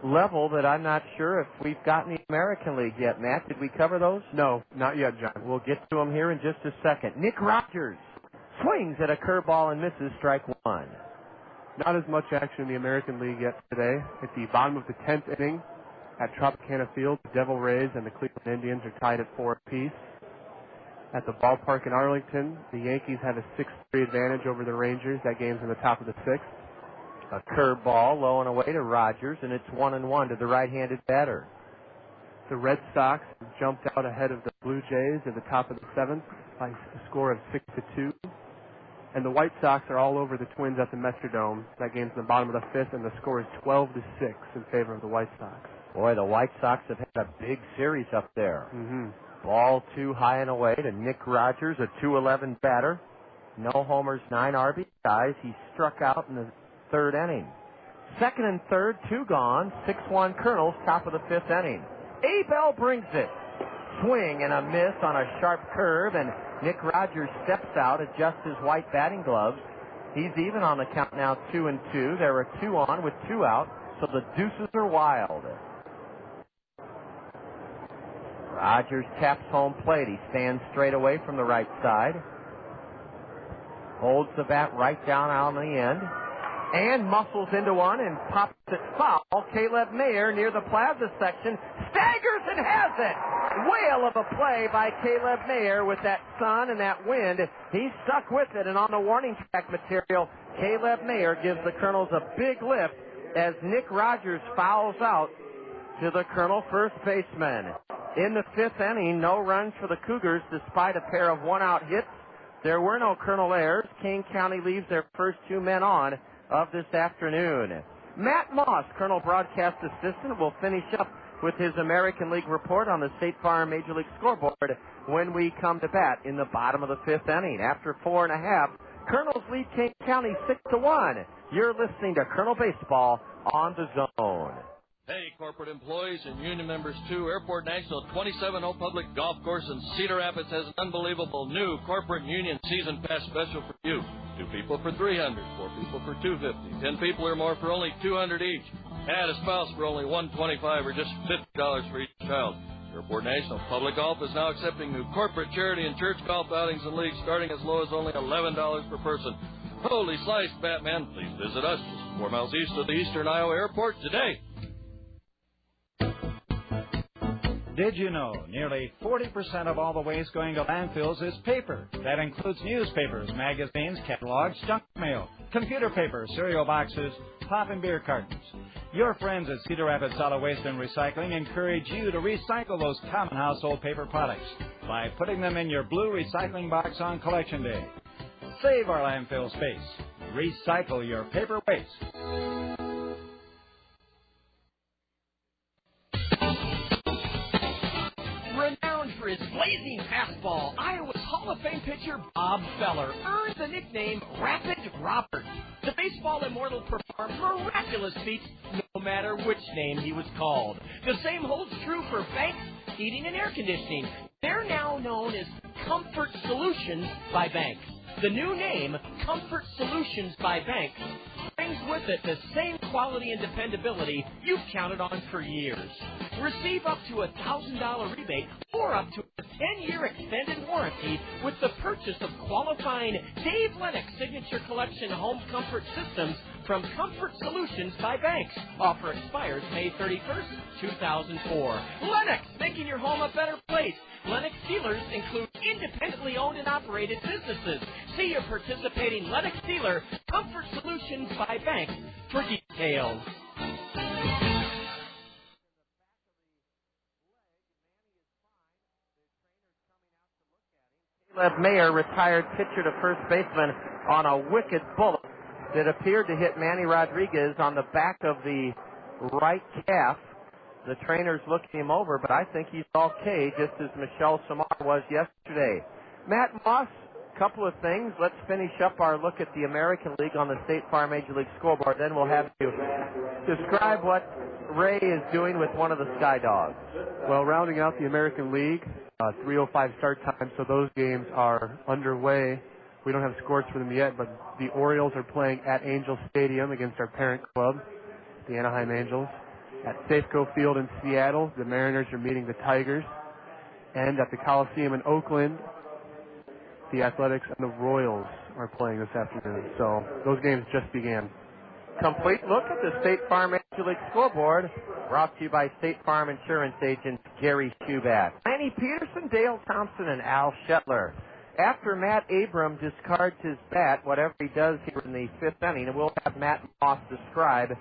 level that I'm not sure if we've gotten the American League yet. Matt, did we cover those? No, not yet, John. We'll get to them here in just a second. Nick Rogers swings at a curveball and misses. Strike 1. Not as much action in the American League yet today. At the bottom of the 10th inning at Tropicana Field, the Devil Rays and the Cleveland Indians are tied at 4 apiece. At the ballpark in Arlington, the Yankees have a 6-3 advantage over the Rangers. That game's in the top of the 6th. A curveball low and away to Rogers, and it's 1-1 to the right-handed batter. The Red Sox jumped out ahead of the Blue Jays at the top of the 7th by a score of 6-2. And the White Sox are all over the Twins at the Metrodome. That game's in the bottom of the 5th, and the score is 12-6 in favor of the White Sox. Boy, the White Sox have had a big series up there. Mm-hmm. Ball 2 high and away to Nick Rogers, a 2-11 batter. No homers, 9 RBIs. He struck out in the 3rd inning. Second and third, 2 gone. 6-1 Kernels, top of the 5th inning. Abel brings it. Swing and a miss on a sharp curve, and Nick Rogers steps out, adjusts his white batting gloves. He's even on the count now, 2-2. There are 2 on with 2 out, so the deuces are wild. Rogers taps home plate. He stands straight away from the right side. Holds the bat right down on the end. and muscles into one and pops it foul. Caleb Mayer near the plaza section staggers and has it. Whale of a play by Caleb Mayer with that sun and that wind. He stuck with it, and on the warning track material, Caleb Mayer gives the Kernels a big lift as Nick Rogers fouls out to the Kernel first baseman. In the fifth inning, no runs for the Cougars despite a pair of one-out hits. There were no Kernel errors. Kane County leaves their first two men on of this afternoon. Matt Moss, Kernel broadcast assistant, will finish up with his American League report on the State Farm Major League scoreboard when we come to bat in the bottom of the fifth inning. After 4.5, Kernels lead Kane County 6-1. You're listening to Kernel Baseball on the Zone. Hey, corporate employees and union members too. Airport National 27-hole public golf course in Cedar Rapids has an unbelievable new corporate union season pass special for you. 2 people for $300, 4 people for $250, 10 people or more for only $200 each. Add a spouse for only $125 or just $50 for each child. Airport National Public Golf is now accepting new corporate, charity, and church golf outings and leagues starting as low as only $11 per person. Holy sliced, Batman. Please visit us just 4 miles east of the Eastern Iowa Airport today. Did you know nearly 40% of all the waste going to landfills is paper? That includes newspapers, magazines, catalogs, junk mail, computer paper, cereal boxes, pop and beer cartons. Your friends at Cedar Rapids Solid Waste and Recycling encourage you to recycle those common household paper products by putting them in your blue recycling box on Collection Day. Save our landfill space. Recycle your paper waste. Renowned for his blazing fastball, Iowa's Hall of Fame pitcher Bob Feller earned the nickname Rapid Robert. The baseball immortal performed miraculous feats no matter which name he was called. The same holds true for banks, heating, and air conditioning. They're now known as Comfort Solutions by Banks. The new name, Comfort Solutions by Banks, brings with it the same quality and dependability you've counted on for years. Receive up to $1,000 rebate or up to a 10-year extended warranty with the purchase of qualifying Dave Lennox Signature Collection Home Comfort Systems from Comfort Solutions by Banks. Offer expires May 31st, 2004. Lennox, making your home a better place. Lennox dealers include independently owned and operated businesses. See your participating Lennox dealer, Comfort Solutions by Banks, for details. Caleb Mayer, retired pitcher to first baseman, on a wicked bullet that appeared to hit Manny Rodriguez on the back of the right calf. The trainer's looking him over, but I think he's okay, just as Michelle Samar was yesterday. Matt Moss, couple of things. Let's finish up our look at the American League on the State Farm Major League scoreboard. Then we'll have you describe what Ray is doing with one of the Sky Dogs. Well, rounding out the American League, 3:05 start time, so those games are underway. We don't have scores for them yet, but the Orioles are playing at Angel Stadium against our parent club, the Anaheim Angels. At Safeco Field in Seattle, the Mariners are meeting the Tigers. And at the Coliseum in Oakland, the Athletics and the Royals are playing this afternoon. So those games just began. Complete look at the State Farm Major League scoreboard, brought to you by State Farm Insurance agent Gary Schuback. Manny Peterson, Dale Thompson, and Al Shetler. After Matt Abram discards his bat, whatever he does here in the fifth inning, and we'll have Matt Moss describe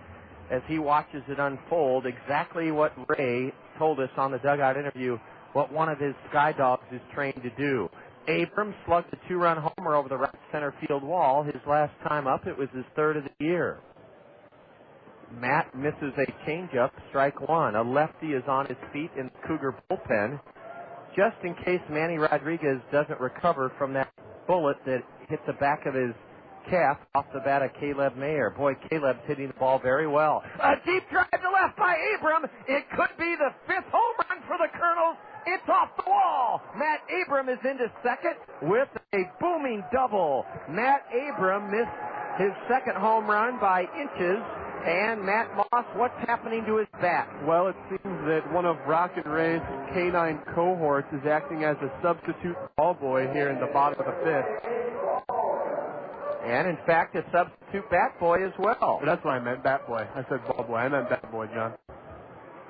as he watches it unfold exactly what Ray told us on the dugout interview, what one of his Sky Dogs is trained to do. Abram slugged a 2-run homer over the right center field wall. His last time up, it was his third of the year. Matt misses a changeup, strike one. A lefty is on his feet in the Cougar bullpen, just in case Manny Rodriguez doesn't recover from that bullet that hit the back of his calf off the bat of Caleb Mayer. Boy, Caleb's hitting the ball very well. A deep drive to left by Abram. It could be the 5th home run for the Kernels. It's off the wall. Matt Abram is into second with a booming double. Matt Abram missed his second home run by inches. And Matt Moss, what's happening to his bat? Well, it seems that one of Rock and Ray's canine cohorts is acting as a substitute ball boy here in the bottom of the fifth. And, in fact, a substitute bat boy as well. That's what I meant, bat boy. I said ball boy. I meant bat boy, John.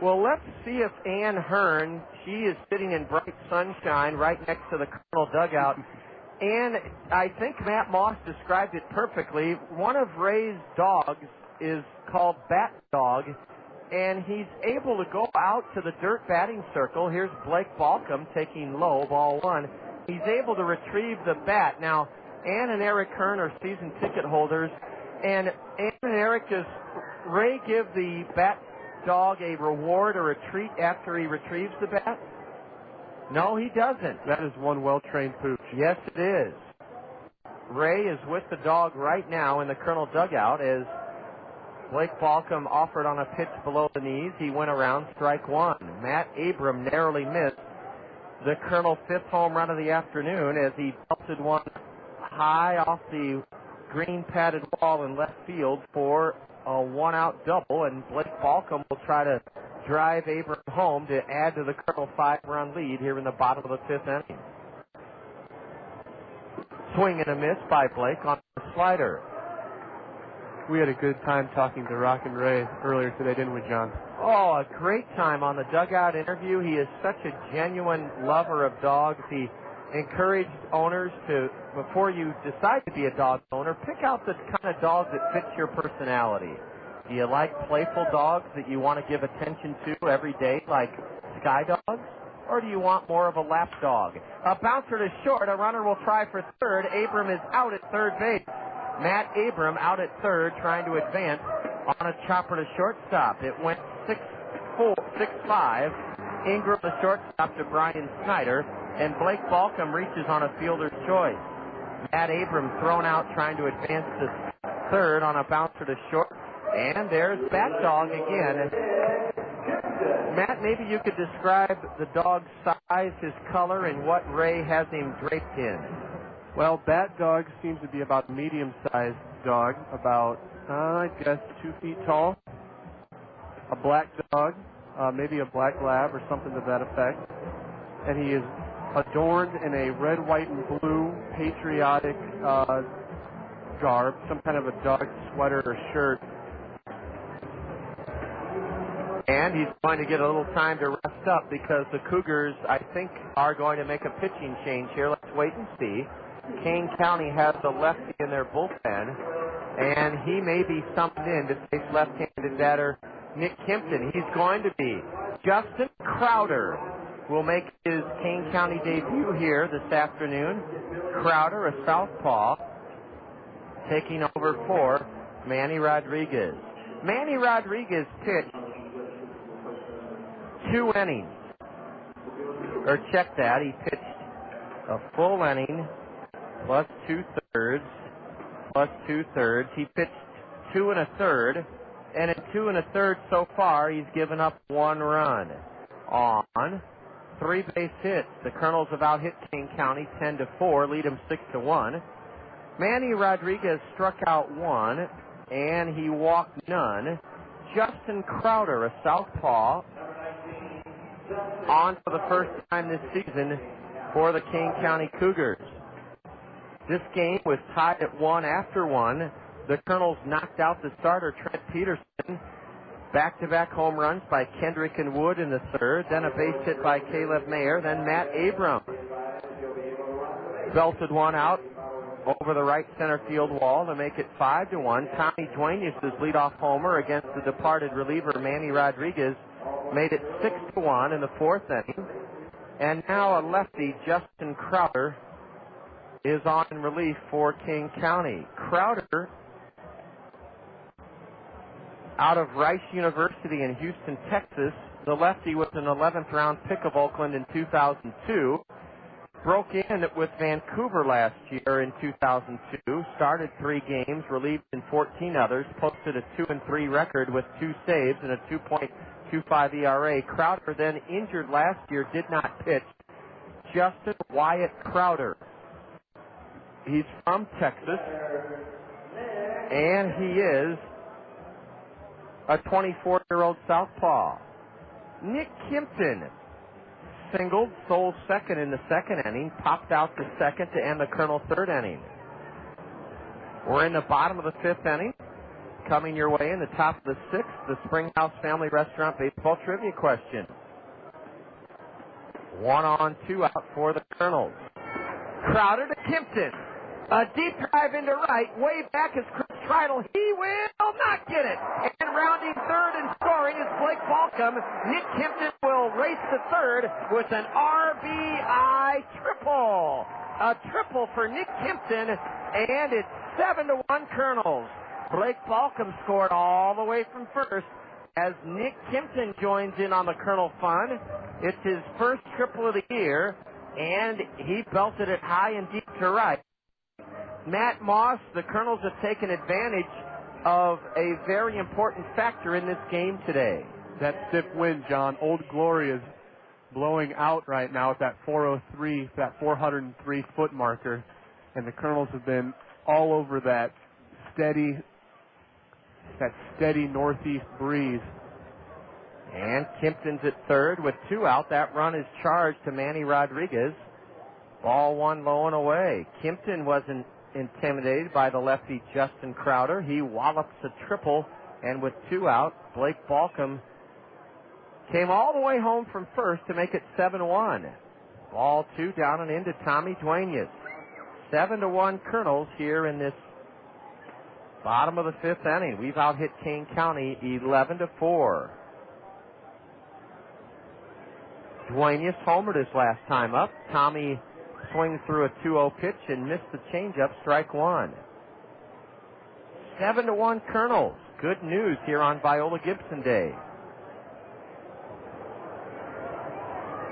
Well, let's see if Ann Hearn, she is sitting in bright sunshine right next to the Colonel dugout. And I think Matt Moss described it perfectly. One of Ray's dogs is called Bat Dog, and he's able to go out to the dirt batting circle. Here's Blake Balcom taking low, ball one. He's able to retrieve the bat. Now, Ann and Eric Hearn are season ticket holders, and Ann and Eric, does Ray give the Bat Dog a reward or a treat after he retrieves the bat? No, he doesn't. That is one well-trained pooch. Yes, it is. Ray is with the dog right now in the Colonel dugout as Blake Balcom offered on a pitch below the knees. He went around, strike one. Matt Abram narrowly missed the Colonel fifth home run of the afternoon as he belted one high off the green padded wall in left field for a one-out double, and Blake Balcom will try to drive Abram home to add to the Colonel 5-run lead here in the bottom of the fifth inning. Swing and a miss by Blake on the slider. We had a good time talking to Rock and Ray earlier today, didn't we, John? Oh, a great time on the dugout interview. He is such a genuine lover of dogs. He encouraged owners to, before you decide to be a dog owner, pick out the kind of dog that fits your personality. Do you like playful dogs that you want to give attention to every day, like Sky Dogs? Or do you want more of a lap dog? A bouncer to short. A runner will try for third. Abram is out at third base. Matt Abram out at third, trying to advance on a chopper to shortstop. It went 6-5. Ingram the shortstop to Brian Snyder, and Blake Balcom reaches on a fielder's choice. Matt Abram thrown out, trying to advance to third on a bouncer to short. And there's Bat Dog again. Matt, maybe you could describe the dog's size, his color, and what Ray has him draped in. Well, Bat Dog seems to be about a medium-sized dog, about, I guess, 2 feet tall. A black dog, maybe a black lab or something to that effect. And he is adorned in a red, white, and blue patriotic garb, some kind of a dog sweater or shirt. And he's going to get a little time to rest up because the Cougars, I think, are going to make a pitching change here. Let's wait and see. Kane County has a lefty in their bullpen, and he may be summoned in to face left-handed batter Nick Kimpton. He's going to be. Justin Crowder will make his Kane County debut here this afternoon. Crowder, a southpaw, taking over for Manny Rodriguez. Manny Rodriguez pitched 2 innings. Or check that, he pitched a full inning plus 2/3 plus 2/3. He pitched 2 1/3, and in 2 1/3 so far, he's given up 1 run on 3 base hits. The Kernels have out-hit Kane County 10-4, lead him 6-1. Manny Rodriguez struck out 1, and he walked none. Justin Crowder, a southpaw, on for the first time this season for the Kane County Cougars. This game was tied at 1 after 1. The Kernels knocked out the starter, Trent Peterson. Back-to-back home runs by Kendrick and Wood in the third. Then a base hit by Caleb Mayer. Then Matt Abram belted one out over the right center field wall to make it 5-1. Tommy Duenas' leadoff homer against the departed reliever Manny Rodriguez made it 6-1 in the 4th inning. And now a lefty, Justin Crowder, is on relief for King County. Crowder, out of Rice University in Houston, Texas, the lefty was an 11th round pick of Oakland in 2002. Broke in with Vancouver last year in 2002. Started 3 games, relieved in 14 others. Posted a 2-3 record with 2 saves and a 2.25 ERA. Crowder then injured last year, did not pitch. Justin Wyatt Crowder. He's from Texas, and he is a 24-year-old southpaw. Nick Kimpton singled, stole second in the 2nd inning, popped out to second to end the Colonel 3rd inning. We're in the bottom of the 5th inning. Coming your way in the top of the 6th, the Springhouse Family Restaurant baseball trivia question. 1 on, 2 out for the Kernels. Crowder to Kimpton. A deep drive into right. Way back is Chris Treidel. He will not get it. And rounding third and scoring is Blake Balcom. Nick Kimpton will race to third with an RBI triple. A triple for Nick Kimpton, and it's 7-1 Kernels. Blake Balcom scored all the way from first as Nick Kimpton joins in on the Kernel fun. It's his first triple of the year, and he belted it high and deep to right. Matt Moss, the Kernels have taken advantage of a very important factor in this game today. That stiff wind, John. Old Glory is blowing out right now at that 403, that 403-foot marker, and the Kernels have been all over that steady northeast breeze. And Kimpton's at third with 2 out. That run is charged to Manny Rodriguez. Ball 1 low and away. Kimpton wasn't intimidated by the lefty Justin Crowder. He wallops a triple, and with 2 out, Blake Balcom came all the way home from first to make it 7-1. Ball 2 down and into Tommy Duenas. 7-1 Kernels here in this bottom of the 5th inning. We've out-hit Kane County 11-4. Duenas homered his last time up. Tommy swings through a 2-0 pitch and missed the changeup, strike 1. 7-1 Kernels. Good news here on Viola Gibson Day.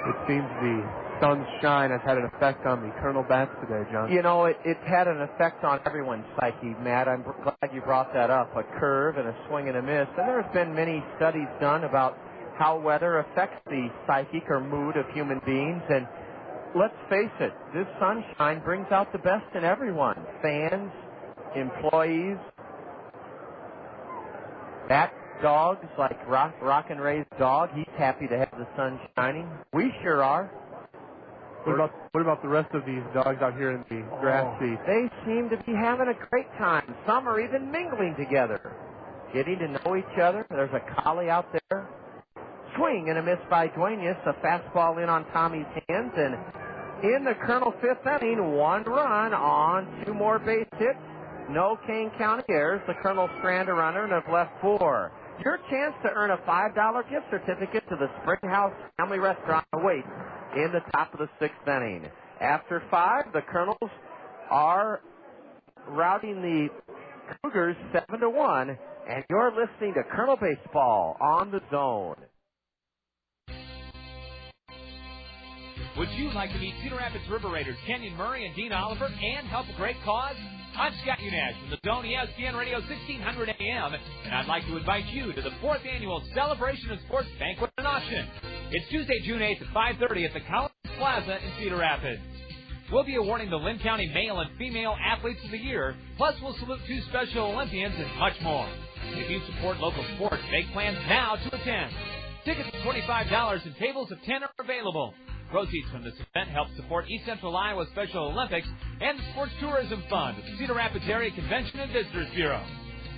It seems the sun's shine has had an effect on the Kernel bats today, John. You know, it's had an effect on everyone's psyche, Matt. I'm glad you brought that up. A curve and a swing and a miss. And there's been many studies done about how weather affects the psychic or mood of human beings. And let's face it, this sunshine brings out the best in everyone. Fans, employees, bat dogs like Rock and Ray's dog. He's happy to have the sun shining. We sure are. What about the rest of these dogs out here in the grass seat? They seem to be having a great time. Some are even mingling together, getting to know each other. There's a collie out there. Swing and a miss by Duenas. A fastball in on Tommy's hands. And in the Kernel 5th inning, 1 run on 2 more base hits. No Kane County errors. The Kernels strand a runner and have left 4. Your chance to earn a $5 gift certificate to the Springhouse Family Restaurant awaits in the top of the 6th inning. After 5, the Kernels are routing the Cougars 7-1, and you're listening to Kernel Baseball on the Zone. Would you like to meet Cedar Rapids River Raiders Kenyon Murray and Dean Oliver and help a great cause? I'm Scott Unash from the Zone ESPN Radio 1600 AM, and I'd like to invite you to the 4th Annual Celebration of Sports Banquet and Auction. It's Tuesday, June 8th at 5:30 at the Collins Plaza in Cedar Rapids. We'll be awarding the Lynn County Male and Female Athletes of the Year, plus we'll salute 2 Special Olympians and much more. If you support local sports, make plans now to attend. Tickets are $25 and tables of 10 are available. Proceeds from this event help support East Central Iowa Special Olympics and the Sports Tourism Fund at the Cedar Rapids Area Convention and Visitors Bureau.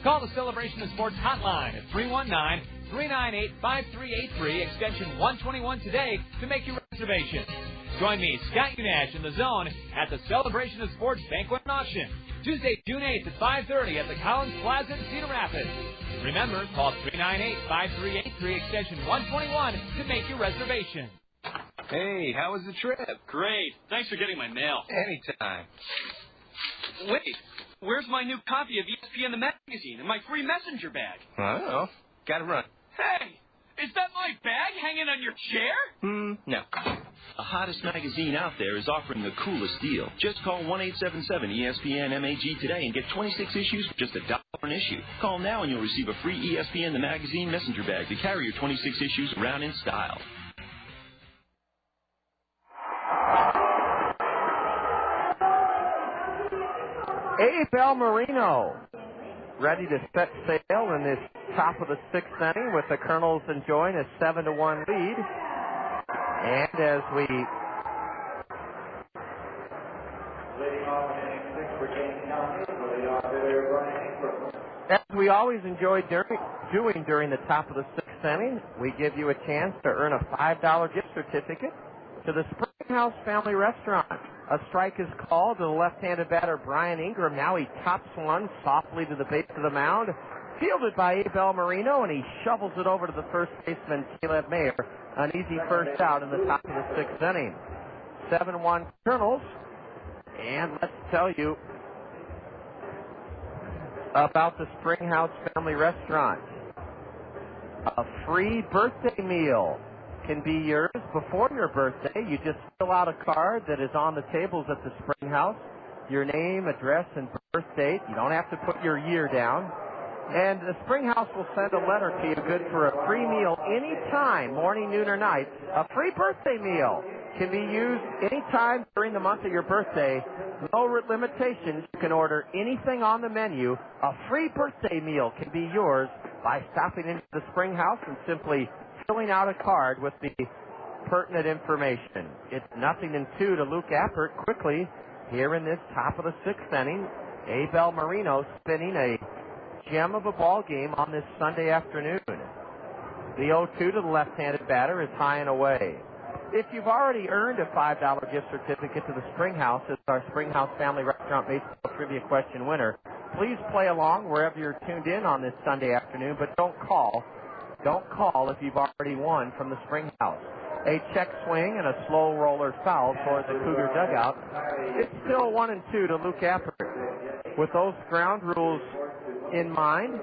Call the Celebration of Sports hotline at 319-398-5383, extension 121 today to make your reservation. Join me, Scott Unash, in the Zone at the Celebration of Sports Banquet and Auction, Tuesday, June 8th at 5:30 at the Collins Plaza in Cedar Rapids. Remember, call 398-5383, extension 121 to make your reservation. Hey, how was the trip? Great. Thanks for getting my mail. Anytime. Wait, where's my new copy of ESPN the magazine and my free messenger bag? I don't know. Gotta run. Hey, is that my bag hanging on your chair? No. The hottest magazine out there is offering the coolest deal. Just call 1-877-ESPN-MAG today and get 26 issues for just $1 an issue. Call now and you'll receive a free ESPN the magazine messenger bag to carry your 26 issues around in style. Abel Marino ready to set sail in this top of the 6th inning with the Kernels enjoying a 7-1 lead. And as we As we always enjoy doing during the top of the sixth inning, we give you a chance to earn a $5 gift certificate to the Springhouse Family Restaurant. A strike is called to the left-handed batter Brian Ingram. Now he tops one softly to the base of the mound. Fielded by Abel Marino, and he shovels it over to the first baseman Caleb Mayer. An easy first out in the top of the sixth inning. 7-1 Kernels. And let's tell you about the Springhouse Family Restaurant. A free birthday meal can be yours before your birthday. You just fill out a card that is on the tables at the Springhouse. Your name, address, and birth date. You don't have to put your year down. And the Springhouse will send a letter to you good for a free meal anytime, morning, noon, or night. A free birthday meal can be used anytime during the month of your birthday. No limitations. You can order anything on the menu. A free birthday meal can be yours by stopping into the Springhouse and simply filling out a card with the pertinent information. It's 0-2 to Luke Appert. Quickly, here in this top of the sixth inning, Abel Marino spinning a gem of a ball game on this Sunday afternoon. The 0-2 to the left-handed batter is high and away. If you've already earned a $5 gift certificate to the Springhouse as our Springhouse Family Restaurant Baseball Trivia Question winner, please play along wherever you're tuned in on this Sunday afternoon, but don't call. Don't call if you've already won from the Springhouse. A check swing and a slow roller foul toward the Cougar dugout. It's still 1-2 to Luke Appert. With those ground rules in mind,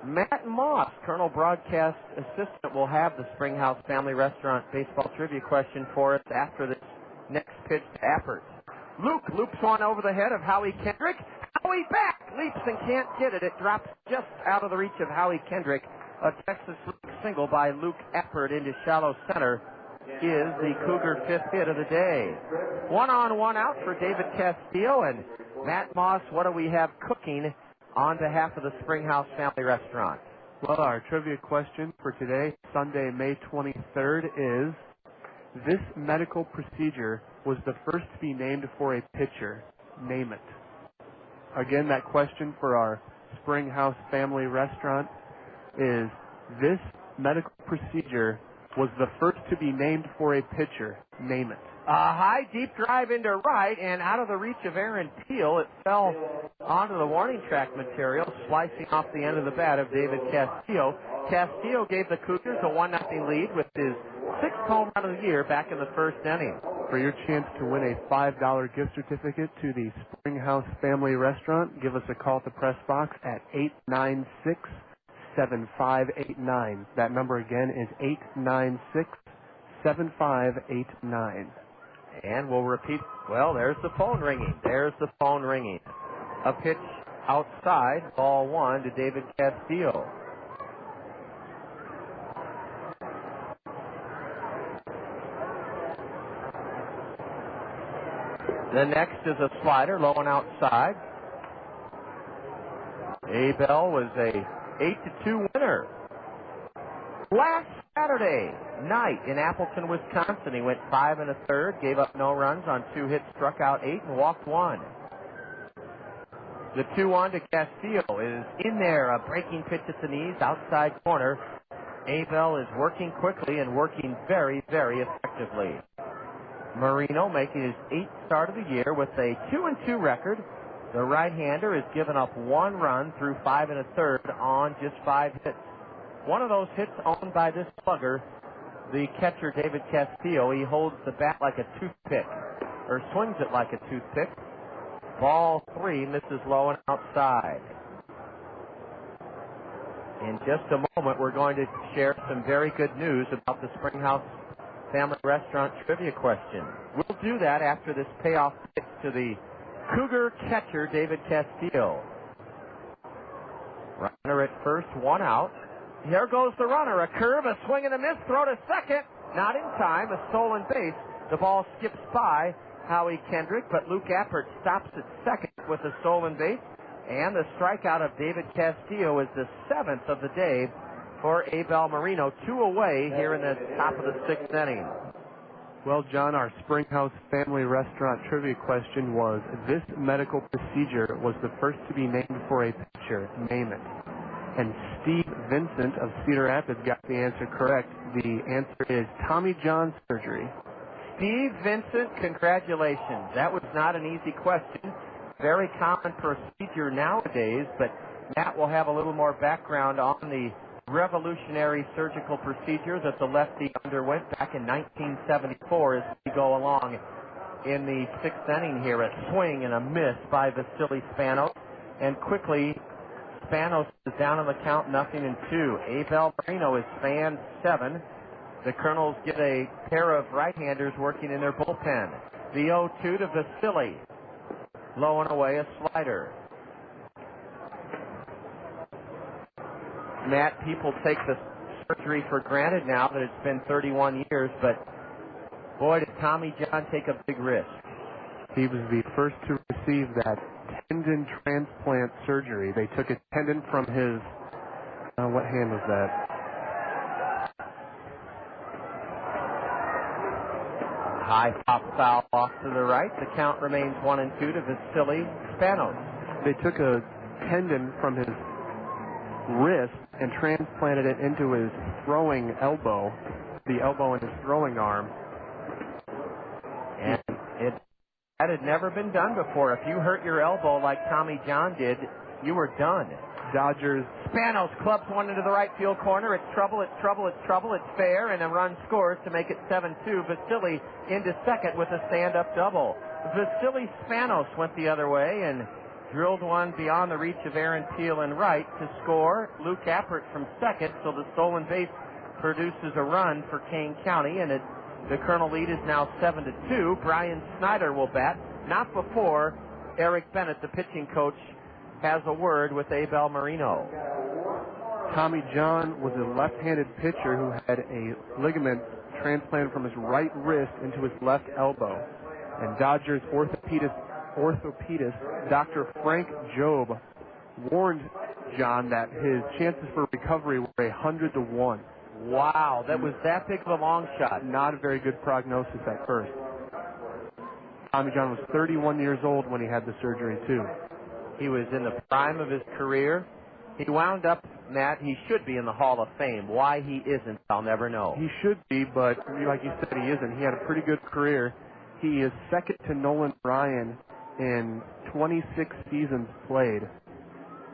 Matt Moss, Colonel Broadcast Assistant, will have the Springhouse Family Restaurant Baseball Trivia Question for us after this next pitch to Appert. Luke loops one over the head of Howie Kendrick. Howie back, leaps and can't get it. It drops just out of the reach of Howie Kendrick. A Texas League single by Luke Appert into shallow center is the Cougar fifth hit of the day. 1-on-1 out for David Castillo, and Matt Moss, what do we have cooking on behalf of the Springhouse Family Restaurant? Well, our trivia question for today, Sunday, May 23rd, is: this medical procedure was the first to be named for a pitcher. Name it. Again, that question for our Springhouse Family Restaurant is: this medical procedure was the first to be named for a pitcher. Name it. A high, deep drive into right, and out of the reach of Aaron Peel, it fell onto the warning track material, slicing off the end of the bat of David Castillo. Castillo gave the Cougars a 1-0 lead with his sixth home run of the year back in the first inning. For your chance to win a $5 gift certificate to the Springhouse Family Restaurant, give us a call at the press box at 896-7589. That number again is 896-7589. And we'll repeat. Well, there's the phone ringing. There's the phone ringing. A pitch outside, ball one to David Castillo. The next is a slider, low and outside. Abel was a 8-2 winner. Last Saturday night in Appleton, Wisconsin, he went 5 1/3, gave up no runs on 2 hits, struck out 8, and walked 1. The 2-1 to Castillo is in there, a breaking pitch at the knees, outside corner. Abel is working quickly and working very, very effectively. Marino making his 8th start of the year with a 2-2 record. The right-hander has given up 1 run through 5 1/3 on just 5 hits. One of those hits owned by this slugger, the catcher David Castillo. He holds the bat like a toothpick, or swings it like a toothpick. Ball 3 misses low and outside. In just a moment, we're going to share some very good news about the Springhouse Family Restaurant Trivia Question. We'll do that after this payoff pitch to the Cougar catcher David Castillo. Runner at first, 1 out. Here goes the runner. A curve, a swing and a miss. Throw to second. Not in time. A stolen base. The ball skips by Howie Kendrick, but Luke Appert stops at second with a stolen base. And the strikeout of David Castillo is the 7th of the day for Abel Marino. 2 away here in the top of the 6th inning. Well, John, our Springhouse Family Restaurant trivia question was, this medical procedure was the first to be named for a pitcher. Name it. And Steve Vincent of Cedar Rapids got the answer correct. The answer is Tommy John surgery. Steve Vincent, congratulations. That was not an easy question. Very common procedure nowadays, but Matt will have a little more background on the revolutionary surgical procedure that the lefty underwent back in 1974 as we go along in the sixth inning here. A swing and a miss by Vasily Spanos, and quickly Spanos is down on the count, 0-2. Abel Marino is fan 7. The Kernels get a pair of right-handers working in their bullpen. The 0-2 to Vasily. Low and away, a slider. Matt, people take the surgery for granted now that it's been 31 years, but boy, did Tommy John take a big risk. He was the first to receive that tendon transplant surgery. They took a tendon from his, what hand was that? High pop foul off to the right. The count remains 1-2 to Vasily Spanos. They took a tendon from his wrist and transplanted it into his throwing elbow, the elbow in his throwing arm. And that had never been done before. If you hurt your elbow like Tommy John did, you were done. Dodgers. Spanos clubs one into the right field corner. It's trouble, it's trouble, it's trouble, it's fair, and a run scores to make it 7-2. Vasily into second with a stand-up double. Vasily Spanos went the other way and drilled one beyond the reach of Aaron Peel in right to score. Luke Appert from second, so the stolen base produces a run for Kane County, and the Colonel lead is now 7-2. Brian Snyder will bat, not before Eric Bennett, the pitching coach, has a word with Abel Marino. Tommy John was a left-handed pitcher who had a ligament transplanted from his right wrist into his left elbow. And Dodgers orthopedist Dr. Frank Jobe warned John that his chances for recovery were 100-1. Wow, that was that big of a long shot. Not a very good prognosis at first. Tommy John was 31 years old when he had the surgery, too. He was in the prime of his career. He wound up, Matt, he should be in the Hall of Fame. Why he isn't, I'll never know. He should be, but like you said, he isn't. He had a pretty good career. He is second to Nolan Ryan in 26 seasons played.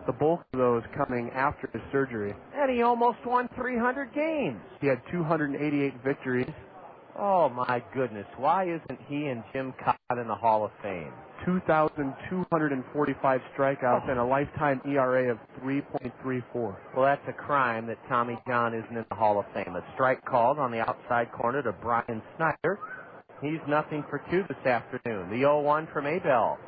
The bulk of those coming after his surgery. And he almost won 300 games. He had 288 victories. Oh, my goodness. Why isn't he and Jim Cott in the Hall of Fame? 2,245 strikeouts and a lifetime ERA of 3.34. Well, that's a crime that Tommy John isn't in the Hall of Fame. A strike called on the outside corner to Brian Snyder. He's 0 for 2 this afternoon. The 0-1 from Abel.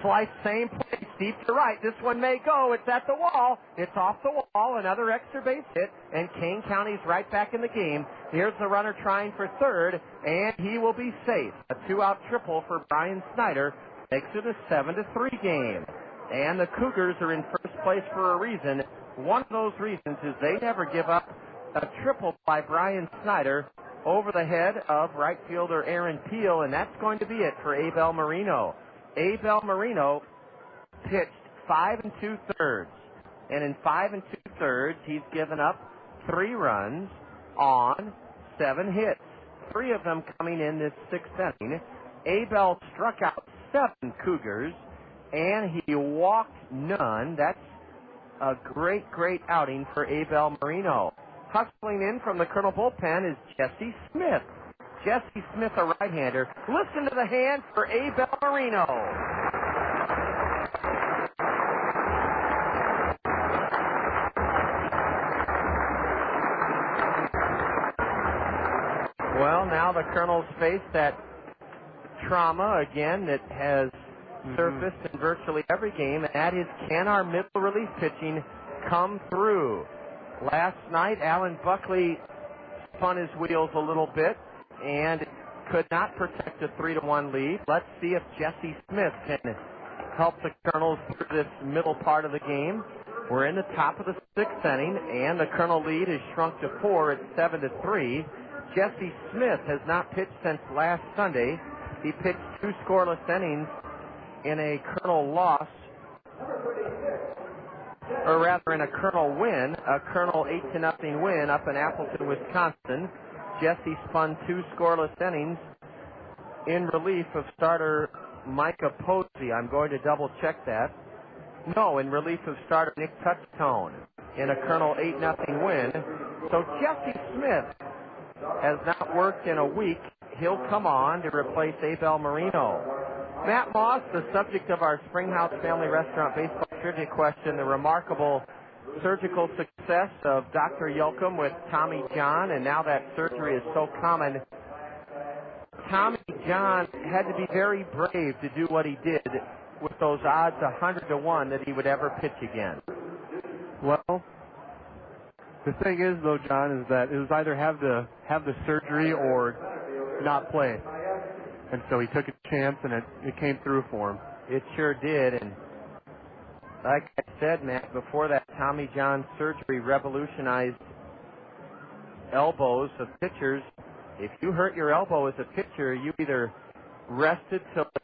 Slice, same place, deep to right. This one may go. It's at the wall. It's off the wall. Another extra base hit, and Kane County's right back in the game. Here's the runner trying for third, and he will be safe. A 2-out triple for Brian Snyder makes it a 7-3 game. And the Cougars are in first place for a reason. One of those reasons is they never give up a triple by Brian Snyder over the head of right fielder Aaron Peel, and that's going to be it for Abel Marino. Abel Marino pitched 5 2/3, and in 5 2/3 he's given up 3 runs on 7 hits, 3 of them coming in this 6th inning. Abel struck out 7 Cougars, and he walked none. That's a great outing for Abel Marino. Hustling in from the Colonel bullpen is Jesse Smith. Jesse Smith, a right-hander. Listen to the hand for Abel Marino. Well, now the Colonels face that trauma again that has surfaced in virtually every game, and that is, can our middle relief pitching come through? Last night, Alan Buckley spun his wheels a little bit and could not protect a 3-1 lead. Let's see if Jesse Smith can help the Colonels through this middle part of the game. We're in the top of the 6th inning, and the Colonel lead is shrunk to 4 at 7-3. Jesse Smith has not pitched since last Sunday. He pitched 2 scoreless innings in a Kernel loss, or rather in a Kernel win, a Kernel 8-0 win up in Appleton, Wisconsin. Jesse spun 2 scoreless innings in relief of starter Micah Posey. I'm going to double check that. No, in relief of starter Nick Touchstone in a Kernel 8-0 win. So Jesse Smith has not worked in a week. He'll come on to replace Abel Marino. Matt Moss, the subject of our Springhouse Family Restaurant baseball trivia question, the remarkable surgical success of Dr. Yoakum with Tommy John, and now that surgery is so common, Tommy John had to be very brave to do what he did with those odds 100-1 that he would ever pitch again. Well, the thing is, though, John, is that it was either have the surgery or not play. And so he took a chance, and it came through for him. It sure did, and like I said, Matt, before that Tommy John surgery revolutionized elbows of pitchers. If you hurt your elbow as a pitcher, you either rested till it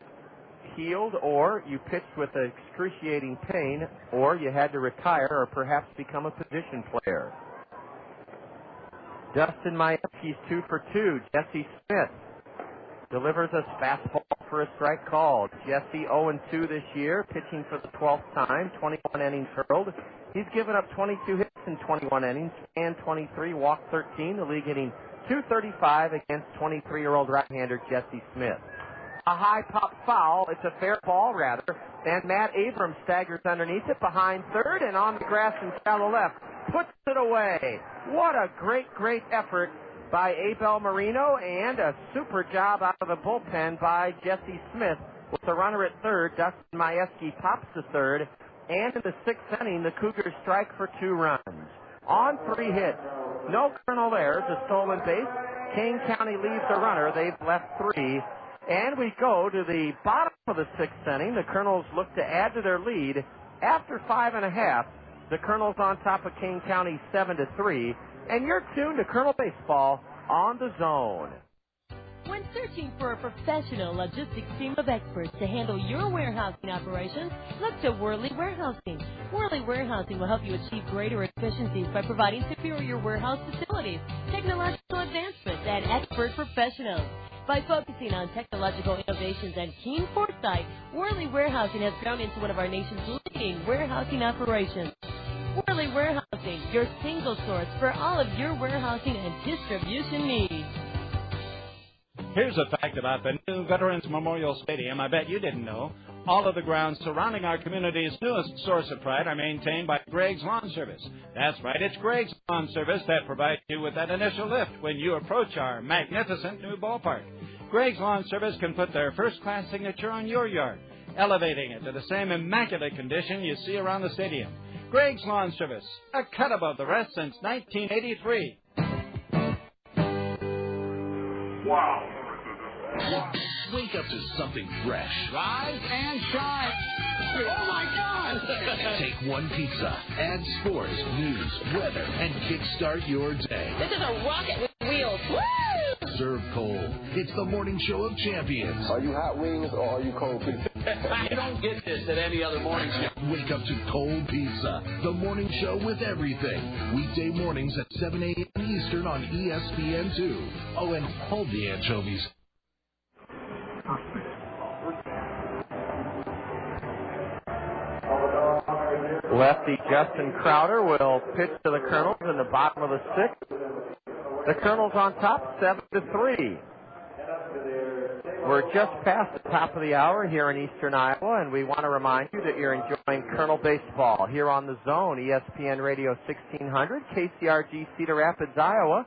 healed, or you pitched with excruciating pain, or you had to retire or perhaps become a position player. Dustin Majewski's 2 for 2. Jesse Smith delivers a fastball for a strike called. Jesse 0-2 this year, pitching for the 12th time, 21 innings hurled. He's given up 22 hits in 21 innings, and 23, walked 13, the league hitting .235 against 23-year-old right-hander Jesse Smith. A high pop foul, it's a fair ball rather, and Matt Abrams staggers underneath it behind third and on the grass in shallow left, puts it away. What a great effort by Abel Marino, and a super job out of the bullpen by Jesse Smith. With the runner at third, Dustin Majewski pops to third, and in the 6th inning, the Cougars strike for 2 runs. On 3 hits, no Kernel errors, a stolen base. Kane County leaves a runner, they've left 3. And we go to the bottom of the 6th inning. The Kernels look to add to their lead. After 5.5, the Kernels on top of Kane County 7-3. And you're tuned to Kernel Baseball on the Zone. When searching for a professional logistics team of experts to handle your warehousing operations, look to Worley Warehousing. Worley Warehousing will help you achieve greater efficiencies by providing superior warehouse facilities, technological advancements, and expert professionals. By focusing on technological innovations and keen foresight, Worley Warehousing has grown into one of our nation's leading warehousing operations. Worley Warehousing, your single source for all of your warehousing and distribution needs. Here's a fact about the new Veterans Memorial Stadium I bet you didn't know. All of the grounds surrounding our community's newest source of pride are maintained by Greg's Lawn Service. That's right, it's Greg's Lawn Service that provides you with that initial lift when you approach our magnificent new ballpark. Greg's Lawn Service can put their first-class signature on your yard, elevating it to the same immaculate condition you see around the stadium. Greg's Lawn Service, a cut above the rest since 1983. Wow. Wake up to something fresh. Rise and shine. Oh, my God. Take one pizza, add sports, news, weather, and kickstart your day. This is a rocket with wheels. Woo! Serve cold. It's the morning show of champions. Are you hot wings or are you cold pizza? You don't get this at any other morning show. Wake up to Cold Pizza, the morning show with everything. Weekday mornings at 7 a.m. Eastern on ESPN2. Oh, and hold the anchovies. Lefty Justin Crowder will pitch to the Kernels in the bottom of the 6th. The Kernels on top, 7-3. We're just past the top of the hour here in Eastern Iowa, and we want to remind you that you're enjoying Kernel Baseball here on the Zone, ESPN Radio 1600, KCRG, Cedar Rapids, Iowa.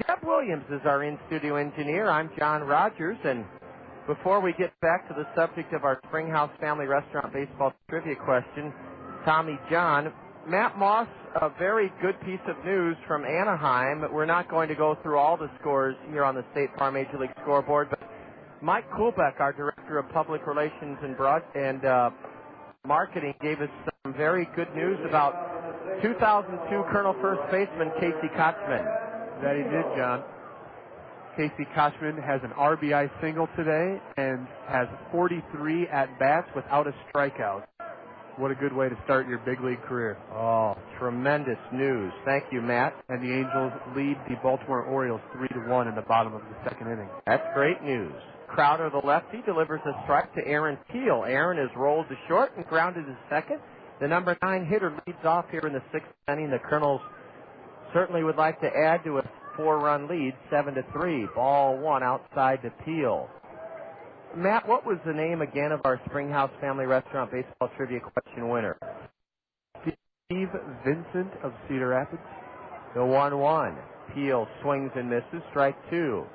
Deb Williams is our in-studio engineer. I'm John Rogers, and before we get back to the subject of our Springhouse Family Restaurant Baseball trivia question, Tommy John, Matt Moss, a very good piece of news from Anaheim. We're not going to go through all the scores here on the State Farm Major League scoreboard, but Mike Kuhlbeck, our Director of Public Relations and Marketing, gave us some very good news about 2002 Kernel first baseman Casey Kochman. That he did, John. Casey Kochman has an RBI single today and has 43 at-bats without a strikeout. What a good way to start your big league career. Oh, tremendous news. Thank you, Matt. And the Angels lead the Baltimore Orioles 3-1 in the bottom of the second inning. That's great news. Crowder, the lefty, delivers a strike to Aaron Teal. Aaron is rolled to short and grounded to second. The number 9 hitter leads off here in the sixth inning. The Kernels certainly would like to add to a 4-run lead, 7-3. Ball one outside to Teal. Matt, what was the name again of our Springhouse Family Restaurant baseball trivia question winner? Steve Vincent of Cedar Rapids. The 1-1. Teal swings and misses, strike 2.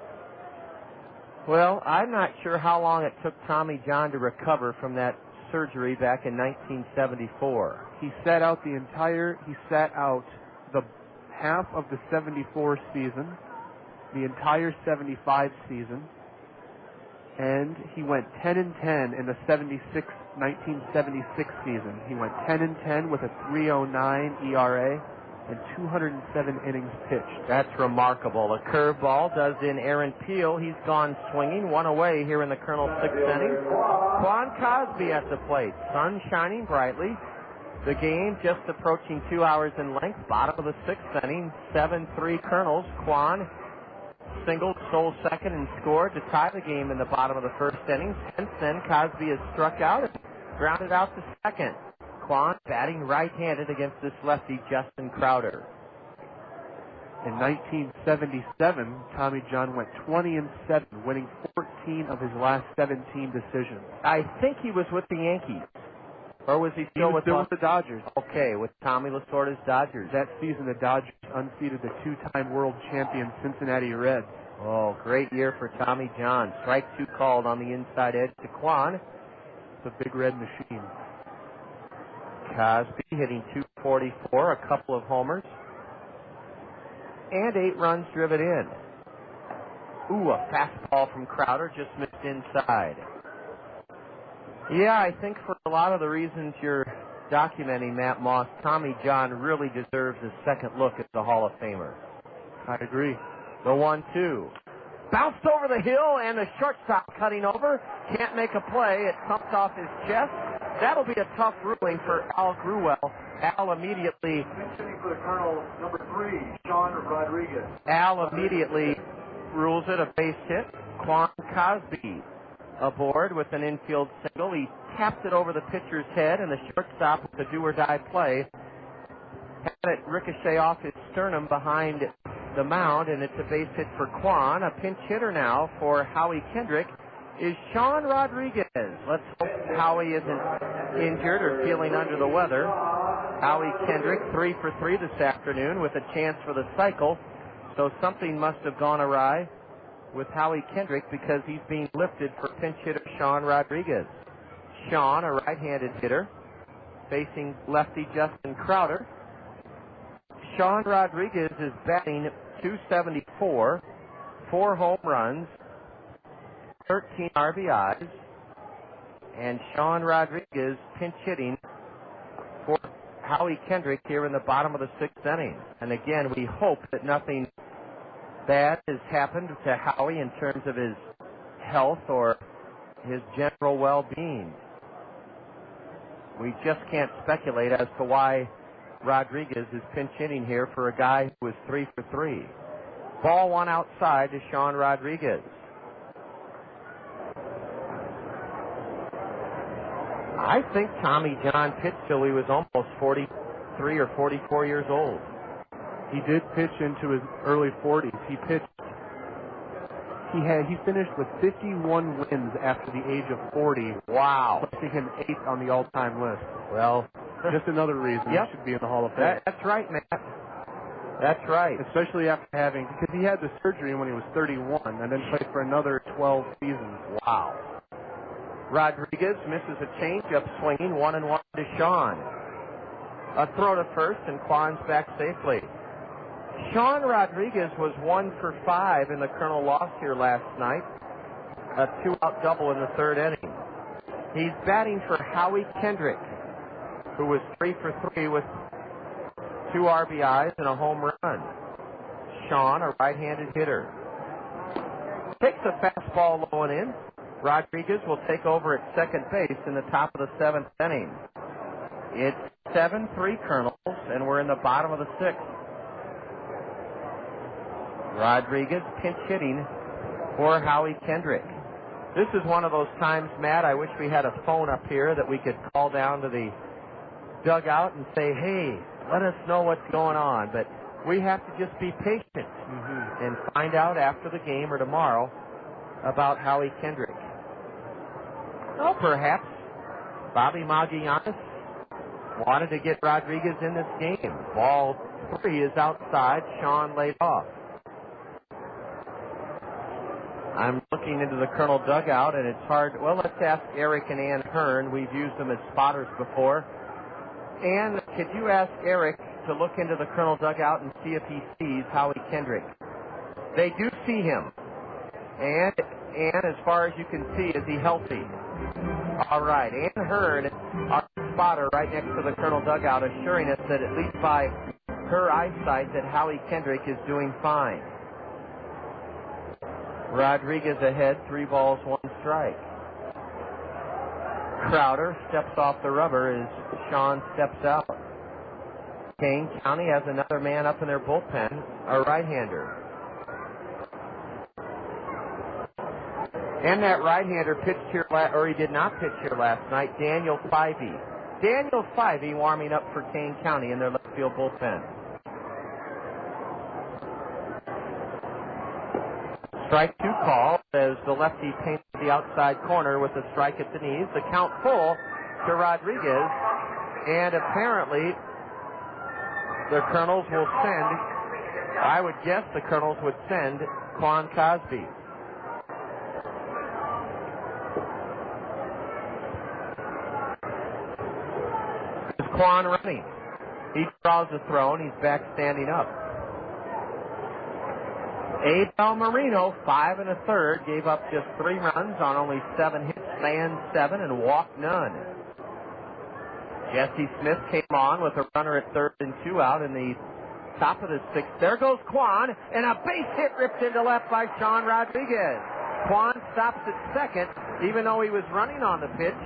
Well, I'm not sure how long it took Tommy John to recover from that surgery back in 1974. He sat out the half of the 74 season, the entire 75 season, and he went 10-10 in the 1976 season. He went 10-10 with a 3.09 ERA and 207 innings pitched. That's remarkable. A curveball does in Aaron Teal. He's gone swinging, one away here in the Kernel sixth inning. Quan Cosby at the plate. Sun shining brightly. The game just approaching 2 hours in length. Bottom of the sixth inning. 7-3 Kernels. Quan singled, stole second, and scored to tie the game in the bottom of the first inning. Since then, Cosby is struck out and grounded out to second. Quan batting right-handed against this lefty, Justin Crowder. In 1977, Tommy John went 20-7, winning 14 of his last 17 decisions. I think he was with the Yankees. Or was he still with the Dodgers? Okay, with Tommy Lasorda's Dodgers. That season, the Dodgers unseated the two-time world champion Cincinnati Reds. Oh, great year for Tommy John. Strike 2 called on the inside edge to Quan. It's a big red machine. Cosby hitting .244, a couple of homers, and 8 runs driven in. Ooh, a fastball from Crowder, just missed inside. Yeah, I think for a lot of the reasons you're documenting, Matt Moss, Tommy John really deserves a second look at the Hall of Famer. I agree. The 1-2. Bounced over the hill, and the shortstop cutting over. Can't make a play. It thumped off his chest. That'll be a tough ruling for Al Gruwell. Al immediately... For the Colonel, number 3, Sean Rodriguez. Al immediately rules it a base hit. Quan Cosby aboard with an infield single. He tapped it over the pitcher's head, and the shortstop with a do-or-die play had it ricochet off his sternum behind the mound, and it's a base hit for Quan. A pinch hitter now for Howie Kendrick is Sean Rodriguez. Let's hope Howie isn't injured or feeling under the weather. Howie Kendrick, 3 for 3 this afternoon with a chance for the cycle. So something must have gone awry with Howie Kendrick because he's being lifted for pinch hitter Sean Rodriguez. Sean, a right-handed hitter, facing lefty Justin Crowder. Sean Rodriguez is batting .274, 4 home runs, 13 RBIs, and Sean Rodriguez pinch hitting for Howie Kendrick here in the bottom of the sixth inning. And again, we hope that nothing bad has happened to Howie in terms of his health or his general well-being. We just can't speculate as to why Rodriguez is pinch hitting here for a guy who was 3 for 3. Ball one outside to Sean Rodriguez. I think Tommy John pitched till he was almost 43 or 44 years old. He did pitch into his early 40s. He finished with 51 wins after the age of 40. Wow. Placing him 8th on the all-time list. Well, just another reason he should be in the Hall of Fame. That's right, Matt. That's right. Especially after because he had the surgery when he was 31 and then played for another 12 seasons. Wow. Rodriguez misses a changeup swinging, 1-1 to Sean. A throw to first, and Quan's back safely. Sean Rodriguez was 1 for 5 in the Colonel loss here last night. A 2-out double in the third inning. He's batting for Howie Kendrick, who was 3 for 3 with 2 RBIs and a home run. Sean, a right-handed hitter. Takes a fastball low and in. Rodriguez will take over at second base in the top of the 7th inning. It's 7-3 Kernels, and we're in the bottom of the 6th. Rodriguez pinch hitting for Howie Kendrick. This is one of those times, Matt, I wish we had a phone up here that we could call down to the dugout and say, hey, let us know what's going on. But we have to just be patient and find out after the game or tomorrow about Howie Kendrick. Well, perhaps Bobby Magallanes wanted to get Rodriguez in this game. Ball 3 is outside. Sean laid off. I'm looking into the Kernel dugout, and it's hard. Well, let's ask Eric and Ann Hearn. We've used them as spotters before. Ann, could you ask Eric to look into the Kernel dugout and see if he sees Howie Kendrick? They do see him. And as far as you can see, is he healthy? All right. Ann Hearn, our spotter right next to the Kernel dugout, assuring us that at least by her eyesight that Howie Kendrick is doing fine. Rodriguez ahead, 3 balls, 1 strike. Crowder steps off the rubber as Sean steps out. Kane County has another man up in their bullpen, a right-hander. And that right-hander pitched here, or he did not pitch here last night, Daniel Fivey. Daniel Fivey warming up for Kane County in their left field bullpen. Strike 2 call as the lefty paints the outside corner with a strike at the knees. The count full to Rodriguez, and apparently the Kernels will send, I would guess the Kernels would send Quan Cosby. Is Quan running? He draws the throw, and he's back standing up. Abel Marino, 5 1/3, gave up just 3 runs on only 7 hits, fanned 7, and walked none. Jesse Smith came on with a runner at 3rd and 2 out in the top of the 6th. There goes Quan, and a base hit ripped into left by Sean Rodriguez. Quan stops at second, even though he was running on the pitch.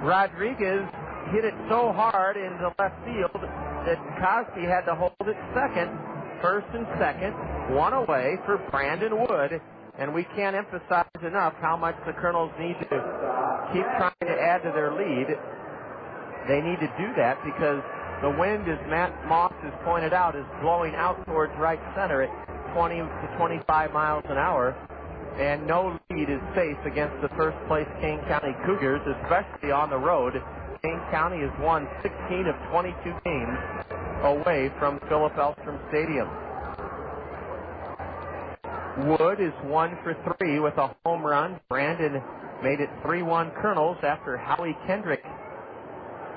Rodriguez hit it so hard into left field that Cosby had to hold it second. 1st and 2nd, 1 away for Brandon Wood, and we can't emphasize enough how much the Kernels need to keep trying to add to their lead. They need to do that because the wind, as Matt Moss has pointed out, is blowing out towards right center at 20 to 25 miles an hour, and no lead is safe against the first-place Kane County Cougars, especially on the road. Kane County has won 16 of 22 games away from Philip Elstrom Stadium. Wood is 1 for 3 with a home run. Brandon made it 3-1 Kernels after Howie Kendrick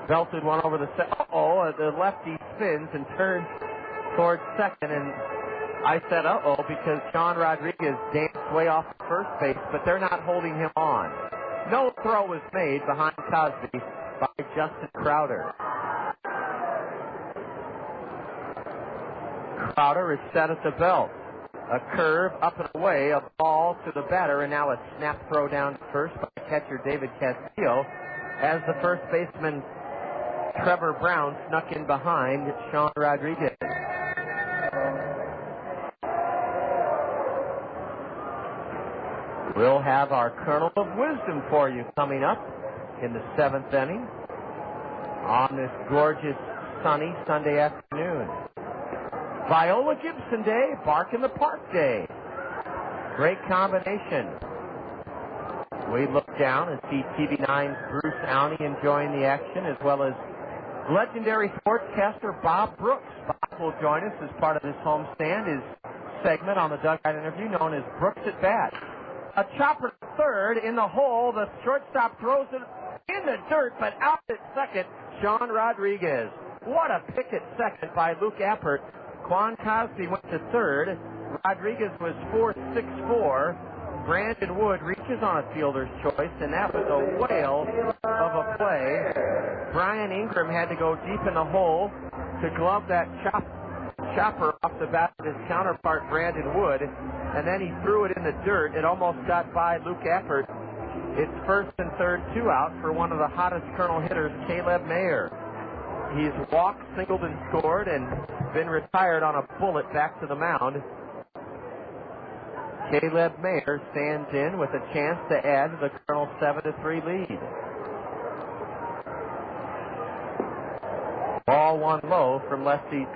belted one over the the lefty spins and turns towards second, and I said because Sean Rodriguez danced way off first base, but they're not holding him on. No throw was made behind Cosby by Justin Crowder. Crowder is set at the belt. A curve up and away, a ball to the batter, and now a snap throw down to first by catcher David Castillo as the first baseman Trevor Brown snuck in behind Sean Rodriguez. We'll have our Kernel of Wisdom for you coming up in the 7th inning on this gorgeous sunny Sunday afternoon. Viola Gibson Day, Bark in the Park Day. Great combination. We look down and see TV9's Bruce Owney enjoying the action, as well as legendary sportscaster Bob Brooks. Bob will join us as part of this homestand, his segment on the dugout interview known as Brooks at Bat. A chopper to third in the hole. The shortstop throws it in the dirt, but out at second, Sean Rodriguez. What a pick at second by Luke Appert. Quan Cosby went to third. Rodriguez was 4-6-4. Brandon Wood reaches on a fielder's choice, and that was a whale of a play. Brian Ingram had to go deep in the hole to glove that chopper off the bat of his counterpart, Brandon Wood. and then he threw it in the dirt. It almost got by Luke Eppert. It's first and third, 2 out for one of the hottest Kernel hitters, Caleb Mayer. He's walked, singled, and scored, and been retired on a bullet back to the mound. Caleb Mayer stands in with a chance to add to the Kernel 7-3 lead. Ball one low from lefty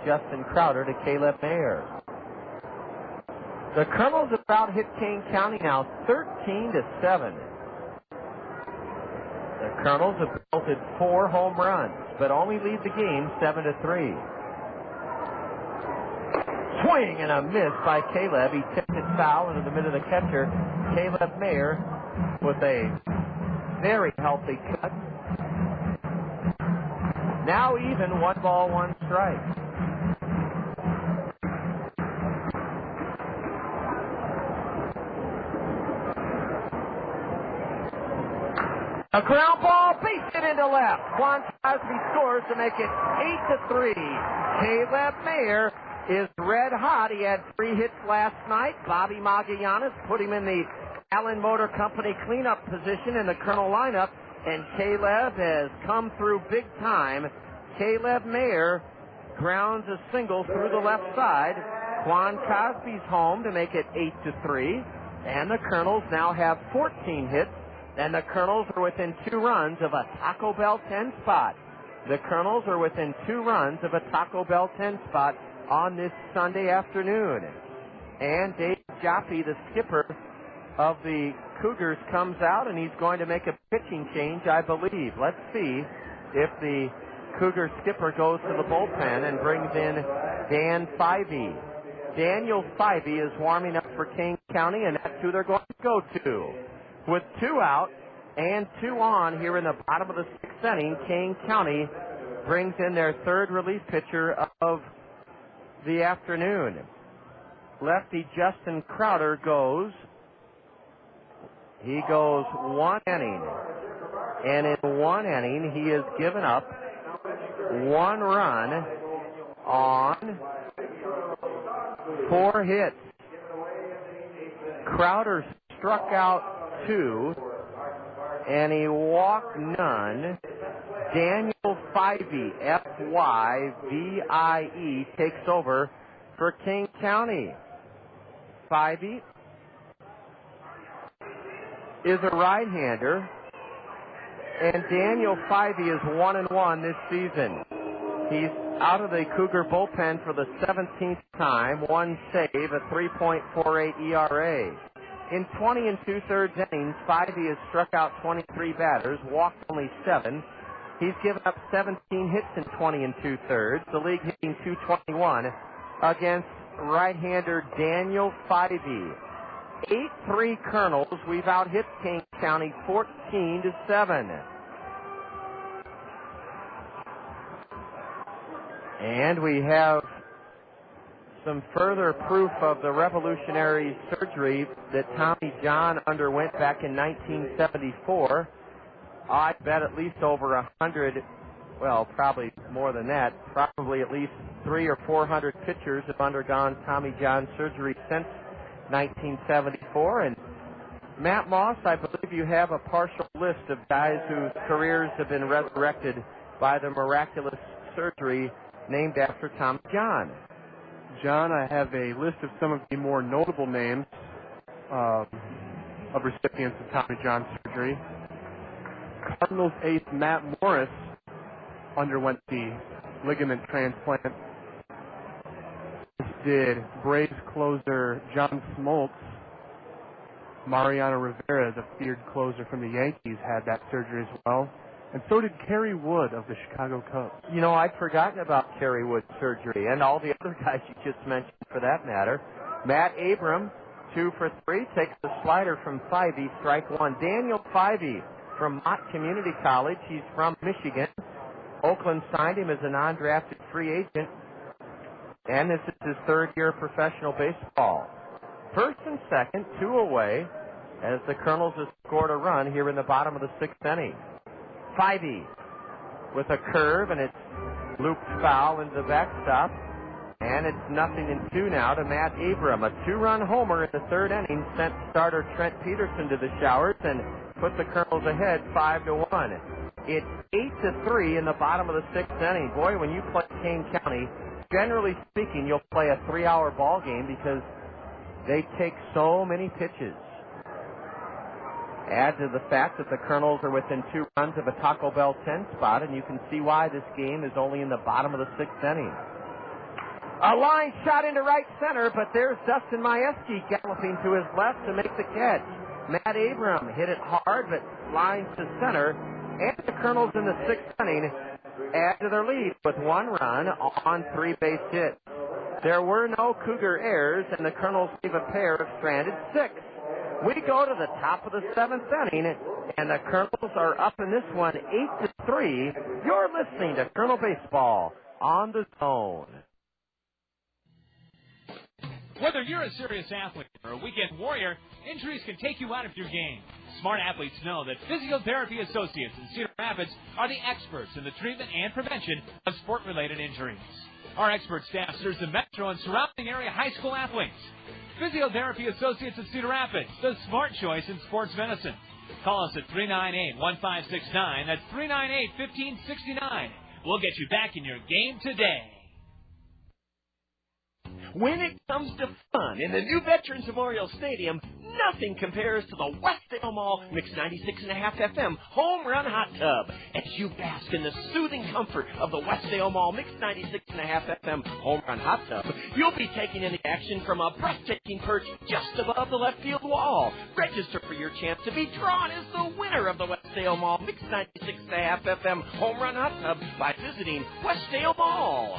Justin Crowder to Caleb Mayer. The Kernels have out hit Kane County now 13-7. The Kernels have belted 4 home runs, but only lead the game 7-3. Swing and a miss by Caleb. He tipped it foul into the middle of the catcher. Caleb Mayer with a very healthy cut. Now even, 1 ball, 1 strike. A ground ball, base hit into left. Juan Cosby scores to make it 8-3. Caleb Mayer is red hot. He had 3 hits last night. Bobby Magallanes put him in the Allen Motor Company cleanup position in the Kernel lineup, and Caleb has come through big time. Caleb Mayer grounds a single through the left side. Juan Cosby's home to make it 8-3, and the Kernels now have 14 hits, and the Kernels are within 2 runs of a Taco Bell 10 spot. The Kernels are within 2 runs of a Taco Bell 10 spot on this Sunday afternoon. And Dave Jaffe, the skipper of the Cougars, comes out, and he's going to make a pitching change, I believe. Let's see if the Cougar skipper goes to the bullpen and brings in Dan Fyvie. Daniel Fyvie is warming up for Kane County, and that's who they're going to go to. With 2 out and 2 on here in the bottom of the 6th inning, Kane County brings in their 3rd relief pitcher of the afternoon. Lefty Justin Crowder goes. He goes 1 inning. And in 1 inning, he has given up 1 run on 4 hits. Crowder struck out 2, and he walked none. Daniel Fyvie, Fyvie, takes over for King County. Fyvie is a right-hander, and Daniel Fyvie is 1-1 this season. He's out of the Cougar bullpen for the 17th time, 1 save, a 3.48 ERA. In 20 2/3 innings, Fyvie has struck out 23 batters, walked only 7. He's given up 17 hits in 20 2/3, the league hitting .221 against right-hander Daniel Fyvie. 8-3 Kernels. We've out-hit King County 14-7. And we have some further proof of the revolutionary surgery that Tommy John underwent back in 1974. I bet at least over 100, well, probably more than that, probably at least 300 or 400 pitchers have undergone Tommy John surgery since 1974. And Matt Moss, I believe you have a partial list of guys whose careers have been resurrected by the miraculous surgery named after Tommy John. John, I have a list of some of the more notable names of recipients of Tommy John surgery. Cardinals ace Matt Morris underwent the ligament transplant. This did Braves closer John Smoltz. Mariano Rivera, the feared closer from the Yankees, had that surgery as well. And so did Kerry Wood of the Chicago Cubs. You know, I'd forgotten about Kerry Wood's surgery, and all the other guys you just mentioned for that matter. Matt Abram, 2 for 3, takes the slider from Fyvie, strike 1. Daniel Fyvie from Mott Community College. He's from Michigan. Oakland signed him as a non-drafted free agent, and this is his 3rd year of professional baseball. First and second, 2 away, as the Kernels have scored a run here in the bottom of the 6th inning. Fyvie with a curve, and it's looped foul into the backstop. And it's 0-2 now to Matt Abram. A 2-run homer in the third inning sent starter Trent Peterson to the showers and put the Kernels ahead 5-1. It's 8-3 in the bottom of the sixth inning. Boy, when you play Kane County, generally speaking, you'll play a 3-hour ball game because they take so many pitches. Add to the fact that the Kernels are within 2 runs of a Taco Bell 10 spot, and you can see why this game is only in the bottom of the sixth inning. A line shot into right center, but there's Dustin Majewski galloping to his left to make the catch. Matt Abram hit it hard, but lines to center, and the Kernels in the sixth inning add to their lead with 1 run on 3 base hits. There were no Cougar errors, and the Kernels gave a pair of stranded 6. We go to the top of the 7th inning, and the Kernels are up in this one 8-3. You're listening to Kernel Baseball on the Zone. Whether you're a serious athlete or a weekend warrior, injuries can take you out of your game. Smart athletes know that Physiotherapy Associates in Cedar Rapids are the experts in the treatment and prevention of sport-related injuries. Our expert staff serves the metro and surrounding area high school athletes. Physiotherapy Associates in Cedar Rapids, the smart choice in sports medicine. Call us at 398-1569. That's 398-1569. We'll get you back in your game today. When it comes to fun in the new Veterans Memorial Stadium, nothing compares to the Westdale Mall Mix 96.5 FM Home Run Hot Tub. As you bask in the soothing comfort of the Westdale Mall Mix 96.5 FM Home Run Hot Tub, you'll be taking in the action from a breathtaking perch just above the left field wall. Register for your chance to be drawn as the winner of the Westdale Mall Mix 96.5 FM Home Run Hot Tub by visiting Westdale Mall.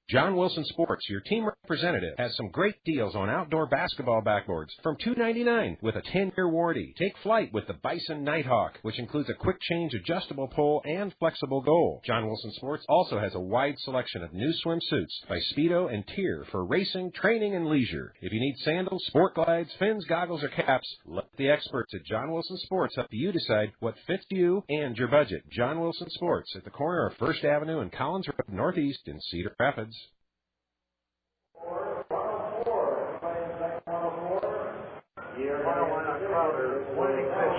John Wilson Sports, your team representative, has some great deals on outdoor basketball backboards from $2.99 with a 10-year warranty. Take flight with the Bison Nighthawk, which includes a quick change adjustable pole and flexible goal. John Wilson Sports also has a wide selection of new swimsuits by Speedo and Tier for racing, training, and leisure. If you need sandals, sport glides, fins, goggles, or caps, let the experts at John Wilson Sports help you decide what fits you and your budget. John Wilson Sports at the corner of First Avenue and Collins Road Northeast in Cedar Rapids.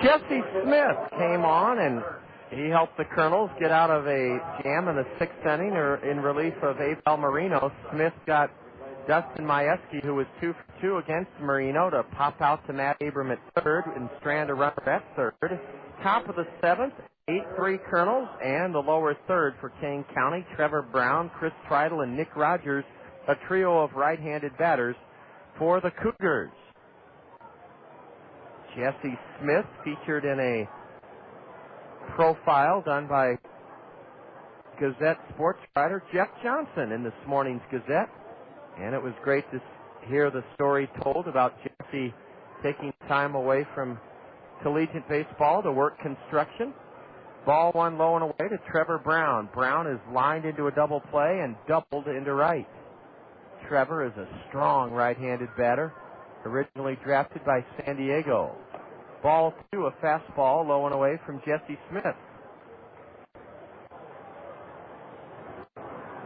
Jesse Smith came on, and he helped the Kernels get out of a jam in the sixth inning in relief of Abel Marino. Smith got Dustin Majewski, who was 2 for 2 against Marino, to pop out to Matt Abram at third and strand a runner at third. Top of the 7th, 8-3 Kernels, and the lower third for Kane County. Trevor Brown, Chris Treidel, and Nick Rogers, a trio of right-handed batters for the Cougars. Jesse Smith featured in a profile done by Gazette sports writer Jeff Johnson in this morning's Gazette. And it was great to hear the story told about Jesse taking time away from collegiate baseball to work construction. Ball 1 low and away to Trevor Brown. Brown is lined into a double play and doubled into right. Trevor is a strong right-handed batter, originally drafted by San Diego. Ball 2, a fastball, low and away from Jesse Smith.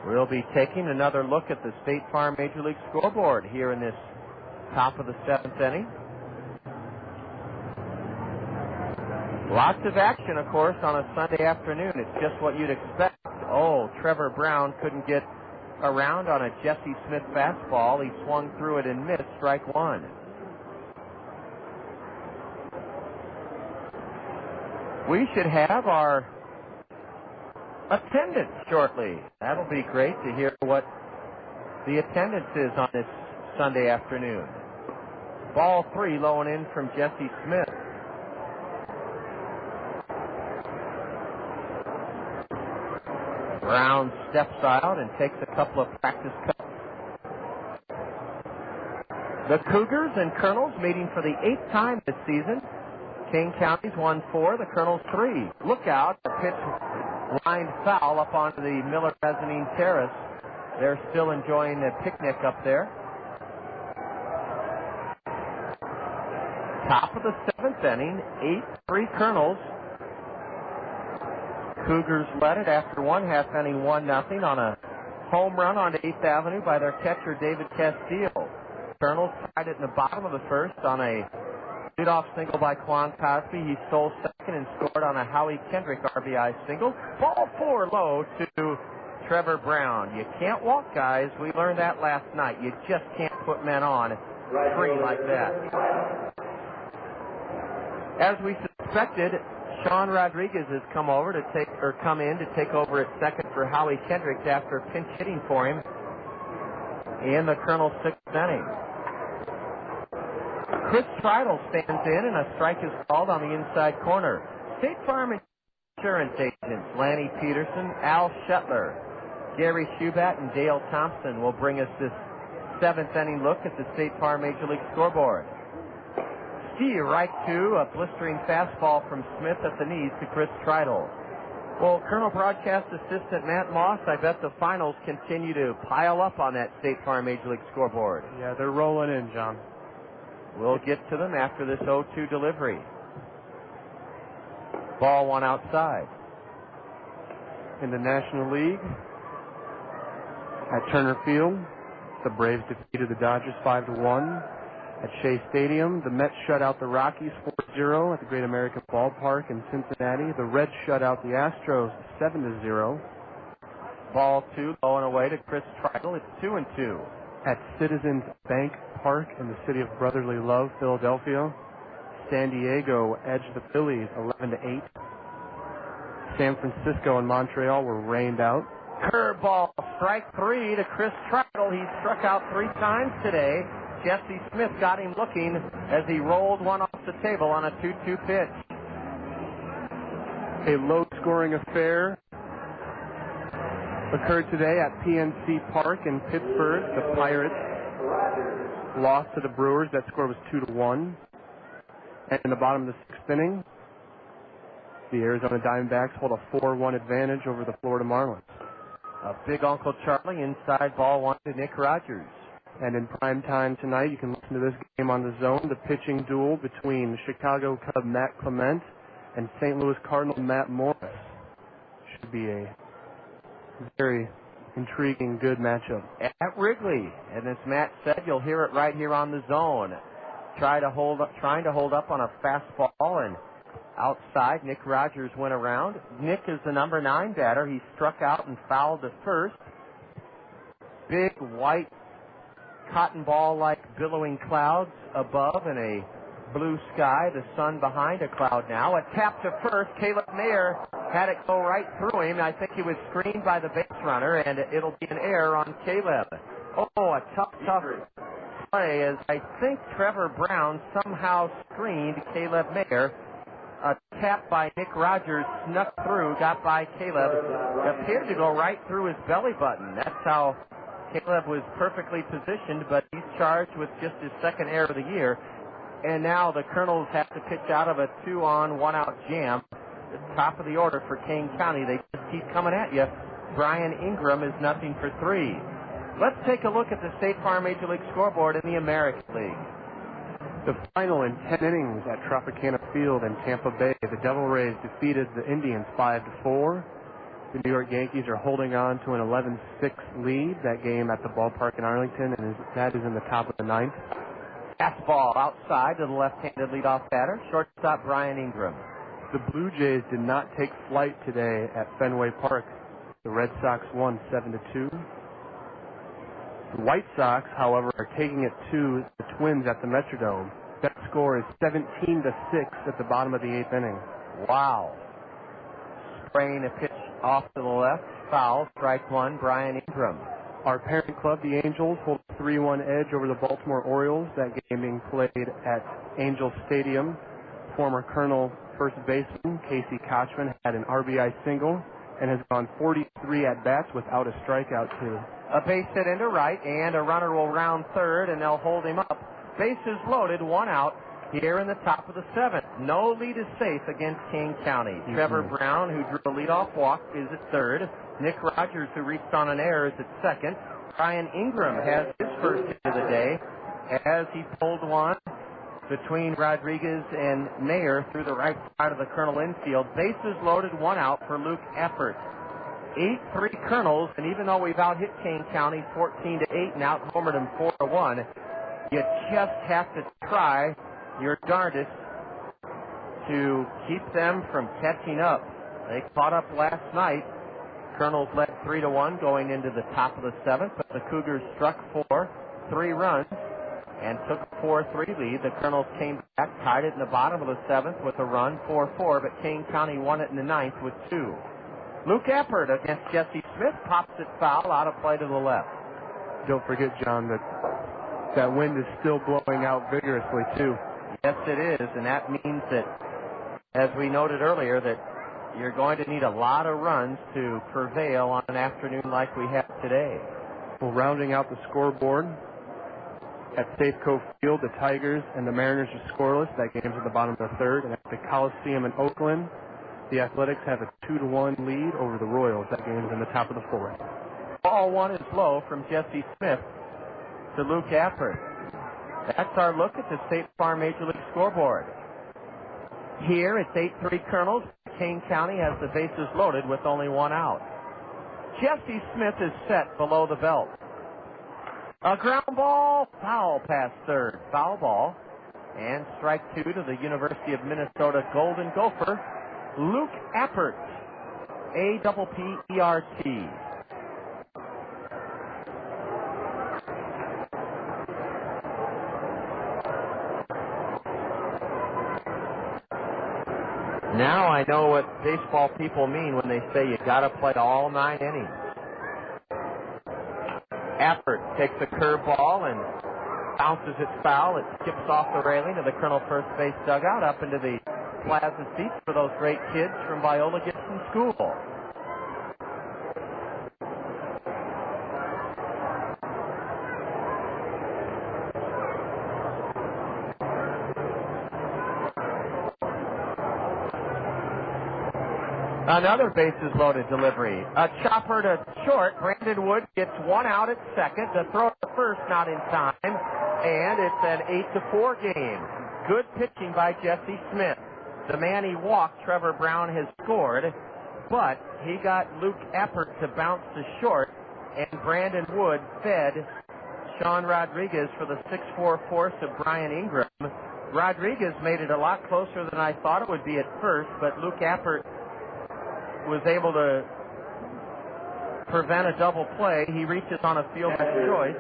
We'll be taking another look at the State Farm Major League scoreboard here in this top of the 7th inning. Lots of action, of course, on a Sunday afternoon. It's just what you'd expect. Oh, Trevor Brown couldn't get around on a Jesse Smith fastball. He swung through it and missed, strike 1. We should have our attendance shortly. That'll be great to hear what the attendance is on this Sunday afternoon. Ball 3 low and in from Jesse Smith. Brown steps out and takes a couple of practice cuts. The Cougars and Kernels meeting for the 8th time this season. King County's won 4, the Kernels 3. Look out, the pitch lined foul up onto the Miller Mezzanine Terrace. They're still enjoying the picnic up there. Top of the 7th inning, 8-3 Kernels. Cougars led it after 1 half inning, 1-0 on a home run onto 8th Avenue by their catcher, David Castile. Kernels tried it in the bottom of the first on a leadoff single by Quan Cosby. He stole second and scored on a Howie Kendrick RBI single. Ball 4 low to Trevor Brown. You can't walk, guys. We learned that last night. You just can't put men on free like that. As we suspected, Sean Rodriguez has come in to take over at second for Howie Kendrick after pinch hitting for him in the Kernels' 6th inning. Chris Treidel stands in, and a strike is called on the inside corner. State Farm Insurance agents Lanny Peterson, Al Shetler, Gary Schubat, and Dale Thompson will bring us this 7th inning look at the State Farm Major League scoreboard. Ski right to a blistering fastball from Smith at the knees to Chris Treidel. Well, Colonel Broadcast Assistant Matt Moss, I bet the finals continue to pile up on that State Farm Major League scoreboard. Yeah, they're rolling in, John. We'll get to them after this 0-2 delivery. Ball 1 outside. In the National League, at Turner Field, the Braves defeated the Dodgers 5-1. At Shea Stadium, the Mets shut out the Rockies 4-0 at the Great American Ballpark in Cincinnati. The Reds shut out the Astros 7-0. Ball 2, low and away to Chris Treidel. It's 2-2. At Citizens Bank Park in the city of brotherly love, Philadelphia, San Diego edged the Phillies 11-8. San Francisco and Montreal were rained out. Curveball, strike 3 to Chris Treidel. He struck out 3 times today. Jesse Smith got him looking as he rolled one off the table on a 2-2 pitch. A low-scoring affair occurred today at PNC Park in Pittsburgh. The Pirates lost to the Brewers. That score was 2-1. And in the bottom of the 6th inning, the Arizona Diamondbacks hold a 4-1 advantage over the Florida Marlins. A big Uncle Charlie inside, ball 1 to Nick Rogers. And in prime time tonight, you can listen to this game on the Zone, the pitching duel between Chicago Cub Matt Clement and St. Louis Cardinal Matt Morris. Should be a very intriguing, good matchup. At Wrigley, and as Matt said, you'll hear it right here on the Zone. Trying to hold up on a fastball, and outside, Nick Rogers went around. Nick is the number 9 batter. He struck out and fouled to first. Big white cotton ball-like billowing clouds above and a blue sky. The sun behind a cloud now. A tap to first. Caleb Mayer had it go right through him. I think he was screened by the base runner, and it'll be an error on Caleb. Oh, a tough play as I think Trevor Brown somehow screened Caleb Mayer. A tap by Nick Rogers snuck through, got by Caleb. It appeared to go right through his belly button. That's how Caleb was perfectly positioned, but he's charged with just his 2nd error of the year. And now the Kernels have to pitch out of a 2-on, 1-out jam. The top of the order for Kane County. They just keep coming at you. Brian Ingram is nothing for 3. Let's take a look at the State Farm Major League scoreboard in the American League. The final in 10 innings at Tropicana Field in Tampa Bay. The Devil Rays defeated the Indians 5-4. The New York Yankees are holding on to an 11-6 lead. That game at the ballpark in Arlington, and that is in the top of the 9th. Fastball outside to the left-handed leadoff batter, shortstop Brian Ingram. The Blue Jays did not take flight today at Fenway Park. The Red Sox won 7-2. The White Sox, however, are taking it to the Twins at the Metrodome. That score is 17-6 at the bottom of the 8th inning. Wow. Spraying a pitch off to the left, foul, strike 1, Brian Ingram. Our parent club, the Angels, hold a 3-1 edge over the Baltimore Orioles. That game being played at Angel Stadium. Former Colonel first baseman Casey Kochman had an RBI single and has gone 43 at-bats without a strikeout, too. A base hit into right, and a runner will round third, and they'll hold him up. Bases loaded, 1 out. Here in the top of the 7th. No lead is safe against Kane County. Trevor Brown, who drew a leadoff walk, is at 3rd. Nick Rogers, who reached on an error, is at 2nd. Brian Ingram has his first hit of the day as he pulled one between Rodriguez and Mayer through the right side of the Colonel infield. Bases loaded, 1 out for Luke Effort. 8-3 Kernels, and even though we've out-hit Kane County 14-8 and out-homered them 4-1, you just have to try your darndest to keep them from catching up. They caught up last night. Kernels led 3-1 going into the top of the 7th, but the Cougars struck 3 runs, and took a 4-3 lead. The Kernels came back, tied it in the bottom of the 7th with a run, 4-4, but Kane County won it in the 9th with 2. Luke Eppert against Jesse Smith pops it foul out of play to the left. Don't forget, John, that wind is still blowing out vigorously, too. Yes, it is, and that means that, as we noted earlier, that you're going to need a lot of runs to prevail on an afternoon like we have today. Well, rounding out the scoreboard, at Safeco Field, the Tigers and the Mariners are scoreless. That game's at the bottom of the 3rd. And at the Coliseum in Oakland, the Athletics have a 2-1 lead over the Royals. That game's in the top of the 4th. Ball 1 is low from Jesse Smith to Luke Eppert. That's our look at the State Farm Major League scoreboard. Here it's 8-3 Kernels. Kane County has the bases loaded with only 1 out. Jesse Smith is set below the belt. A ground ball, foul past 3rd. Foul ball. And strike 2 to the University of Minnesota Golden Gopher, Luke Eppert. A-P-P-E-R-T. Now I know what baseball people mean when they say you got to play all 9 innings. Eppert takes a curveball and bounces it foul. It skips off the railing of the Colonel first base dugout up into the plaza seats for those great kids from Viola Gibson School. Another bases-loaded delivery. A chopper to short. Brandon Wood gets 1 out at second. The throw to first not in time. And it's an 8-4 game. Good pitching by Jesse Smith. The man he walked, Trevor Brown, has scored. But he got Luke Eppert to bounce to short. And Brandon Wood fed Sean Rodriguez for the 6-4 force of Brian Ingram. Rodriguez made it a lot closer than I thought it would be at first. But Luke Eppert was able to prevent a double play. He reaches on a fielder's choice.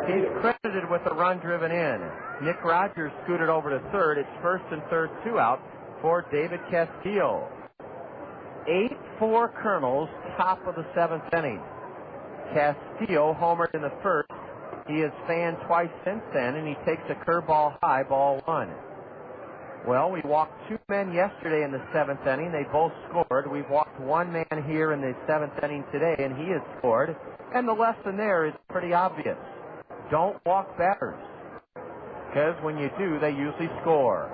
He's credited with a run driven in. Nick Rogers scooted over to 3rd. It's 1st and 3rd, 2 out for David Castillo. 8-4 Kernels, top of the 7th inning. Castillo homered in the 1st. He has fanned twice since then, and he takes a curveball high, ball 1. Well, we walked 2 men yesterday in the 7th inning. They both scored. We've walked 1 man here in the 7th inning today, and he has scored. And the lesson there is pretty obvious. Don't walk batters, because when you do, they usually score.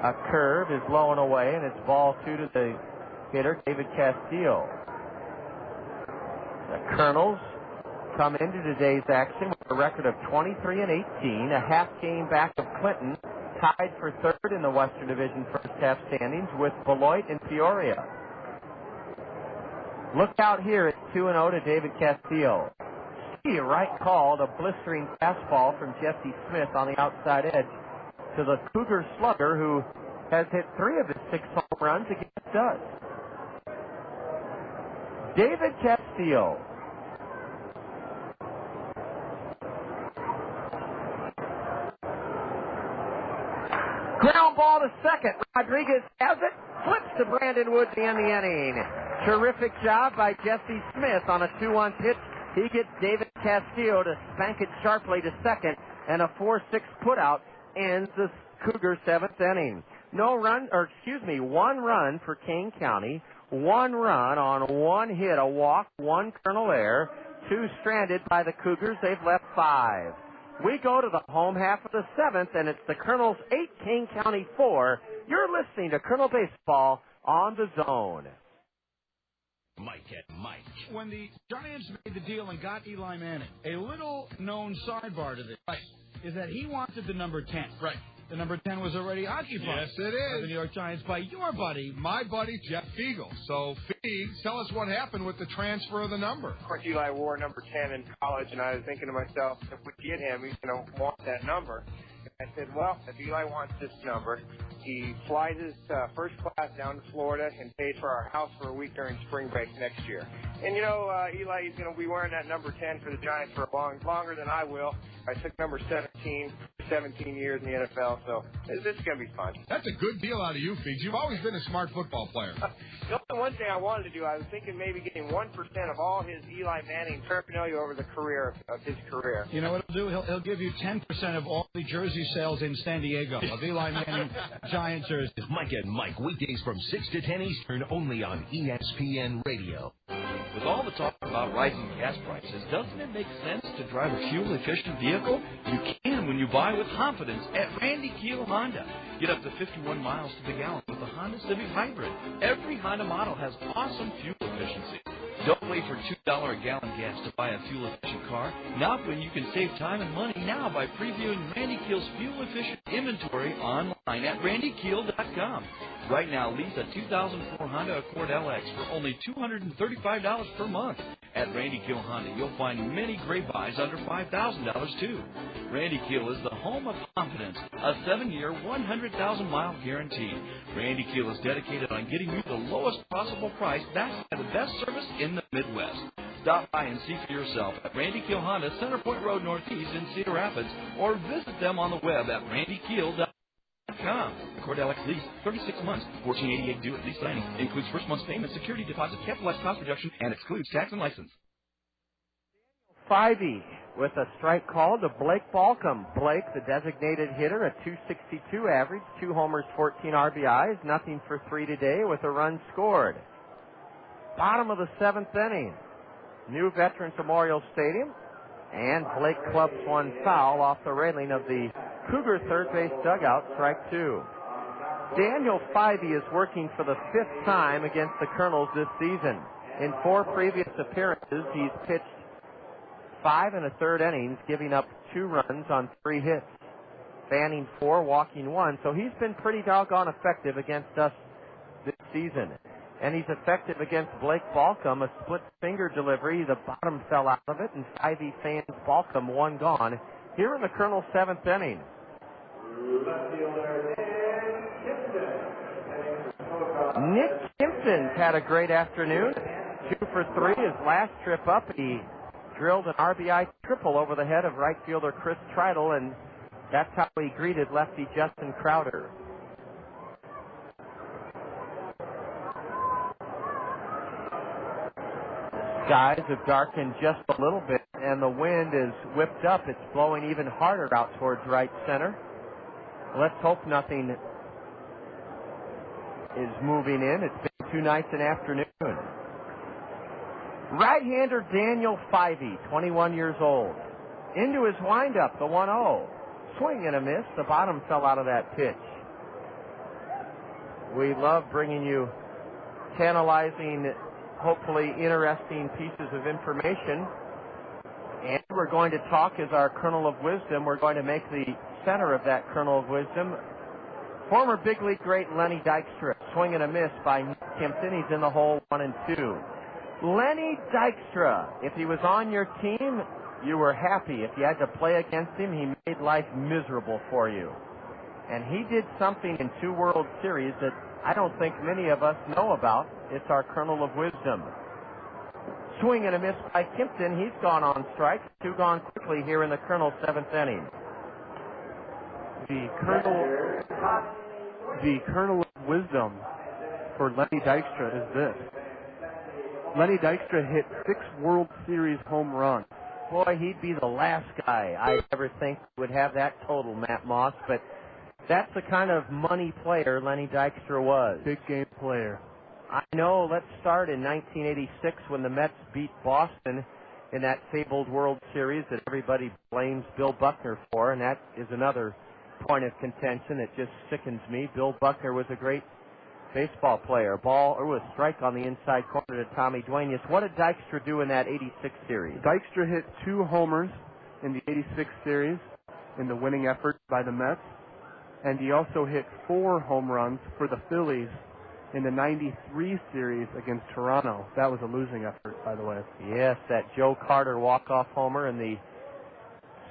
A curve is low and away, and it's ball 2 to the hitter, David Castillo. The Kernels come into today's action with a record of 23-18, a half game back of Clinton, tied for 3rd in the Western Division first half standings with Beloit and Peoria. Look out here at 2-0 to David Castillo. See, right called, a blistering fastball from Jesse Smith on the outside edge to the Cougar slugger, who has hit 3 of his 6 home runs against us. David Castillo. Ground ball to second. Rodriguez has it. Flips to Brandon Wood to end the inning. Terrific job by Jesse Smith on a 2-1 pitch. He gets David Castillo to spank it sharply to second, and a 4-6 putout ends the Cougar 7th inning. 1 run for Kane County, 1 run on 1 hit, a walk, 1 Colonel error, 2 stranded by the Cougars. They've left 5. We go to the home half of the 7th, and it's the Kernels 8, Kane County 4. You're listening to Kernel Baseball on the Zone. Mike. When the Giants made the deal and got Eli Manning, a little-known sidebar to this is that he wanted the number 10. Right. The number 10 was already occupied. Yes, it is. By the New York Giants by your buddy. My buddy, Jeff Fiegel. So, Fieg, tell us what happened with the transfer of the number. Of course, Eli wore number 10 in college, and I was thinking to myself, if we get him, he's going to want that number. And I said, well, if Eli wants this number, he flies his first class down to Florida and pays for our house for a week during spring break next year. And, Eli, he's going to be wearing that number 10 for the Giants for longer than I will. I took number 17 years in the NFL, so this is going to be fun. That's a good deal out of you, Figs. You've always been a smart football player. The only one thing I wanted to do, I was thinking maybe getting 1% of all his Eli Manning paraphernalia over the career of his career. You know what he'll do? He'll give you 10% of all the jersey sales in San Diego of Eli Manning Giant jerseys. Mike and Mike, weekdays from 6 to 10 Eastern, only on ESPN Radio. With all the talk about rising gas prices, doesn't it make sense to drive a fuel-efficient vehicle? You can when you buy with confidence at Randy Keel Honda. Get up to 51 miles to the gallon with the Honda Civic Hybrid. Every Honda model has awesome fuel efficiency. Don't wait for $2 a gallon gas to buy a fuel-efficient car. Now when you can save time and money now by previewing Randy Keel's fuel-efficient inventory online at randykeel.com. Right now, lease a 2004 Honda Accord LX for only $235 per month. At Randy Keel Honda, you'll find many great buys under $5,000 too. Randy Keel is the home of confidence, a 7-year, 100,000-mile guarantee. Randy Keel is dedicated on getting you the lowest possible price, backed by the best service in the Midwest. Stop by and see for yourself at Randy Keel Honda, Center Point Road Northeast in Cedar Rapids, or visit them on the web at randykeel.com. Accord LX lease, 36 months, $1,488 due at lease signing. Includes first month's payment, security deposit, capitalized cost reduction, and excludes tax and license. Spivey with a strike call to Blake Balcom. Blake, the designated hitter, a .262 average, 2 homers, 14 RBIs, nothing for 3 today with a run scored. Bottom of the 7th inning. New Veterans Memorial Stadium, and Blake clubs one foul off the railing of the Cougar third base dugout, strike 2. Daniel Spivey is working for the 5th time against the Kernels this season. In 4 previous appearances, he's pitched 5 1/3 innings, giving up 2 runs on 3 hits, fanning 4, walking 1. So he's been pretty doggone effective against us this season. And he's effective against Blake Balcom, a split finger delivery. The bottom fell out of it, and Spivey fans Balcom 1 gone. Here in the Kernels' 7th inning. Nick Kimpton's had a great afternoon. 2 for 3 his last trip up. He drilled an RBI triple over the head of right fielder Chris Treidel, and that's how he greeted lefty Justin Crowder. Skies have darkened just a little bit, and the wind is whipped up. It's blowing even harder out towards right center. Let's hope nothing is moving in. It's been too nice an afternoon. Right-hander Daniel Spivey, 21 years old. Into his windup, the 1-0. Swing and a miss. The bottom fell out of that pitch. We love bringing you tantalizing, hopefully interesting pieces of information. And we're going to talk as our kernel of wisdom. We're going to make the center of that kernel of wisdom former big league great Lenny Dykstra. Swing and a miss by Nick Kimpton. He's in the hole, 1-2. Lenny Dykstra, if he was on your team, you were happy. If you had to play against him, he made life miserable for you. And he did something in 2 World Series that I don't think many of us know about. It's our kernel of wisdom. Swing and a miss by Kimpton. He's gone on strike. 2 gone quickly here in the Kernel's 7th inning. The kernel of wisdom for Lenny Dykstra is this. Lenny Dykstra hit 6 World Series home runs. Boy, he'd be the last guy I ever think would have that total, Matt Moss, but that's the kind of money player Lenny Dykstra was. Big game player. I know. Let's start in 1986 when the Mets beat Boston in that fabled World Series that everybody blames Bill Buckner for, and that is another point of contention. It just sickens me. Bill Buckner was a great baseball player. Ball or a strike on the inside corner to Tommy Duenas. What did Dykstra do in that 86 series? Dykstra hit 2 homers in the 86 series in the winning effort by the Mets. and he also hit 4 home runs for the Phillies in the 93 series against Toronto. That was a losing effort, by the way. Yes, that Joe Carter walk-off homer in the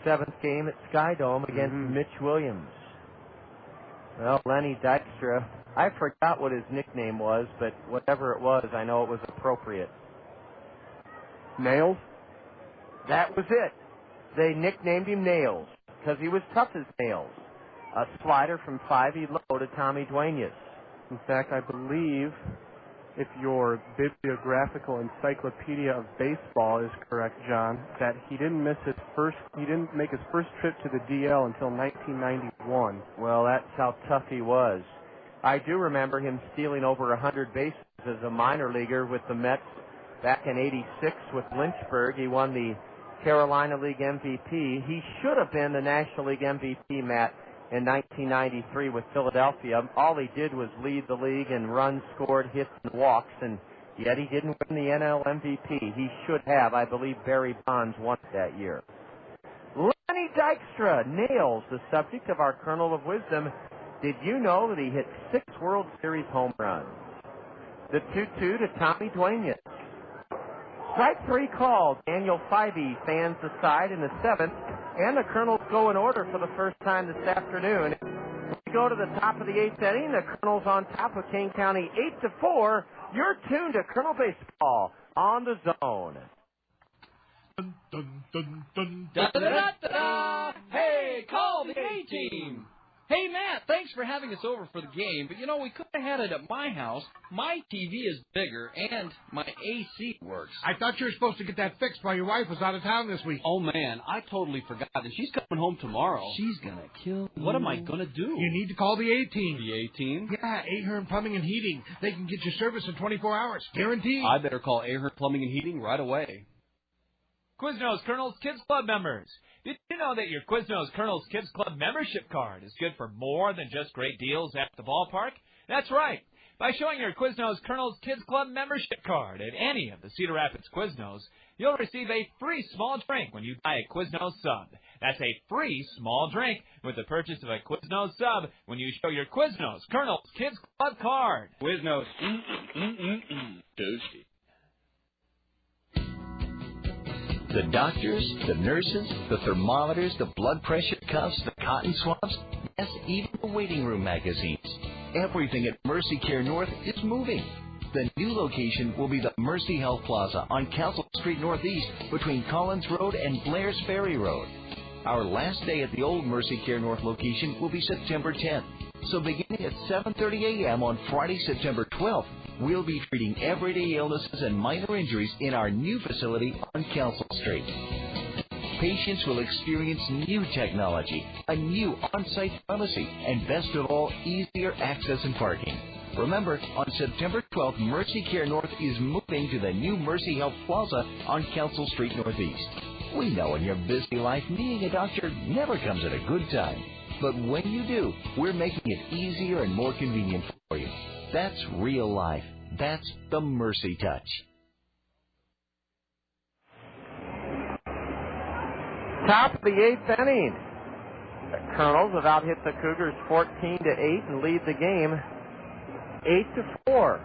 7th game at Skydome against Mitch Williams. Well, Lenny Dykstra, I forgot what his nickname was, but whatever it was, I know it was appropriate. Nails? That was it. They nicknamed him Nails because he was tough as nails. A slider from 5'11" low to Tommy Duenas. In fact, I believe, if your bibliographical encyclopedia of baseball is correct, John, that he didn't make his first trip to the DL until 1991. Well, that's how tough he was. I do remember him stealing over 100 bases as a minor leaguer with the Mets back in '86 with Lynchburg. He won the Carolina League MVP. He should have been the National League MVP, Matt, in 1993 with Philadelphia. All he did was lead the league in runs scored, hits, and walks, and yet he didn't win the NL MVP. He should have. I believe Barry Bonds won it that year. Lenny Dykstra, Nails, the subject of our Kernel of Wisdom. Did you know that he hit 6 World Series home runs? The 2-2 to Tommy Duenas. Strike 3 called. Daniel Fyvie fans the side in the 7th, and the Kernels go in order for the first time this afternoon. We go to the top of the 8th inning. The Kernels on top of Kane County 8-4. You're tuned to Kernel Baseball on the Zone. Dun, dun, dun, dun, da, da, da, da, da. Hey, call the A-team. Hey, Matt, thanks for having us over for the game, but, we could have had it at my house. My TV is bigger, and my AC works. I thought you were supposed to get that fixed while your wife was out of town this week. Oh, man, I totally forgot, and she's coming home tomorrow. She's going to kill me. What am I going to do? You need to call the A-team. The A-team? Yeah, Ahern Plumbing and Heating. They can get your service in 24 hours, guaranteed. I better call Ahern Plumbing and Heating right away. Quiznos Kernels Kids Club members. Did you know that your Quiznos Kernels Kids Club membership card is good for more than just great deals at the ballpark? That's right. By showing your Quiznos Kernels Kids Club membership card at any of the Cedar Rapids Quiznos, you'll receive a free small drink when you buy a Quiznos sub. That's a free small drink with the purchase of a Quiznos sub when you show your Quiznos Kernels Kids Club card. Quiznos. Toasty. The doctors, the nurses, the thermometers, the blood pressure cuffs, the cotton swabs, yes, even the waiting room magazines. Everything at Mercy Care North is moving. The new location will be the Mercy Health Plaza on Council Street Northeast between Collins Road and Blair's Ferry Road. Our last day at the old Mercy Care North location will be September 10th. So beginning at 7:30 a.m. on Friday, September 12th, we'll be treating everyday illnesses and minor injuries in our new facility on Council Street. Patients will experience new technology, a new on-site pharmacy, and best of all, easier access and parking. Remember, on September 12th, Mercy Care North is moving to the new Mercy Health Plaza on Council Street Northeast. We know in your busy life, meeting a doctor never comes at a good time. But when you do, we're making it easier and more convenient for you. That's real life. That's the Mercy Touch. Top of the 8th inning. The Kernels have out-hit the Cougars 14-8 and lead the game 8-4.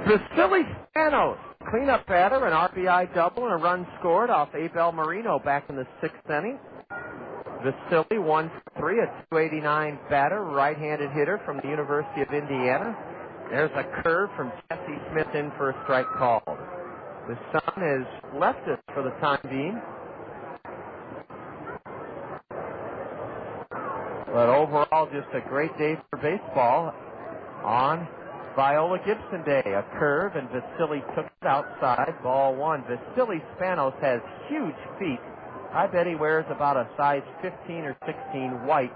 Vasily Spanos, cleanup batter, an RBI double, and a run scored off Abel Marino back in the 6th inning. Vasily 1 for 3, a 289 batter, right-handed hitter from the University of Indiana. There's a curve from Jesse Smith in for a strike called. The sun has left us for the time being. But overall, just a great day for baseball on Viola Gibson Day. A curve, and Vasily took it outside. Ball 1. Vasily Spanos has huge feet. I bet he wears about a size 15 or 16 white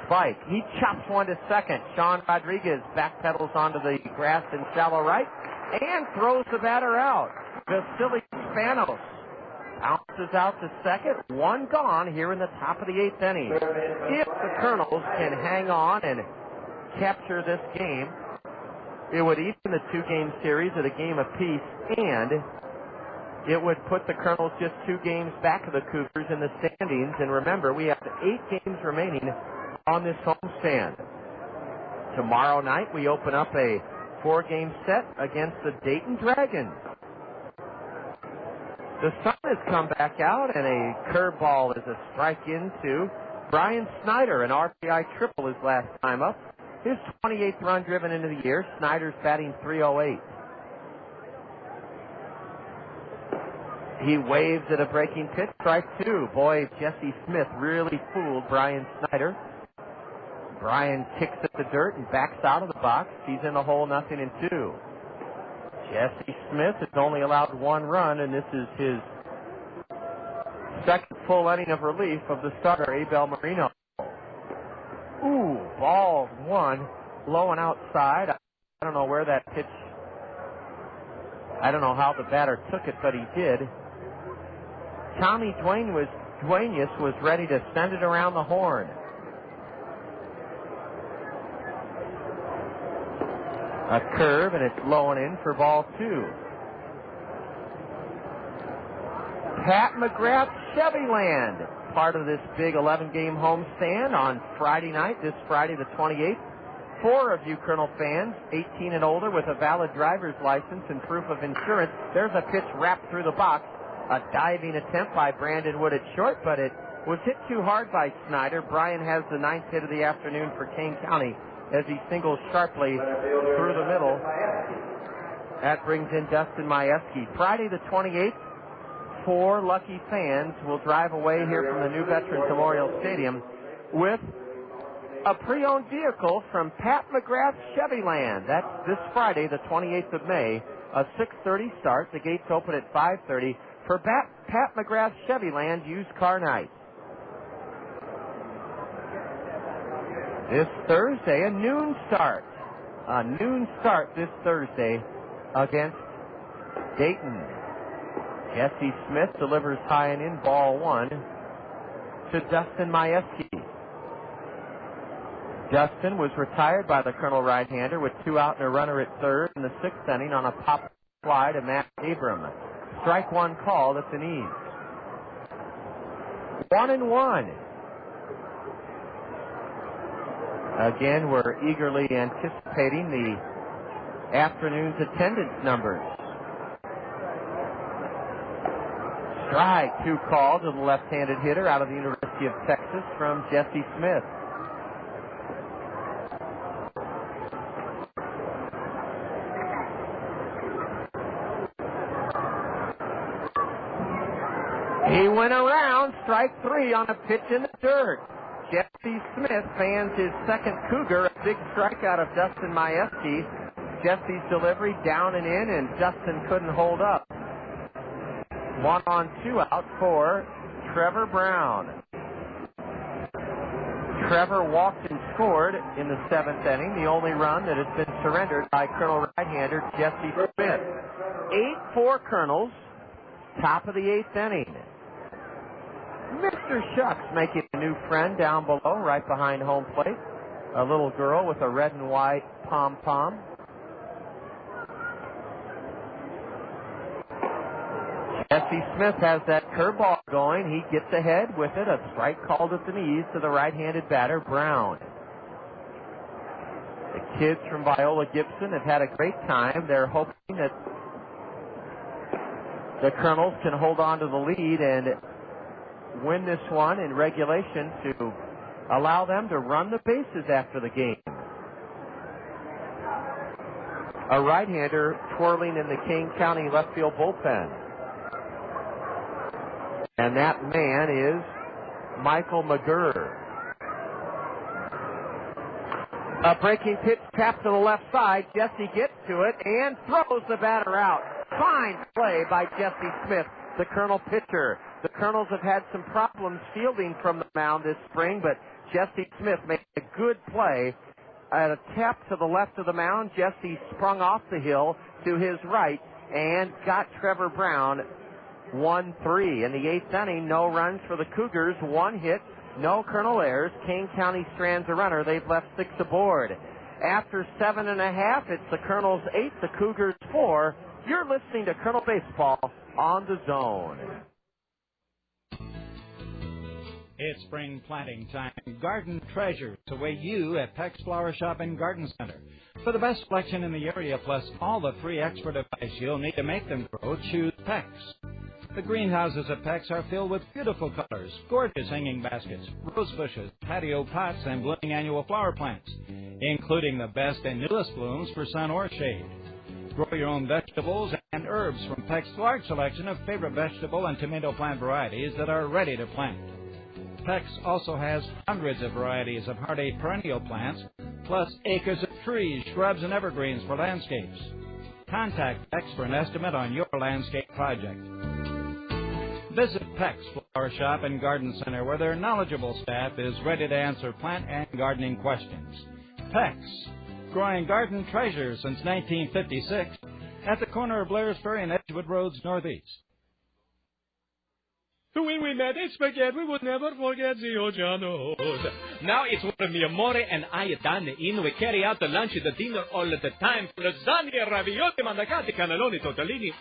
spike. He chops one to second. Sean Rodriguez backpedals onto the grass in shallow right and throws the batter out. Vasily Spanos bounces out to second. One gone here in the top of the 8th inning. If the Kernels can hang on and capture this game, It would even the two-game series at a game apiece, and it would put the Kernels just 2 games back of the Cougars in the standings. And remember, we have 8 games remaining on this homestand. Tomorrow night, we open up a 4-game set against the Dayton Dragons. The sun has come back out, and a curveball is a strike into Brian Snyder, an RBI triple his last time up. His 28th run driven into the year. Snyder's batting .308. He waves at a breaking pitch, strike 2. Boy, Jesse Smith really fooled Brian Snyder. Brian kicks at the dirt and backs out of the box. He's in the hole, 0-2. Jesse Smith has only allowed 1 run, and this is his second full inning of relief of the starter, Abel Marino. Ooh, ball 1, low and outside. I don't know where that pitch, I don't know how the batter took it, but he did. Tommy Duenas was ready to send it around the horn. A curve, and it's low and in for ball 2. Pat McGrath Chevyland, part of this big 11-game homestand on Friday night, this Friday the 28th. 4 of you Kernel fans, 18 and older, with a valid driver's license and proof of insurance. There's a pitch wrapped through the box. A diving attempt by Brandon Wood at short, but it was hit too hard by Snyder. Brian has the 9th hit of the afternoon for Kane County as he singles sharply through the middle. That brings in Dustin Majewski. Friday the 28th, 4 lucky fans will drive away here from the new Veterans Memorial Stadium with a pre-owned vehicle from Pat McGrath Chevyland. That's this Friday, the 28th of May, a 6:30 start. The gates open at 5:30 for Pat McGrath Chevyland used car night. This Thursday, a noon start. A noon start this Thursday against Dayton. Jesse Smith delivers high and in, ball 1 to Dustin Majewski. Dustin was retired by the Kernel right-hander with 2 out and a runner at third in the 6th inning on a pop fly to Matt Abram. Strike 1 called at the knees. 1-1. Again, we're eagerly anticipating the afternoon's attendance numbers. Strike 2 called to the left-handed hitter out of the University of Texas from Jesse Smith. He went around, strike 3 on a pitch in the dirt. Jesse Smith fans his second Cougar, a big strikeout of Dustin Majewski. Jesse's delivery down and in, and Dustin couldn't hold up. 1 on 2 out for Trevor Brown. Trevor walked and scored in the 7th inning, the only run that has been surrendered by Kernel right-hander Jesse Smith. 8-4 Kernels, top of the 8th inning. Mr. Shucks making a new friend down below, right behind home plate. A little girl with a red and white pom-pom. Jesse Smith has that curveball going. He gets ahead with it. A strike called at the knees to the right-handed batter, Brown. The kids from Viola Gibson have had a great time. They're hoping that the Kernels can hold on to the lead and win this one in regulation to allow them to run the bases after the game. A right-hander twirling in the Kane County left field bullpen. And that man is Michael McGurr. A breaking pitch tapped to the left side. Jesse gets to it and throws the batter out. Fine play by Jesse Smith, the Kernel pitcher. The Kernels have had some problems fielding from the mound this spring, but Jesse Smith made a good play. At a tap to the left of the mound, Jesse sprung off the hill to his right and got Trevor Brown 1-3. In the 8th inning, no runs for the Cougars, 1 hit, no Kernel errors. Kane County strands a runner. They've left 6 aboard. After 7.5, it's the Kernels 8, the Cougars 4. You're listening to Kernel Baseball on the Zone. It's spring planting time. Garden treasures await you at Peck's Flower Shop and Garden Center. For the best selection in the area, plus all the free expert advice you'll need to make them grow, choose Peck's. The greenhouses at Peck's are filled with beautiful colors, gorgeous hanging baskets, rose bushes, patio pots, and blooming annual flower plants, including the best and newest blooms for sun or shade. Grow your own vegetables and herbs from Peck's large selection of favorite vegetable and tomato plant varieties that are ready to plant. Peck's also has hundreds of varieties of hardy perennial plants, plus acres of trees, shrubs, and evergreens for landscapes. Contact Peck's for an estimate on your landscape project. Visit Peck's Flower Shop and Garden Center, where their knowledgeable staff is ready to answer plant and gardening questions. Peck's, growing garden treasures since 1956, at the corner of Blair's Ferry and Edgewood Roads Northeast. When we met in spaghetti, we would never forget Zio Giano's. Now it's one of mi amore and I dine in. We carry out the lunch and the dinner all the time. Lasagna, ravioli, mandacati, cannelloni, tortellini.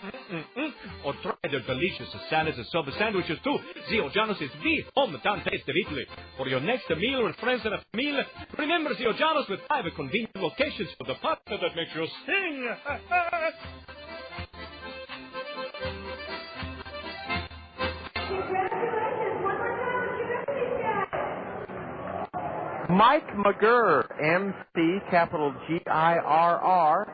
Or try their delicious salads and soba sandwiches too. Zio Giano's is the hometown taste of Italy. For your next meal with friends and a meal, remember Zio Giano's with 5 convenient locations for the pasta that makes you sing. Mike McGurr, MC, capital Girr,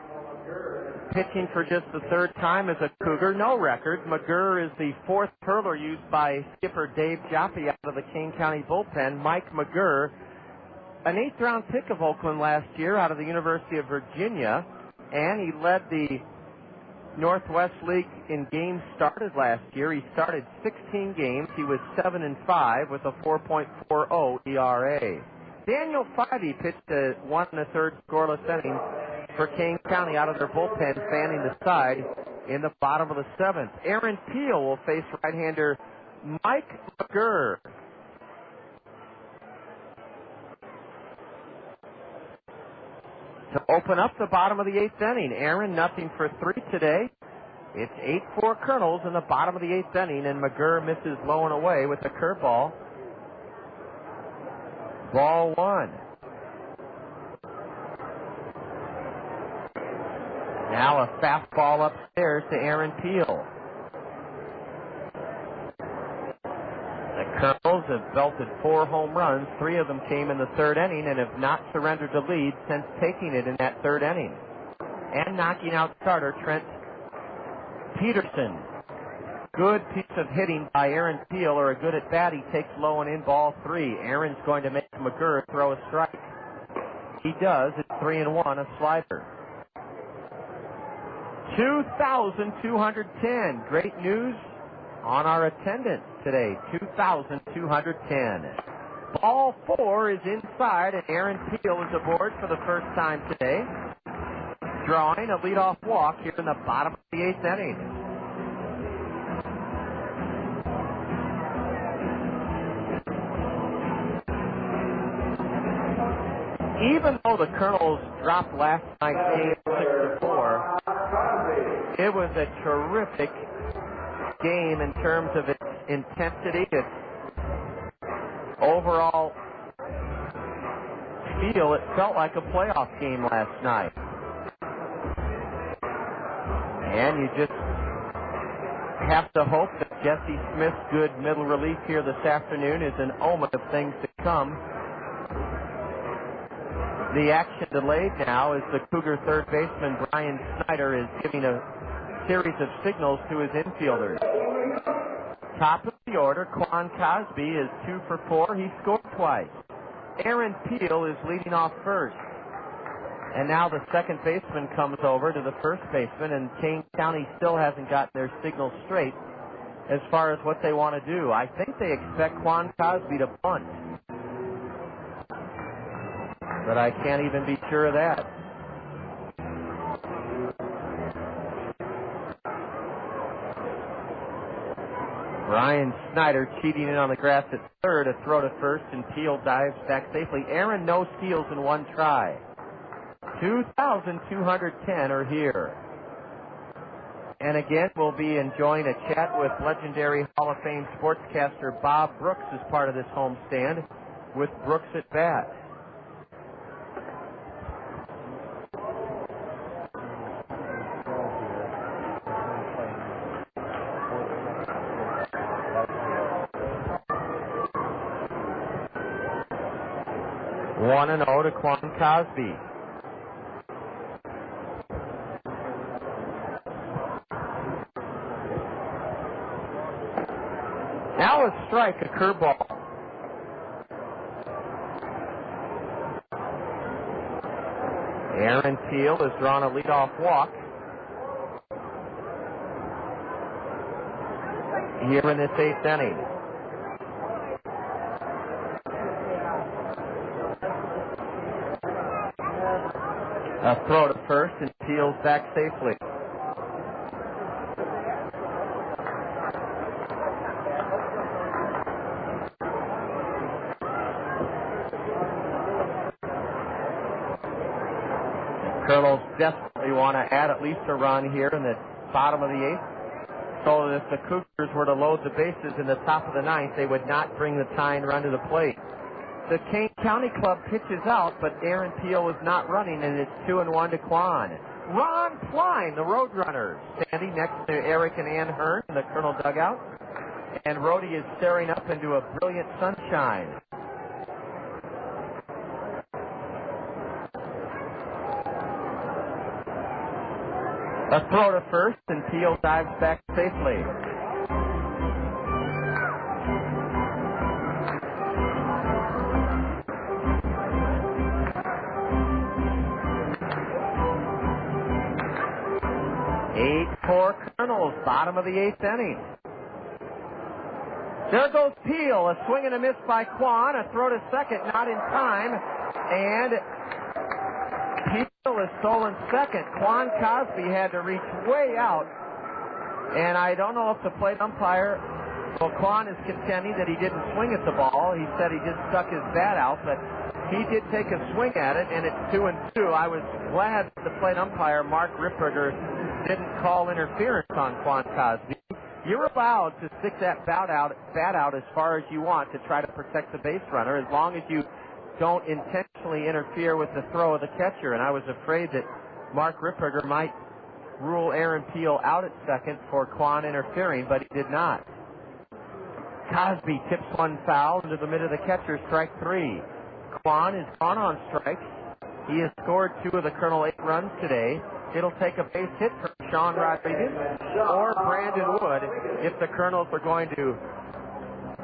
pitching for just the third time as a Cougar. No record. McGurr is the fourth hurler used by skipper Dave Jaffe out of the Kane County bullpen. Mike McGurr, an 8th-round pick of Oakland last year out of the University of Virginia, and he led the Northwest League in games started last year. He started 16 games. He was 7-5 with a 4.40 ERA. Daniel Fivey pitched a 1 1/3 scoreless inning for Kane County out of their bullpen, fanning the side in the bottom of the 7th. Aaron Peel will face right-hander Mike McGurr. To open up the bottom of the 8th inning, Aaron 0-for-3 today. It's 8-4 Kernels in the bottom of the 8th inning, and McGurr misses low and away with a curveball. Ball 1. Now a fastball upstairs to Aaron Peel. The Kernels have belted 4 home runs. 3 of them came in the 3rd inning and have not surrendered the lead since taking it in that 3rd inning. And knocking out starter Trent Peterson. Good piece of hitting by Aaron Peel, or a good at bat. He takes low and in, ball 3. Aaron's going to make McGurr throw a strike. He does. It's 3-1, a slider. 2,210. Great news on our attendance today. 2,210. Ball 4 is inside, and Aaron Peel is aboard for the first time today, drawing a leadoff walk here in the bottom of the 8th inning. Even though the Kernels dropped last night's game 6-4, it was a terrific game in terms of its intensity, its overall feel. It felt like a playoff game last night. And you just have to hope that Jesse Smith's good middle relief here this afternoon is an omen of things to come. The action delayed now as the Cougar third baseman Brian Snyder is giving a series of signals to his infielders. Top of the order, Quan Cosby is 2-for-4. He scored twice. Aaron Peel is leading off first. And now the second baseman comes over to the first baseman, and Kane County still hasn't gotten their signals straight as far as what they want to do. I think they expect Quan Cosby to bunt, but I can't even be sure of that. Brian Snyder cheating in on the grass at third, a throw to first, and Peel dives back safely. Aaron no steals in one try. 2,210 are here. And again, we'll be enjoying a chat with legendary Hall of Fame sportscaster Bob Brooks as part of this homestand with Brooks at bat. One and 0 to Quan Cosby. Now a strike, a curveball. Aaron Teal has drawn a leadoff walk here in this 8th inning. A throw to first, and Teal's back safely. Kernels desperately want to add at least a run here in the bottom of the 8th, so that if the Cougars were to load the bases in the top of the 9th, they would not bring the tying run to the plate. The Kane County Club pitches out, but Aaron Teal is not running, and it's 2-1 to Quan. Ron Klein, the Roadrunner, standing next to Eric and Ann Hearn in the Kernel dugout, and Rhodey is staring up into a brilliant sunshine. A throw to first, and Teal dives back safely. For Kernels, bottom of the 8th inning. There goes Teal, a swing and a miss by Quan, a throw to second, not in time, and Teal is stolen second. Quan Cosby had to reach way out, and I don't know if the plate umpire, well, Quan is contending that he didn't swing at the ball. He said he just stuck his bat out, but he did take a swing at it, and it's 2-2. I was glad that the plate umpire, Mark Ripperger, didn't call interference on Quan Cosby. You're allowed to stick that bat out as far as you want to try to protect the base runner, as long as you don't intentionally interfere with the throw of the catcher. And I was afraid that Mark Ripperger might rule Aaron Teal out at second for Quan interfering, but he did not. Cosby tips one foul into the mid of the catcher, strike 3. Quan is gone on strikes. He has scored 2 of the Kernel 8 runs today. It'll take a base hit from Sean Rodriguez or Brandon Wood if the Kernels are going to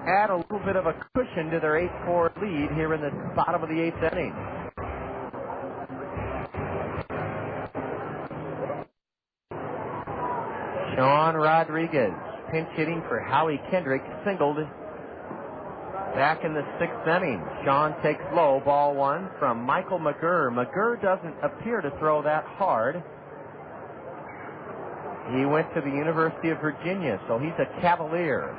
add a little bit of a cushion to their 8-4 lead here in the bottom of the 8th inning. Sean Rodriguez, pinch hitting for Howie Kendrick, singled back in the 6th inning. Sean takes low, ball 1 from Michael McGurr. McGurr doesn't appear to throw that hard. He went to the University of Virginia, so he's a Cavalier.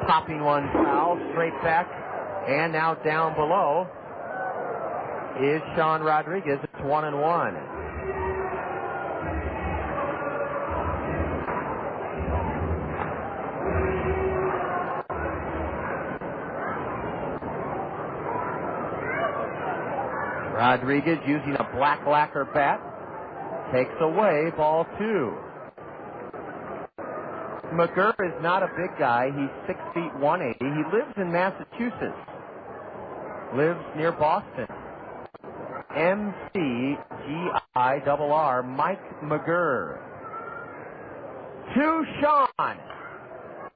Popping one foul, straight back, and now down below is Sean Rodriguez. It's 1-1. Rodriguez using a black lacquer bat. Takes away ball 2. McGurr is not a big guy. He's 6 feet 180. He lives in Massachusetts. Lives near Boston. McGirr, Mike McGurr. To Sean.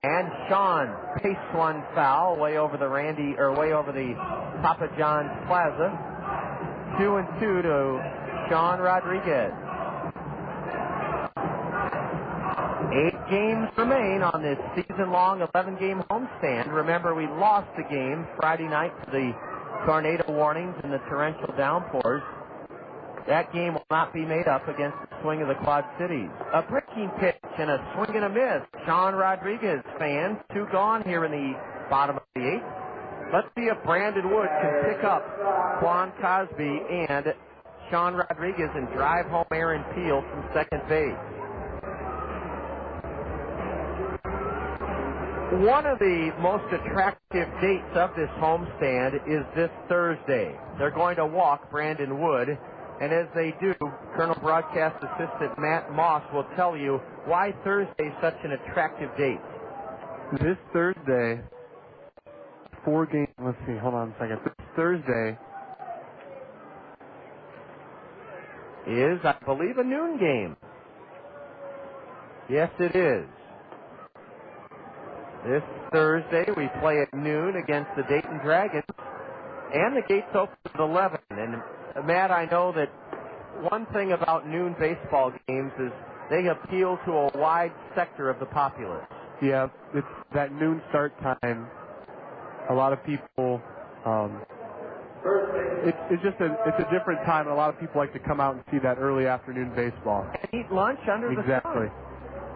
And Sean pastes one foul way over the Papa John's Plaza. 2-2 to Sean Rodriguez. 8 games remain on this season-long 11-game homestand. Remember, we lost the game Friday night to the tornado warnings and the torrential downpours. That game will not be made up against the swing of the Quad Cities. A breaking pitch and a swing and a miss. Sean Rodriguez, fans, 2 gone here in the bottom of the 8th. Let's see if Brandon Wood can pick up Quan Cosby and Sean Rodriguez and drive home Aaron Peel from second base. One of the most attractive dates of this homestand is this Thursday. They're going to walk Brandon Wood, and as they do, Colonel Broadcast Assistant Matt Moss will tell you why Thursday is such an attractive date. This Thursday, 4 games, let's see, hold on a second. This Thursday is, I believe, a noon game. Yes, it is. This Thursday, we play at noon against the Dayton Dragons, and the gates open at 11. And, Matt, I know that one thing about noon baseball games is they appeal to a wide sector of the populace. Yeah, it's that noon start time. A lot of people, it's a different time, and a lot of people like to come out and see that early afternoon baseball. And eat lunch under the sun. Exactly.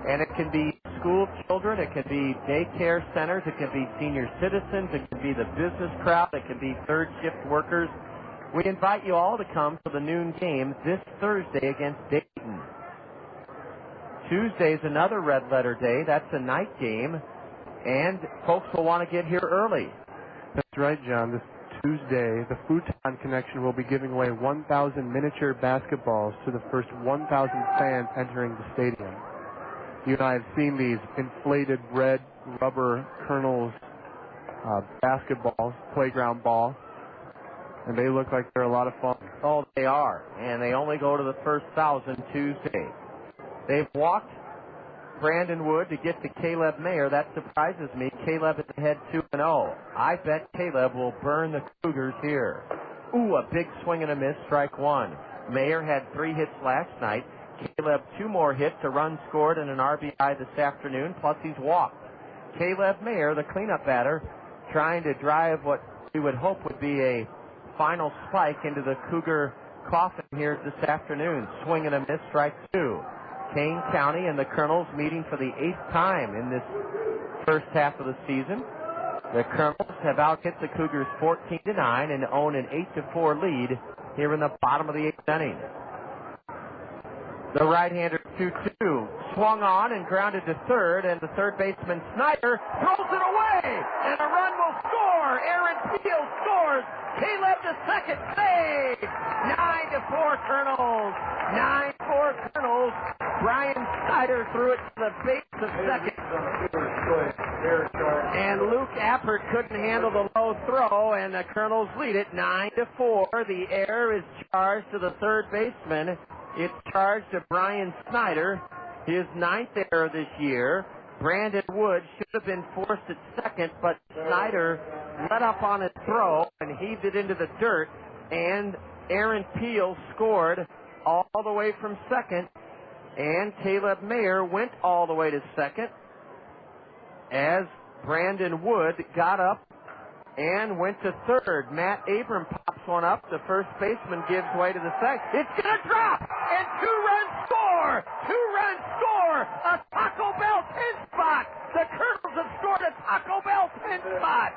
And it can be school children, it can be daycare centers, it can be senior citizens, it can be the business crowd, it can be third shift workers. We invite you all to come to the noon game this Thursday against Dayton. Tuesday's another red letter day. That's a night game, and folks will want to get here early. That's right, John. This Tuesday, the Futon Connection will be giving away 1,000 miniature basketballs to the first 1,000 fans entering the stadium. You and I have seen these inflated red rubber Kernels basketballs, playground ball, and they look like they're a lot of fun. Oh, they are, and they only go to the first 1,000 Tuesday. They've walked Brandon Wood to get to Caleb Mayer. That surprises me. Caleb is ahead 2-0. I bet Caleb will burn the Cougars here. Ooh, a big swing and a miss, strike one. Mayer had 3 hits last night. Caleb 2 more hits, a run scored, and an RBI this afternoon, plus he's walked. Caleb Mayer, the cleanup batter, trying to drive what we would hope would be a final spike into the Cougar coffin here this afternoon. Swing and a miss, strike 2. Kane County and the Kernels meeting for the 8th time in this first half of the season. The Kernels have out-hit the Cougars 14-9 and own an 8-4 lead here in the bottom of the 8th inning. The right-hander 2-2 swung on and grounded to third, and the third baseman Snyder throws it away, and a run will score. Aaron Peel scores. Caleb to second, save. 9-4 Kernels. 9-4 Kernels. Brian Snyder threw it to the base of second. And Luke Appert couldn't handle the low throw, and the Kernels lead it 9-4. The error is charged to the third baseman. It's charged to Brian Snyder, his 9th error this year. Brandon Wood should have been forced at second, but Snyder let up on his throw and heaved it into the dirt, and Aaron Peel scored all the way from second, and Caleb Mayer went all the way to second as Brandon Wood got up and went to third. Matt Abram pops one up. The first baseman gives way to the second. It's going to drop, and 2-run score! 2-run score! A Taco Bell 10 spot! The Kernels have scored a Taco Bell 10 spot!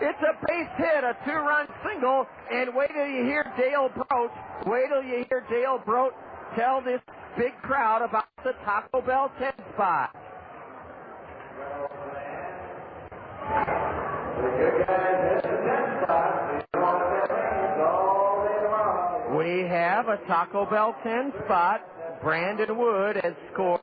It's a base hit, a 2-run single, and wait till you hear Dale Brote. Wait till you hear Dale Brote tell this big crowd about the Taco Bell 10 spot. We have a Taco Bell 10 spot. Brandon Wood has scored.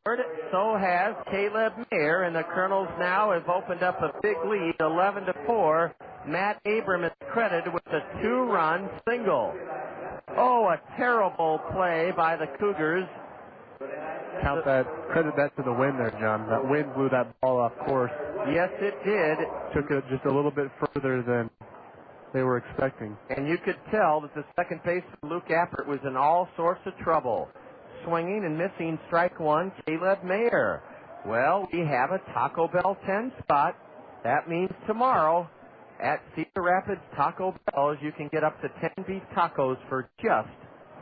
So has Caleb Mayer, and the Kernels now have opened up a big lead, 11-4. Matt Abram is credited with a 2-run single. Oh, a terrible play by the Cougars. Credit that to the wind there, John. That wind blew that ball off course. Yes, it did. Took it just a little bit further than they were expecting. And you could tell that the second baseman, Luke Appert, was in all sorts of trouble. Swinging and missing strike one, Caleb Mayer. Well, we have a Taco Bell 10 spot. That means tomorrow at Cedar Rapids Taco Bell, you can get up to 10 beef tacos for just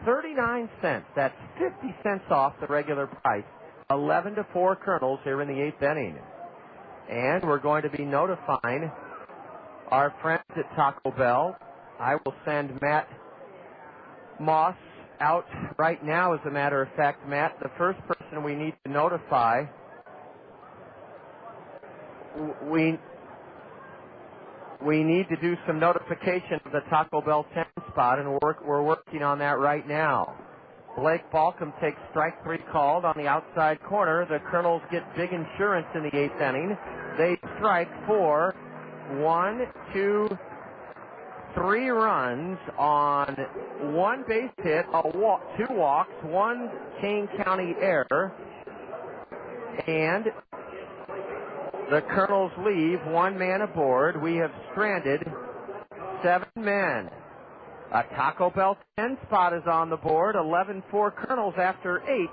39 cents. That's 50 cents off the regular price. 11-4 Kernels here in the 8th inning. And we're going to be notifying our friends at Taco Bell. I will send Matt Moss out right now, as a matter of fact. Matt, the first person we need to notify, we need to do some notification of the Taco Bell 10 spot, and we're working on that right now. Blake Balcom takes strike 3 called on the outside corner. The Kernels get big insurance in the 8th inning. They strike for 1, 2, 3 runs on 1 base hit, 2 walks, 1 Kane County error, and the Kernels leave 1 man aboard. We have stranded 7 men. A Taco Bell 10 spot is on the board. 11-4 Kernels after 8.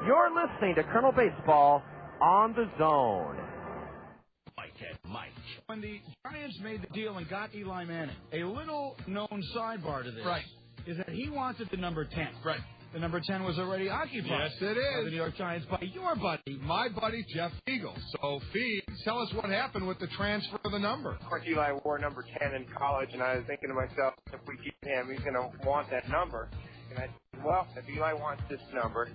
You're listening to Kernel Baseball on the Zone. Mike. When the Giants made the deal and got Eli Manning, a little-known sidebar to this is that he wanted the number 10. Right. The number 10 was already occupied. Yes, it is. By the New York Giants by your buddy. My buddy, Jeff Eagle. So, Fee, tell us what happened with the transfer of the number. Of course, Eli wore number 10 in college, and I was thinking to myself, if we keep him, he's going to want that number. And I said, well, if Eli wants this number,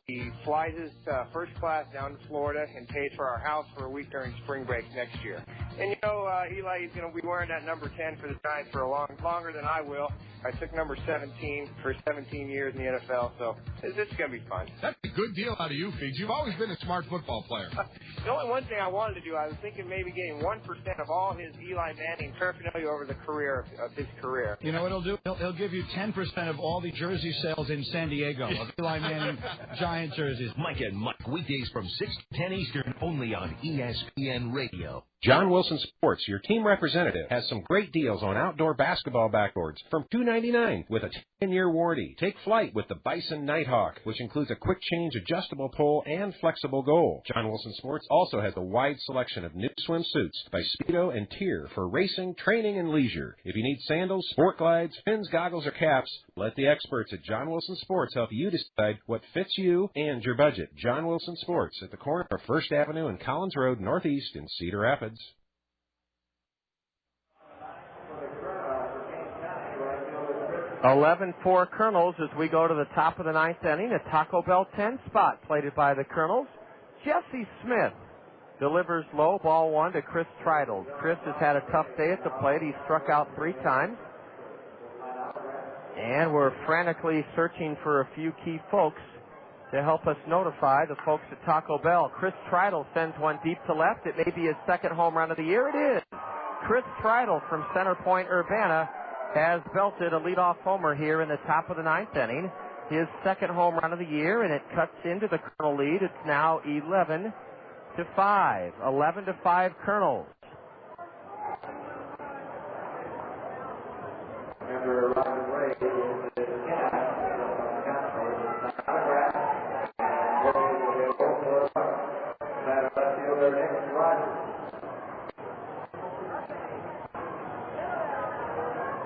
he flies his first class down to Florida and pays for our house for a week during spring break next year. And, Eli is going to be wearing that number 10 for the Giants for longer than I will. I took number 17 for 17 years in the NFL, so this is going to be fun. That's a good deal out of you, Feeds. You've always been a smart football player. The only one thing I wanted to do, I was thinking maybe getting 1% of all his Eli Manning paraphernalia over the career of his career. You know what he'll do? He'll give you 10% of all the jersey sales in San Diego of Eli Manning Giant jerseys. Mike and Mike, weekdays from 6 to 10 Eastern, only on ESPN Radio. John Wilson Sports, your team representative, has some great deals on outdoor basketball backboards from $2.99 with a 10-year warranty. Take flight with the Bison Nighthawk, which includes a quick change adjustable pole and flexible goal. John Wilson Sports also has a wide selection of new swimsuits by Speedo and Tier for racing, training, and leisure. If you need sandals, sport glides, fins, goggles, or caps, let the experts at John Wilson Sports help you decide what fits you and your budget. John Wilson Sports at the corner of 1st Avenue and Collins Road Northeast in Cedar Rapids. 11-4 Kernels as we go to the top of the 9th inning. A Taco Bell 10 spot plated by the Kernels. Jesse Smith delivers low, ball 1 to Chris Treidel. Chris has had a tough day at the plate. He struck out 3 times. And we're frantically searching for a few key folks to help us notify the folks at Taco Bell. Chris Treidel sends one deep to left. It may be his 2nd home run of the year. It is. Chris Treidel from Center Point, Urbana, has belted a leadoff homer here in the top of the 9th inning. His 2nd home run of the year, and it cuts into the Kernel lead. It's now 11-5. 11-5 Kernels.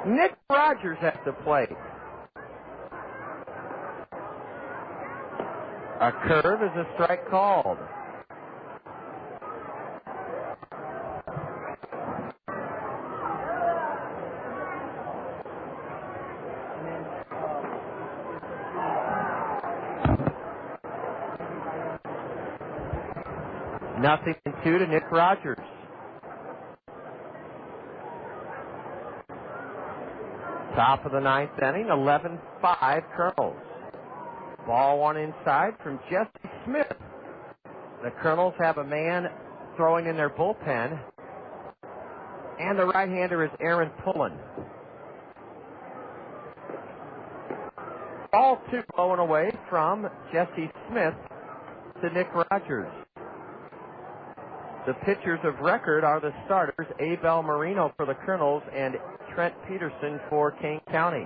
Nick Rogers at the plate. A curve is a strike called. Nothing in 2 to Nick Rogers. Top of the 9th inning, 11-5 Kernels. Ball 1 inside from Jesse Smith. The Kernels have a man throwing in their bullpen, and the right-hander is Aaron Pullen. Ball 2 blowing away from Jesse Smith to Nick Rogers. The pitchers of record are the starters, Abel Marino for the Kernels and Trent Peterson for Kane County.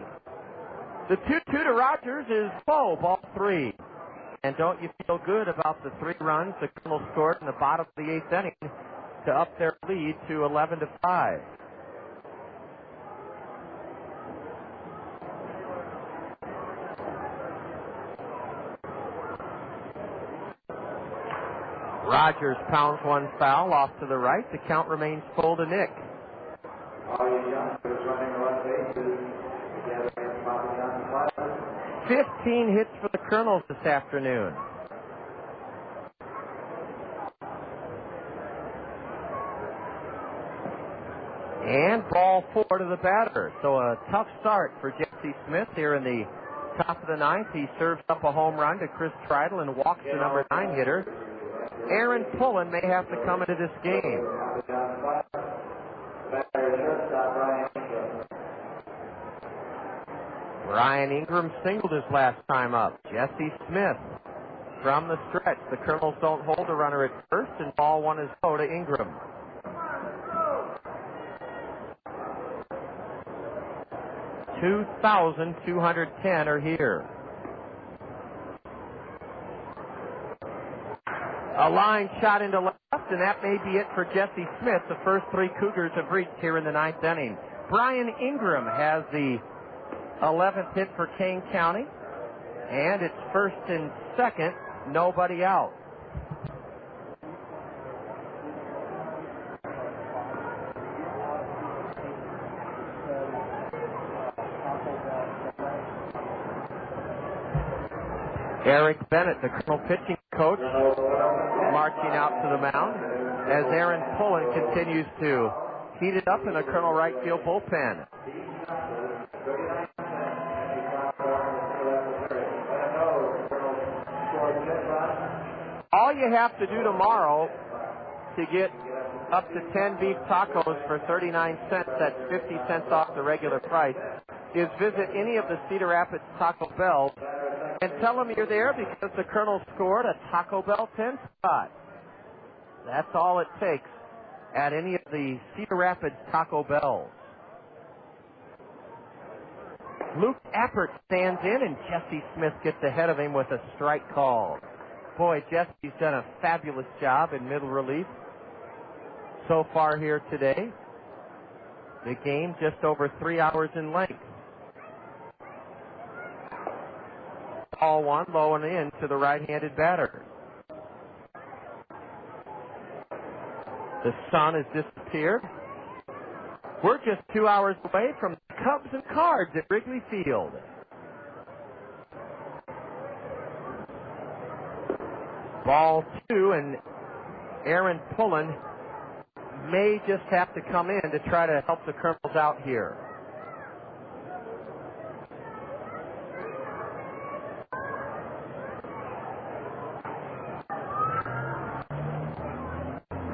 The 2-2 to Rogers is full, ball 3. And don't you feel good about the 3 runs the Kernels scored in the bottom of the 8th inning to up their lead to 11-5. Rogers pounds one foul off to the right. The count remains full to Nick. 15 hits for the Kernels this afternoon. And ball 4 to the batter. So a tough start for Jesse Smith here in the top of the ninth. He serves up a home run to Chris Treidel and walks the number 9 hitter. Aaron Pullen may have to come into this game. Brian Ingram singled his last time up. Jesse Smith from the stretch. The Kernels don't hold a runner at first, and ball 1 is low to Ingram. $2,210 are here. A line shot into left, and that may be it for Jesse Smith. The first 3 Cougars have reached here in the 9th inning. Brian Ingram has the 11th hit for Kane County, and it's first and second, nobody out. Eric Bennett, the Colonel pitching coach, marching out to the mound as Aaron Pullen continues to heat it up in the Colonel right field bullpen. All you have to do tomorrow to get up to 10 beef tacos for 39 cents, that's 50 cents off the regular price, is visit any of the Cedar Rapids Taco Bells and tell them you're there because the Colonel scored a Taco Bell 10 spot. That's all it takes at any of the Cedar Rapids Taco Bells. Luke Appert stands in, and Jesse Smith gets ahead of him with a strike call. Boy, Jesse's done a fabulous job in middle relief so far here today. The game just over 3 hours in length. Ball 1, low and in to the right-handed batter. The sun has disappeared. We're just 2 hours away from the Cubs and Cards at Wrigley Field. Ball 2, and Aaron Pullen may just have to come in to try to help the Kernels out here.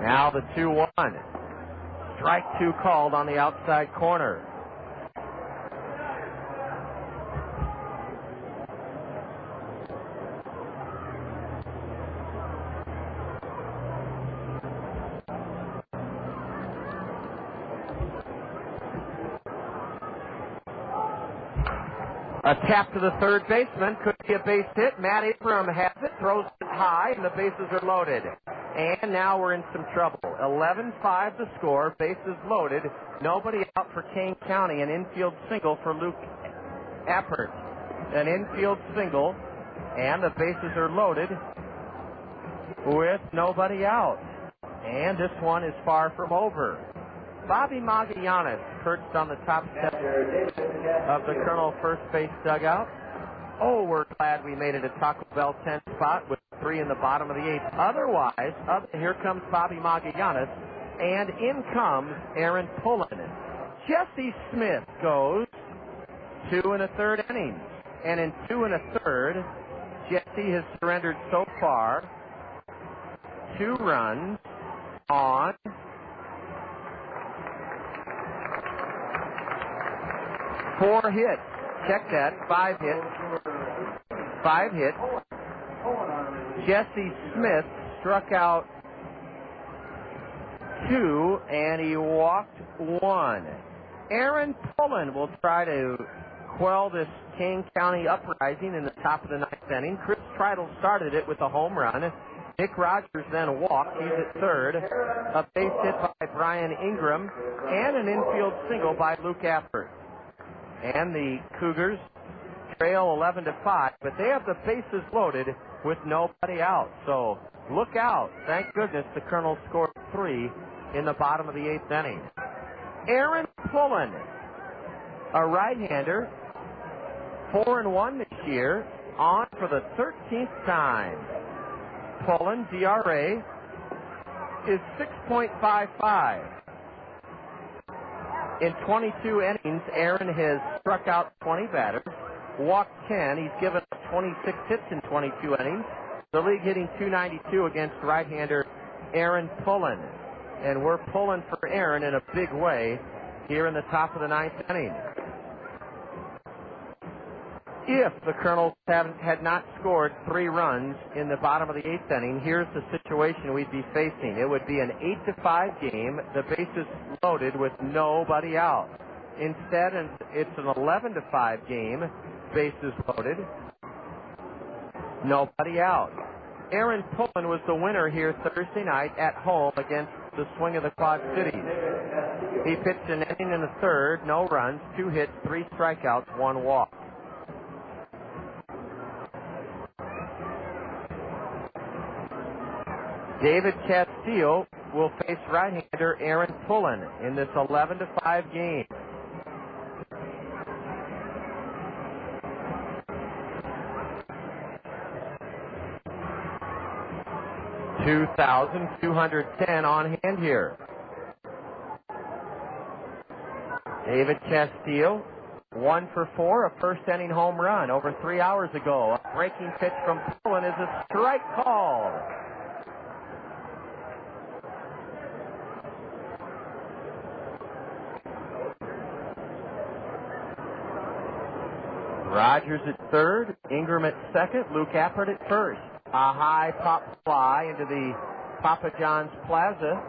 Now the 2-1. Strike 2 called on the outside corner. A tap to the third baseman. Could be a base hit. Matt Abram has it. Throws it high, and the bases are loaded. And now we're in some trouble. 11-5 the score. Bases loaded. Nobody out for Kane County. An infield single for Luke Appert. An infield single. And the bases are loaded with nobody out. And this one is far from over. Bobby Magallanes perched on the top step of the Colonel first base dugout. Oh, we're glad we made it a Taco Bell 10 spot with 3 in the bottom of the 8th. Otherwise, here comes Bobby Magallanes, and in comes Aaron Pullen. Jesse Smith goes 2 1/3 innings. And in 2 1/3, Jesse has surrendered so far 2 runs on 4 hits. Check that. 5 hits. 5 hits. Jesse Smith struck out 2, and he walked 1. Aaron Pullen will try to quell this Kane County uprising in the top of the 9th inning. Chris Treidel started it with a home run. Nick Rogers then walked. He's at third. A base hit by Brian Ingram, and an infield single by Luke Appert. And the Cougars trail 11-5, but they have the bases loaded with nobody out. So look out. Thank goodness the Colonel scored 3 in the bottom of the 8th inning. Aaron Pullen, a right-hander, 4-1 this year, on for the 13th time. Pullen, DRA, is 6.55. In 22 innings, Aaron has struck out 20 batters, walked 10. He's given up 26 hits in 22 innings. The league hitting .292 against right-hander Aaron Pullen. And we're pulling for Aaron in a big way here in the top of the 9th inning. If the Kernels had not scored 3 runs in the bottom of the 8th inning, here's the situation we'd be facing. It would be an 8-5 game, the bases loaded with nobody out. Instead, it's an 11-5 game, bases loaded, nobody out. Aaron Pullen was the winner here Thursday night at home against the Swing of the Quad Cities. He pitched an inning in the 3rd, no runs, 2 hits, 3 strikeouts, 1 walk. David Castillo will face right-hander Aaron Pullen in this 11-5 game. $2,210 on hand here. David Castillo, 1 for 4, a first-inning home run over 3 hours ago. A breaking pitch from Pullen is a strike call. Rogers at 3rd, Ingram at 2nd, Luke Appert at 1st. A high pop fly into the Papa John's Plaza,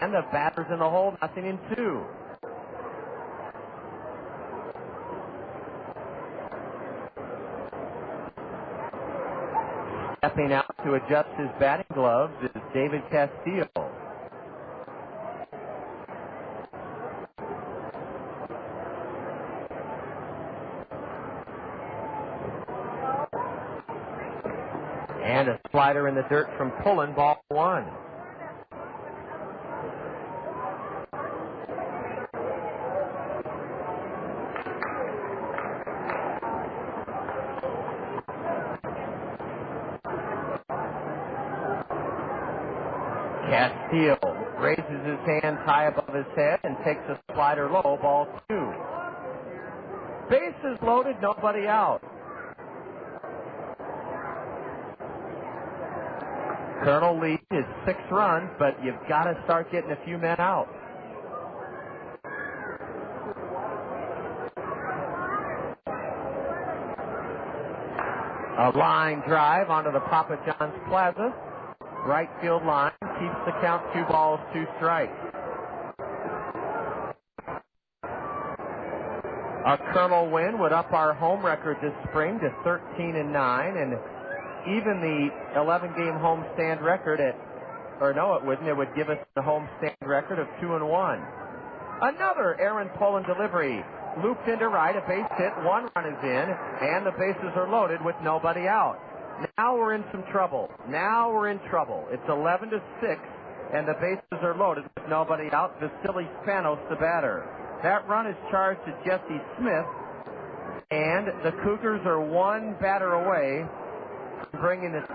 and the batter's in the hole, 0-2. Stepping out to adjust his batting gloves is David Castillo. And a slider in the dirt from Pullen, ball 1. Castillo raises his hands high above his head and takes a slider low, ball 2. Bases loaded, nobody out. Colonel lead is 6 runs, but you've got to start getting a few men out. A line drive onto the Papa John's Plaza. Right field line keeps the count 2 balls, 2 strikes. A Kernel win would up our home record this spring to 13-9, and even the 11-game homestand record it wouldn't. It would give us the homestand record of 2-1. Another Aaron Pullen delivery. Looped into right, a base hit, 1 run is in, and the bases are loaded with nobody out. Now we're in some trouble. It's 11-6, and the bases are loaded with nobody out. Vasily Spanos, the batter. That run is charged to Jesse Smith, and the Cougars are 1 batter away from bringing it.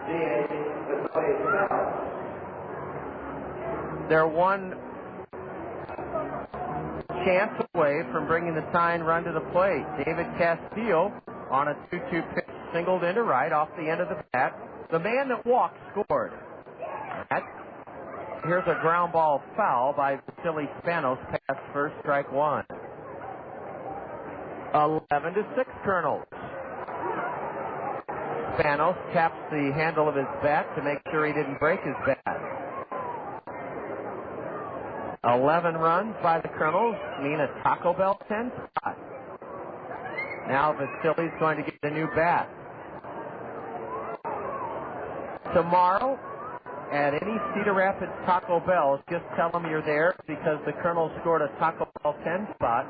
They're 1 chance away from bringing the tying run to the plate. David Castillo on a 2-2 pitch, singled into right off the end of the bat. The man that walked scored. Here's a ground ball foul by Vasily Spanos, past first, strike 1. 11-6 Kernels. Spanos taps the handle of his bat to make sure he didn't break his bat. 11 runs by the Kernels mean a Taco Bell 10 spot. Now Vasily's going to get a new bat. Tomorrow, at any Cedar Rapids Taco Bell, just tell them you're there because the Kernels scored a Taco Bell 10 spot,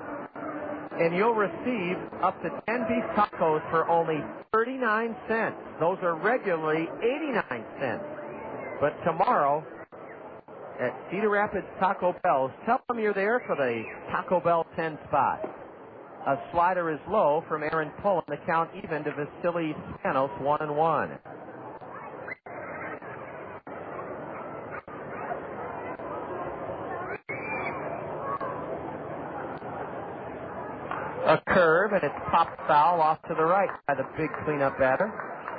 and you'll receive up to 10 beef tacos for only 39 cents. Those are regularly 89 cents. But tomorrow, at Cedar Rapids Taco Bell. Tell them you're there for the Taco Bell 10 spot. A slider is low from Aaron Pullen. The count even to Vasily Spanos, 1-1. A curve, and it's popped foul off to the right by the big cleanup batter.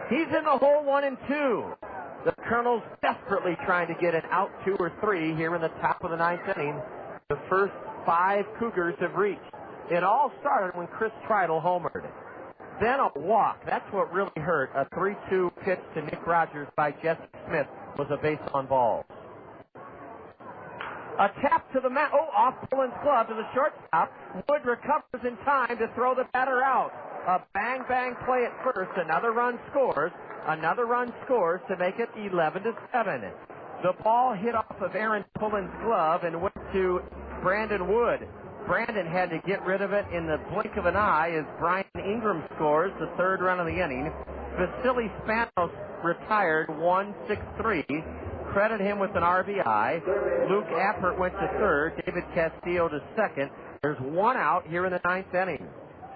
He's in the hole, 1-2. The Kernels desperately trying to get an out 2 or 3 here in the top of the ninth inning. The first 5 Cougars have reached. It all started when Chris Treidel homered. Then a walk. That's what really hurt. A 3-2 pitch to Nick Rogers by Jesse Smith was a base on balls. A tap to the mat. Oh, off Pullen's glove to the shortstop. Wood recovers in time to throw the batter out. A bang-bang play at first. Another run scores. Another run scores to make it 11-7. The ball hit off of Aaron Pullen's glove and went to Brandon Wood. Brandon had to get rid of it in the blink of an eye as Brian Ingram scores the third run of the inning. Vasily Spanos retired 1-6-3. Credit him with an RBI. Luke Appert went to third. David Castillo to second. There's one out here in the ninth inning.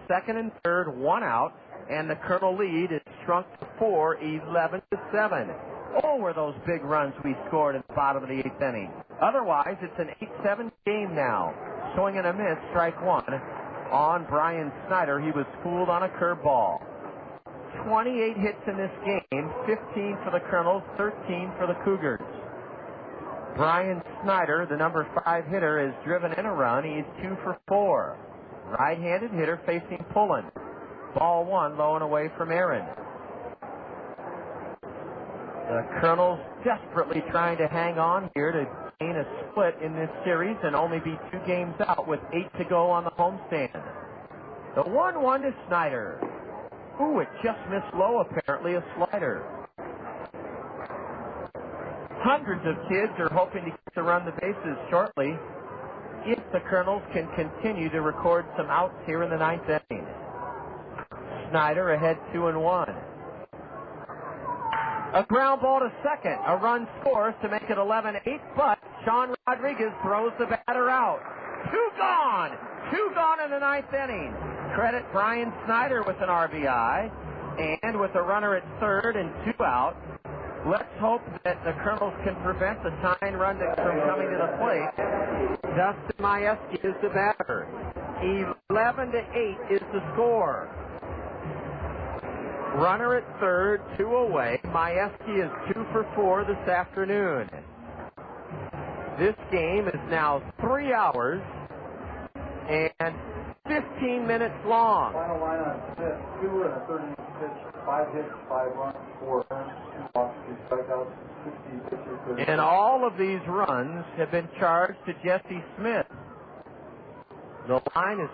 Second and third, one out, and the Colonel lead is shrunk to 4, 11-7. Oh, were those big runs we scored at the bottom of the eighth inning. Otherwise, it's an 8-7 game now. Swing and a miss, strike one on Brian Snyder. He was fooled on a curveball. 28 hits in this game, 15 for the Kernels, 13 for the Cougars. Brian Snyder, the number 5 hitter, has driven in a run. He's 2 for 4. Right-handed hitter facing Pullen. Ball one, low and away from Aaron. The Kernels desperately trying to hang on here to gain a split in this series and only be 2 games out with 8 to go on the homestand. The 1-1 to Snyder. Ooh, it just missed low, apparently, a slider. Hundreds of kids are hoping to get to run the bases shortly if the Kernels can continue to record some outs here in the ninth inning. Snyder ahead 2-1. A ground ball to second. A run scores to make it 11-8, but Sean Rodriguez throws the batter out. 2 gone! 2 gone in the ninth inning. Credit Brian Snyder with an RBI, and with a runner at third and 2 out. Let's hope that the Kernels can prevent the tying run from coming to the plate. Dustin Majewski is the batter. 11-8 is the score. Runner at third, 2 away. Majewski is 2 for 4 this afternoon. This game is now 3 hours and 15 minutes long. Final line on Smith, 2 and a 30 pitch, 5 hits, 5 runs, 4 earned, 2 walks, 2 strikeouts, 60 pitches. And all of these runs have been charged to Jesse Smith. The line is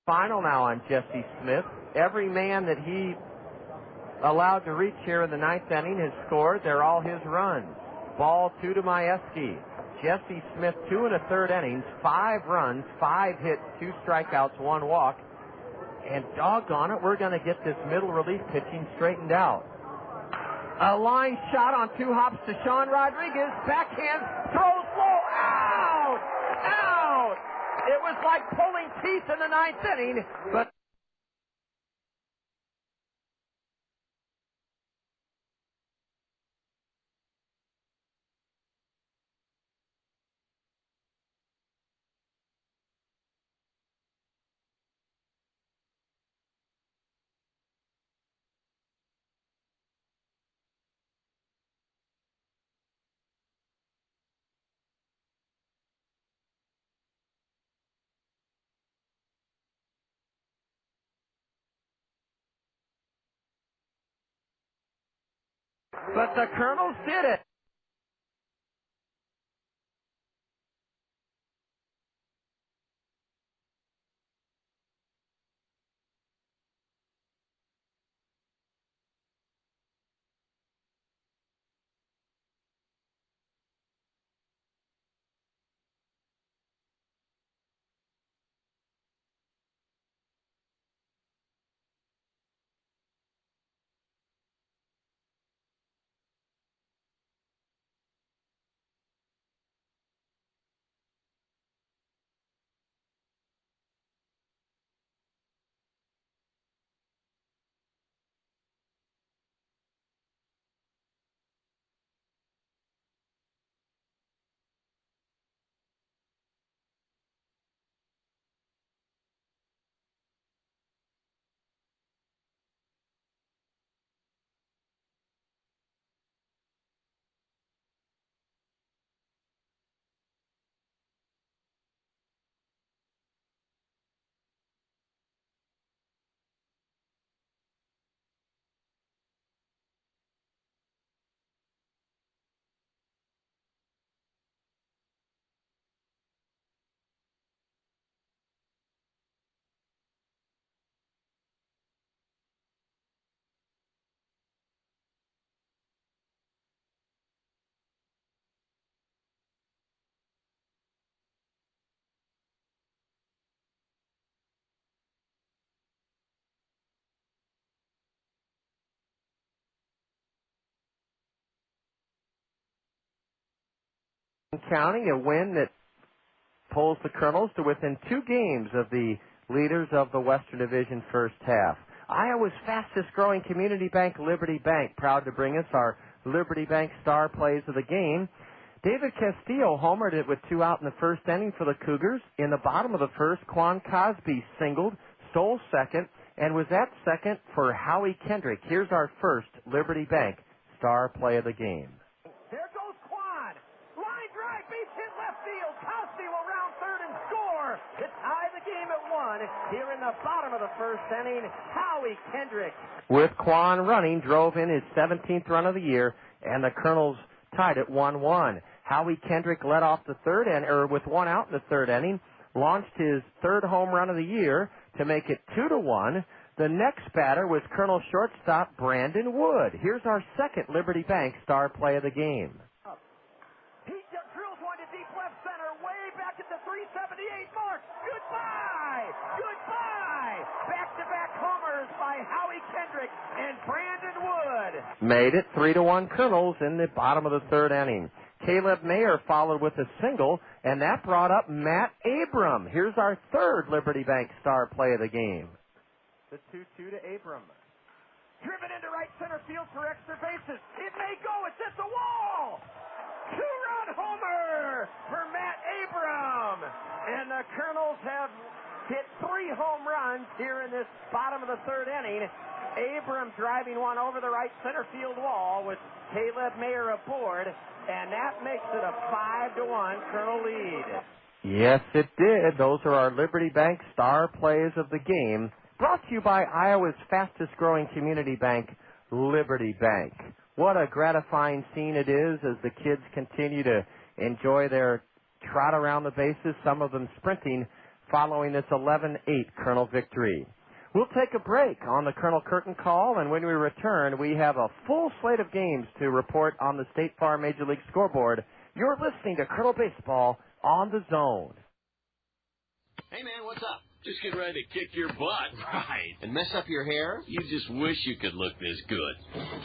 final now on Jesse Smith. Every man that he allowed to reach here in the ninth inning has scored. They're all his runs. Ball 2 to Majewski. Jesse Smith, 2 1/3 innings, 5 runs, 5 hits, 2 strikeouts, 1 walk. And doggone it, we're going to get this middle relief pitching straightened out. A line shot on 2 hops to Sean Rodriguez. Backhand, throws low. Out! Out! It was like pulling teeth in the ninth inning, but the Kernels did it. County, a win that pulls the Kernels to within 2 games of the leaders of the Western Division first half. Iowa's fastest growing community bank, Liberty Bank, proud to bring us our Liberty Bank star plays of the game. David Castillo homered it with 2 out in the first inning for the Cougars. In the bottom of the first, Quan Cosby singled, stole second, and was at second for Howie Kendrick. Here's our first Liberty Bank star play of the game. There goes Quan. Line drive, base hit left field. Cosby will round third and score to tie the game at 1 here in the bottom of the first inning. Howie Kendrick, with Quan running, drove in his 17th run of the year, and the Kernels tied at 1-1. Howie Kendrick led off the third inning, with 1 out in the third inning, launched his 3rd home run of the year to make it 2-1. The next batter was Colonel shortstop Brandon Wood. Here's our second Liberty Bank star play of the game. he drills one to deep left center, way back at the 378 mark. Goodbye! Goodbye! Back-to-back homers by Howie Kendrick and Brandon Wood. Made it 3-1 Kernels in the bottom of the third inning. Caleb Mayer followed with a single, and that brought up Matt Abram. Here's our third Liberty Bank star play of the game. The 2-2 to Abram. Driven into right center field for extra bases. It may go. It's at the wall. 2-run homer for Matt Abram. And the Kernels have hit 3 home runs here in this bottom of the third inning. Abram driving one over the right center field wall with Caleb Mayer aboard. And that makes it a 5-1 Kernel lead. Yes, it did. Those are our Liberty Bank star plays of the game. Brought to you by Iowa's fastest growing community bank, Liberty Bank. What a gratifying scene it is as the kids continue to enjoy their trot around the bases, some of them sprinting following this 11-8 Kernel victory. We'll take a break on the Kernel Curtain Call, and when we return, we have a full slate of games to report on the State Farm Major League scoreboard. You're listening to Kernel Baseball on the Zone. Hey, man, what's up? Just get ready to kick your butt. Right. And mess up your hair? You just wish you could look this good.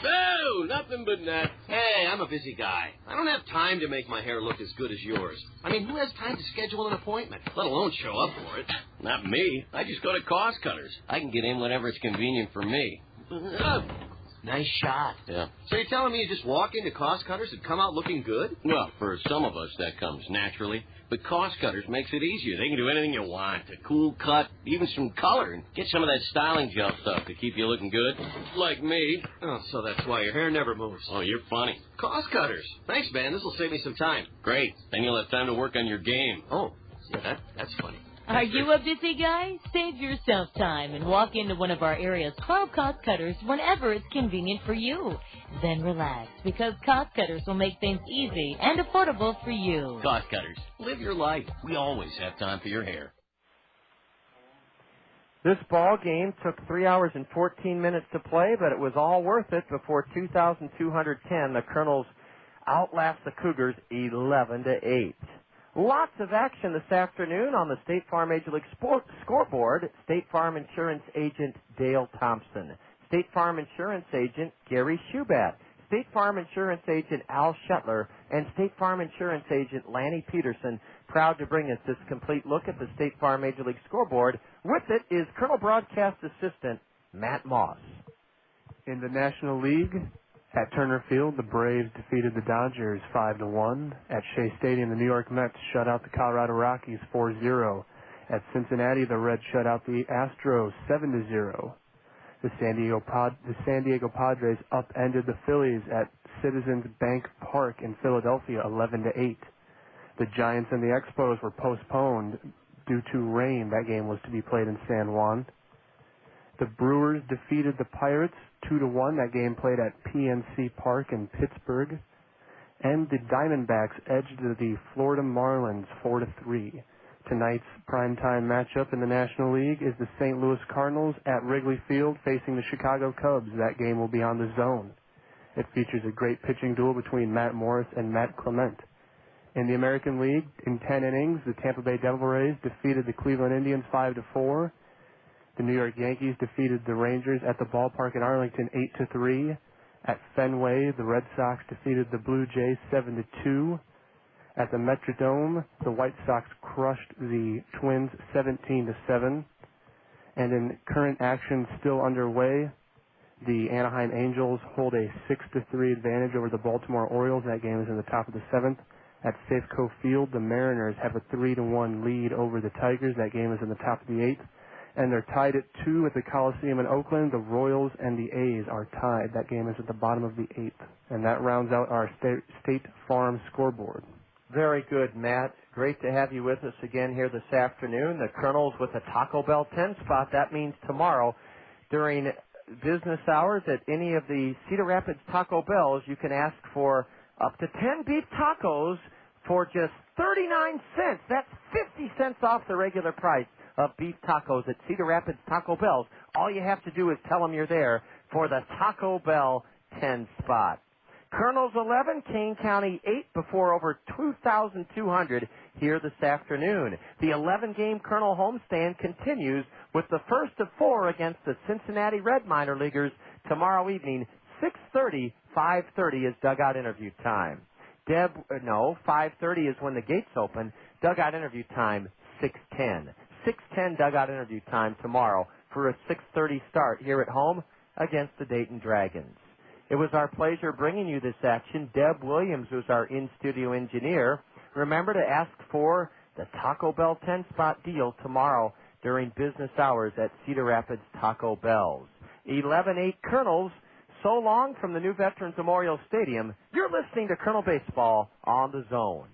Boo! Nothing but net. Hey, I'm a busy guy. I don't have time to make my hair look as good as yours. I mean, who has time to schedule an appointment, let alone show up for it? Not me. I just go to Cost Cutters. I can get in whenever it's convenient for me. Nice shot. Yeah. So you're telling me you just walk into Cost Cutters and come out looking good? Well, for some of us, that comes naturally. But Cost Cutters makes it easier. They can do anything you want. A cool cut, even some color, and get some of that styling gel stuff to keep you looking good. Like me. Oh, so that's why your hair never moves. Oh, you're funny. Cost Cutters. Thanks, man. This will save me some time. Great. Then you'll have time to work on your game. Oh, yeah, that's funny. Are you a busy guy? Save yourself time and walk into one of our area's 12 Cost Cutters whenever it's convenient for you. Then relax, because Cost Cutters will make things easy and affordable for you. Cost Cutters. Live your life. We always have time for your hair. This ball game took 3 hours and 14 minutes to play, but it was all worth it before 2,210. The Kernels outlast the Cougars 11-8. Lots of action this afternoon on the State Farm Major League scoreboard. State Farm Insurance Agent Dale Thompson, State Farm Insurance Agent Gary Shubat, State Farm Insurance Agent Al Shetler, and State Farm Insurance Agent Lanny Peterson, proud to bring us this complete look at the State Farm Major League scoreboard. With it is Kernel Broadcast Assistant Matt Moss. In the National League, at Turner Field, the Braves defeated the Dodgers 5-1. At Shea Stadium, the New York Mets shut out the Colorado Rockies 4-0. At Cincinnati, the Reds shut out the Astros 7-0. The San Diego Padres upended the Phillies at Citizens Bank Park in Philadelphia 11-8. The Giants and the Expos were postponed due to rain. That game was to be played in San Juan. The Brewers defeated the Pirates 2-1. That game played at PNC Park in Pittsburgh. And the Diamondbacks edged the Florida Marlins 4-3. Tonight's primetime matchup in the National League is the St. Louis Cardinals at Wrigley Field facing the Chicago Cubs. That game will be on the Zone. It features a great pitching duel between Matt Morris and Matt Clement. In the American League, in 10 innings, the Tampa Bay Devil Rays defeated the Cleveland Indians 5-4. The New York Yankees defeated the Rangers at the ballpark in Arlington 8-3. At Fenway, the Red Sox defeated the Blue Jays 7-2. At the Metrodome, the White Sox crushed the Twins 17-7. And in current action still underway, the Anaheim Angels hold a 6-3 advantage over the Baltimore Orioles. That game is in the top of the 7th. At Safeco Field, the Mariners have a 3-1 lead over the Tigers. That game is in the top of the 8th. And they're tied at 2 at the Coliseum in Oakland. The Royals and the A's are tied. That game is at the bottom of the 8th. And that rounds out our State Farm scoreboard. Very good, Matt. Great to have you with us again here this afternoon. The Kernels with a Taco Bell 10 spot. That means tomorrow during business hours at any of the Cedar Rapids Taco Bells, you can ask for up to 10 beef tacos for just 39 cents. That's 50 cents off the regular price of beef tacos at Cedar Rapids Taco Bells. All you have to do is tell them you're there for the Taco Bell 10 spot. Kernels 11, Kane County 8 before over 2,200 here this afternoon. The 11-game Kernel homestand continues with the first of 4 against the Cincinnati Red minor leaguers tomorrow evening, 6:30, 5:30 is dugout interview time. 5:30 is when the gates open. Dugout interview time, 6:10. 6:10 dugout interview time tomorrow for a 6:30 start here at home against the Dayton Dragons. It was our pleasure bringing you this action. Deb Williams was our in-studio engineer. Remember to ask for the Taco Bell 10-spot deal tomorrow during business hours at Cedar Rapids Taco Bells. 11-8 Kernels. So long from the new Veterans Memorial Stadium. You're listening to Kernel Baseball on the Zone.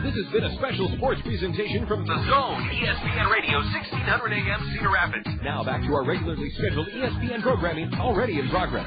This has been a special sports presentation from The Zone, ESPN Radio, 1600 AM, Cedar Rapids. Now back to our regularly scheduled ESPN programming already in progress.